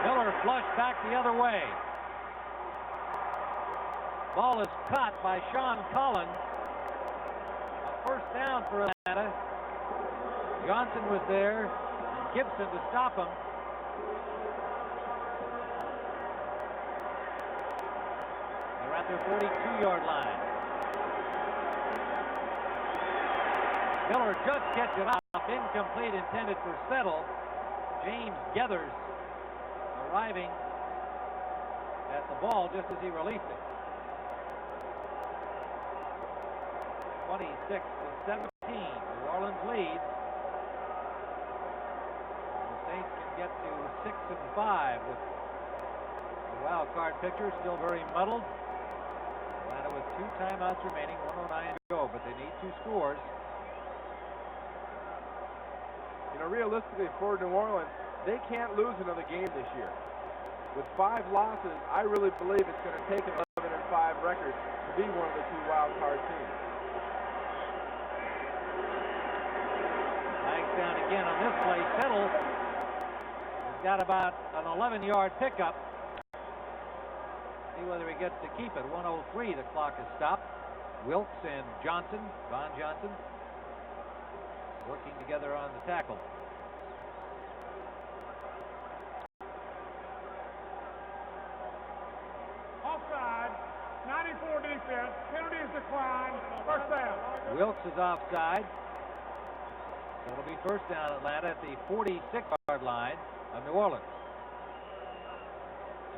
Miller flushed back the other way. Ball is caught by Sean Collins. A 1st down for Atlanta. Johnson was there, and Gibson to stop him. They're at their 42-yard line. Miller just gets it off, incomplete, intended for Settle. James Gethers arriving at the ball just as he released it. 26-17, New Orleans leads. The Saints can get to 6 and 5 with the wild card picture still very muddled. Atlanta with 2 timeouts remaining, 1:09 to go, but they need 2 scores. You know, realistically for New Orleans, they can't lose another game this year. With 5 losses, I really believe it's going to take an 11 and 5 record to be one of the 2 wild card teams. Down again on this play. Settle has got about an 11-yard pickup. See whether he gets to keep it. 1:03, the clock is stopped. Wilkes and Johnson, Von Johnson, working together on the tackle. Offside, 94 defense, penalty is declined, 1st down. Wilkes is offside. It'll be 1st down Atlanta at the 46-yard line of New Orleans.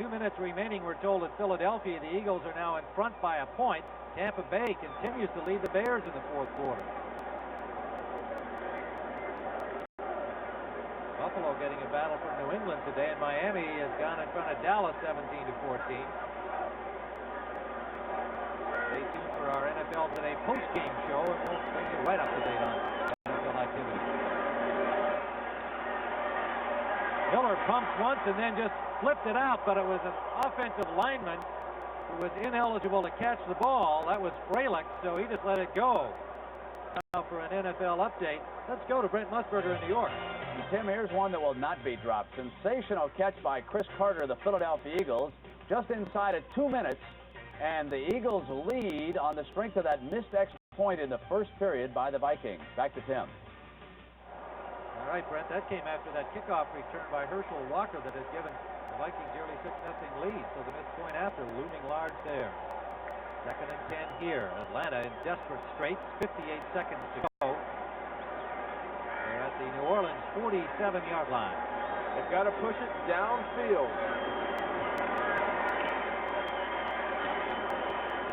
2 minutes remaining. We're told at Philadelphia the Eagles are now in front by a point. Tampa Bay continues to lead the Bears in the 4th quarter. Buffalo getting a battle from New England today, and Miami has gone in front of Dallas 17-14. Stay tuned for our NFL Today post-game show, and we'll bring you right up to date on activity. Miller pumps once and then just flipped it out, but it was an offensive lineman who was ineligible to catch the ball. That was Fralick, so he just let it go. Now for an NFL update, let's go to Brent Musburger in New York. Tim, here's one that will not be dropped. Sensational catch by Chris Carter of the Philadelphia Eagles, just inside of 2 minutes, and the Eagles lead on the strength of that missed extra point in the 1st period by the Vikings. Back to Tim. All right, Brent, that came after that kickoff return by Herschel Walker that has given the Vikings early 6-0 lead. So the missed point after looming large there. 2nd and 10 here. Atlanta in desperate straits. 58 seconds to go. They're at the New Orleans 47-yard line. They've got to push it downfield.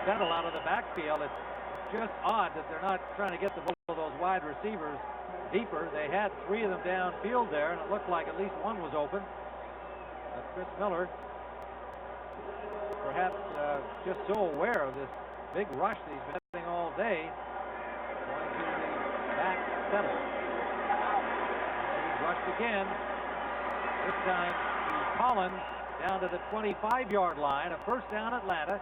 Settle out of the backfield. It's just odd that they're not trying to get the ball of those wide receivers deeper. They had 3 of them downfield there, and it looked like at least one was open. But Chris Miller, perhaps just so aware of this big rush that he's been having all day, going to the back settle. He's rushed again. This time to Collins down to the 25-yard line. A 1st down Atlanta.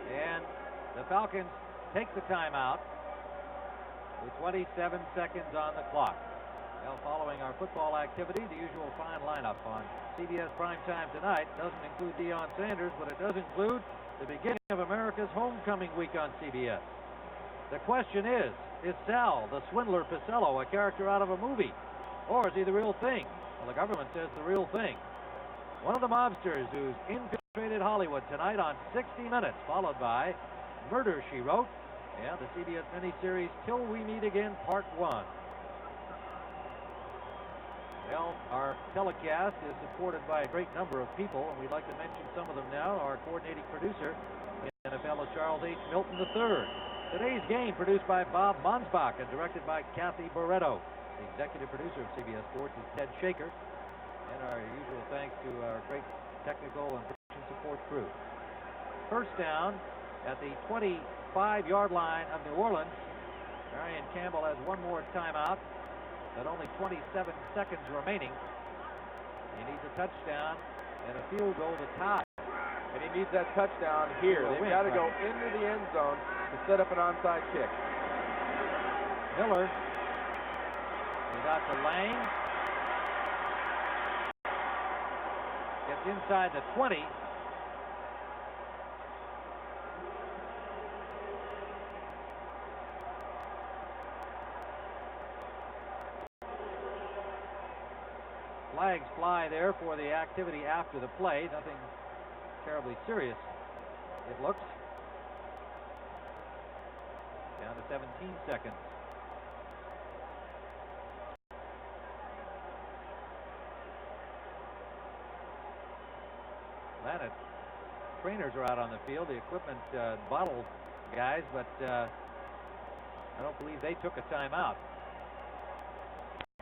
And the Falcons take the timeout with 27 seconds on the clock. Well, following our football activity, the usual fine lineup on CBS Primetime tonight doesn't include Deion Sanders, but it does include the beginning of America's homecoming week on CBS. The question is Sal, the swindler Pacello, a character out of a movie? Or is he the real thing? Well, the government says the real thing. One of the mobsters who's infiltrated Hollywood tonight on 60 Minutes, followed by Murder, She Wrote, and the CBS miniseries Till We Meet Again, Part 1. Well, our telecast is supported by a great number of people, and we'd like to mention some of them now. Our coordinating producer in the NFL is Charles H. Milton III. Today's game produced by Bob Monsbach and directed by Kathy Barretto. The executive producer of CBS Sports is Ted Shaker. And our usual thanks to our great technical and production support crew. First down at the 25-yard line of New Orleans. Marion Campbell has one more timeout, but only 27 seconds remaining. He needs a touchdown and a field goal to tie. And he needs that touchdown here. They've got to go into the end zone to set up an onside kick. Miller. He got to Lang. Gets inside the 20. Flags fly there for the activity after the play. Nothing terribly serious, it looks. Down to 17 seconds. Atlanta trainers are out on the field, the equipment bottle guys, but I don't believe they took a timeout.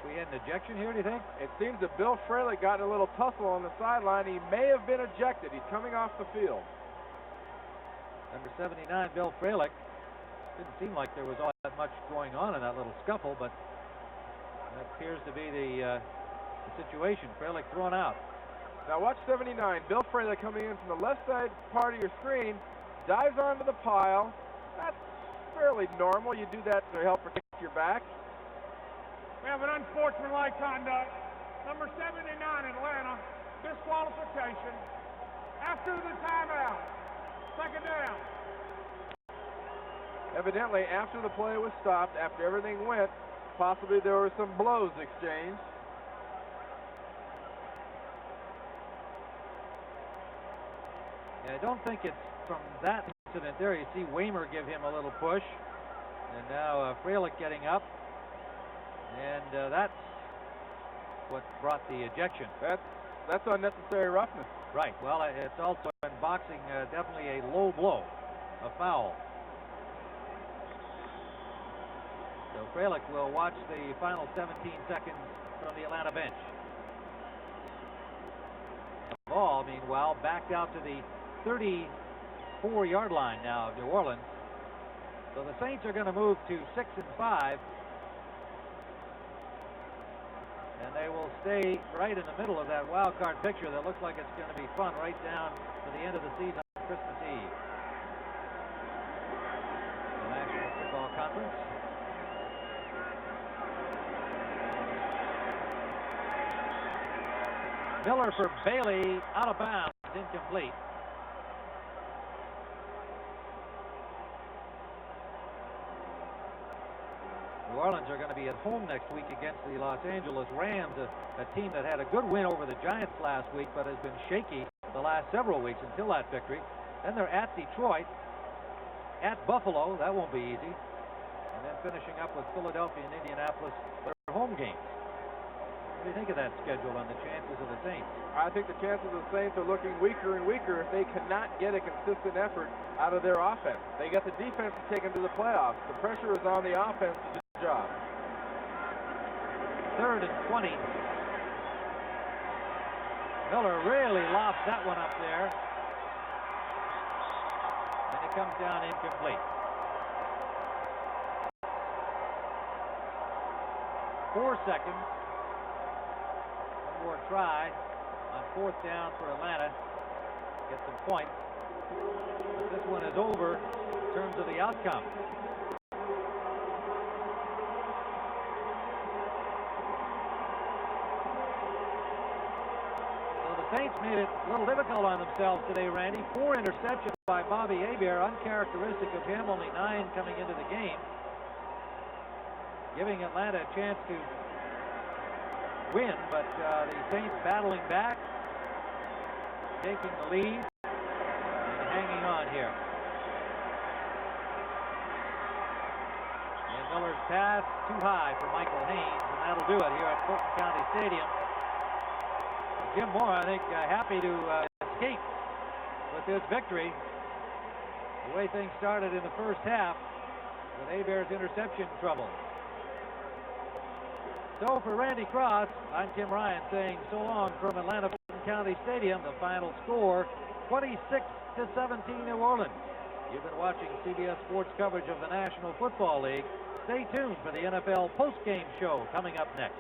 We had an ejection here, do you think? It seems that Bill Fralick got in a little tussle on the sideline. He may have been ejected. He's coming off the field. Number 79, Bill Fralick. Didn't seem like there was all that much going on in that little scuffle, but that appears to be the situation. Fralick thrown out. Now watch 79. Bill Fralick coming in from the left side part of your screen, dives onto the pile. That's fairly normal. You do that to help protect your back. We have an unsportsmanlike conduct. Number 79, Atlanta, disqualification after the timeout. Second down. Evidently, after the play was stopped, after everything went, possibly there were some blows exchanged. Yeah, I don't think it's from that incident there. You see Waymer give him a little push, and now Fralick getting up. And that's what brought the ejection. That's unnecessary roughness. Right. Well, it's also in boxing definitely a low blow, a foul. So Fralick will watch the final 17 seconds from the Atlanta bench. The ball, meanwhile, backed out to the 34-yard line now of New Orleans. So the Saints are going to move to 6 and 5. And they will stay right in the middle of that wild card picture that looks like it's going to be fun right down to the end of the season on Christmas Eve. The National Football Conference. Miller for Bailey, out of bounds, incomplete. New Orleans are going to be at home next week against the Los Angeles Rams, a team that had a good win over the Giants last week but has been shaky the last several weeks until that victory. Then they're at Detroit, at Buffalo, that won't be easy, and then finishing up with Philadelphia and Indianapolis, their home games. What do you think of that schedule and the chances of the Saints? I think the chances of the Saints are looking weaker and weaker if they cannot get a consistent effort out of their offense. They got the defense to take them to the playoffs. The pressure is on the offense to do the job. 3rd and 20. Miller really lofts that one up there. And it comes down incomplete. 4 seconds. One more try on 4th down for Atlanta. Get some points. But this one is over in terms of the outcome. Saints made it a little difficult on themselves today, Randy. 4 interceptions by Bobby Hebert, uncharacteristic of him, only 9 coming into the game, giving Atlanta a chance to win, but the Saints battling back. taking the lead and hanging on here. And Miller's pass too high for Michael Haynes, and that'll do it here at Fulton County Stadium. Jim Moore, I think, happy to escape with this victory. The way things started in the first half with Hebert's interception trouble. So for Randy Cross, I'm Tim Ryan saying so long from Atlanta Fulton County Stadium. The final score, 26-17 New Orleans. You've been watching CBS Sports coverage of the National Football League. Stay tuned for the NFL postgame show coming up next.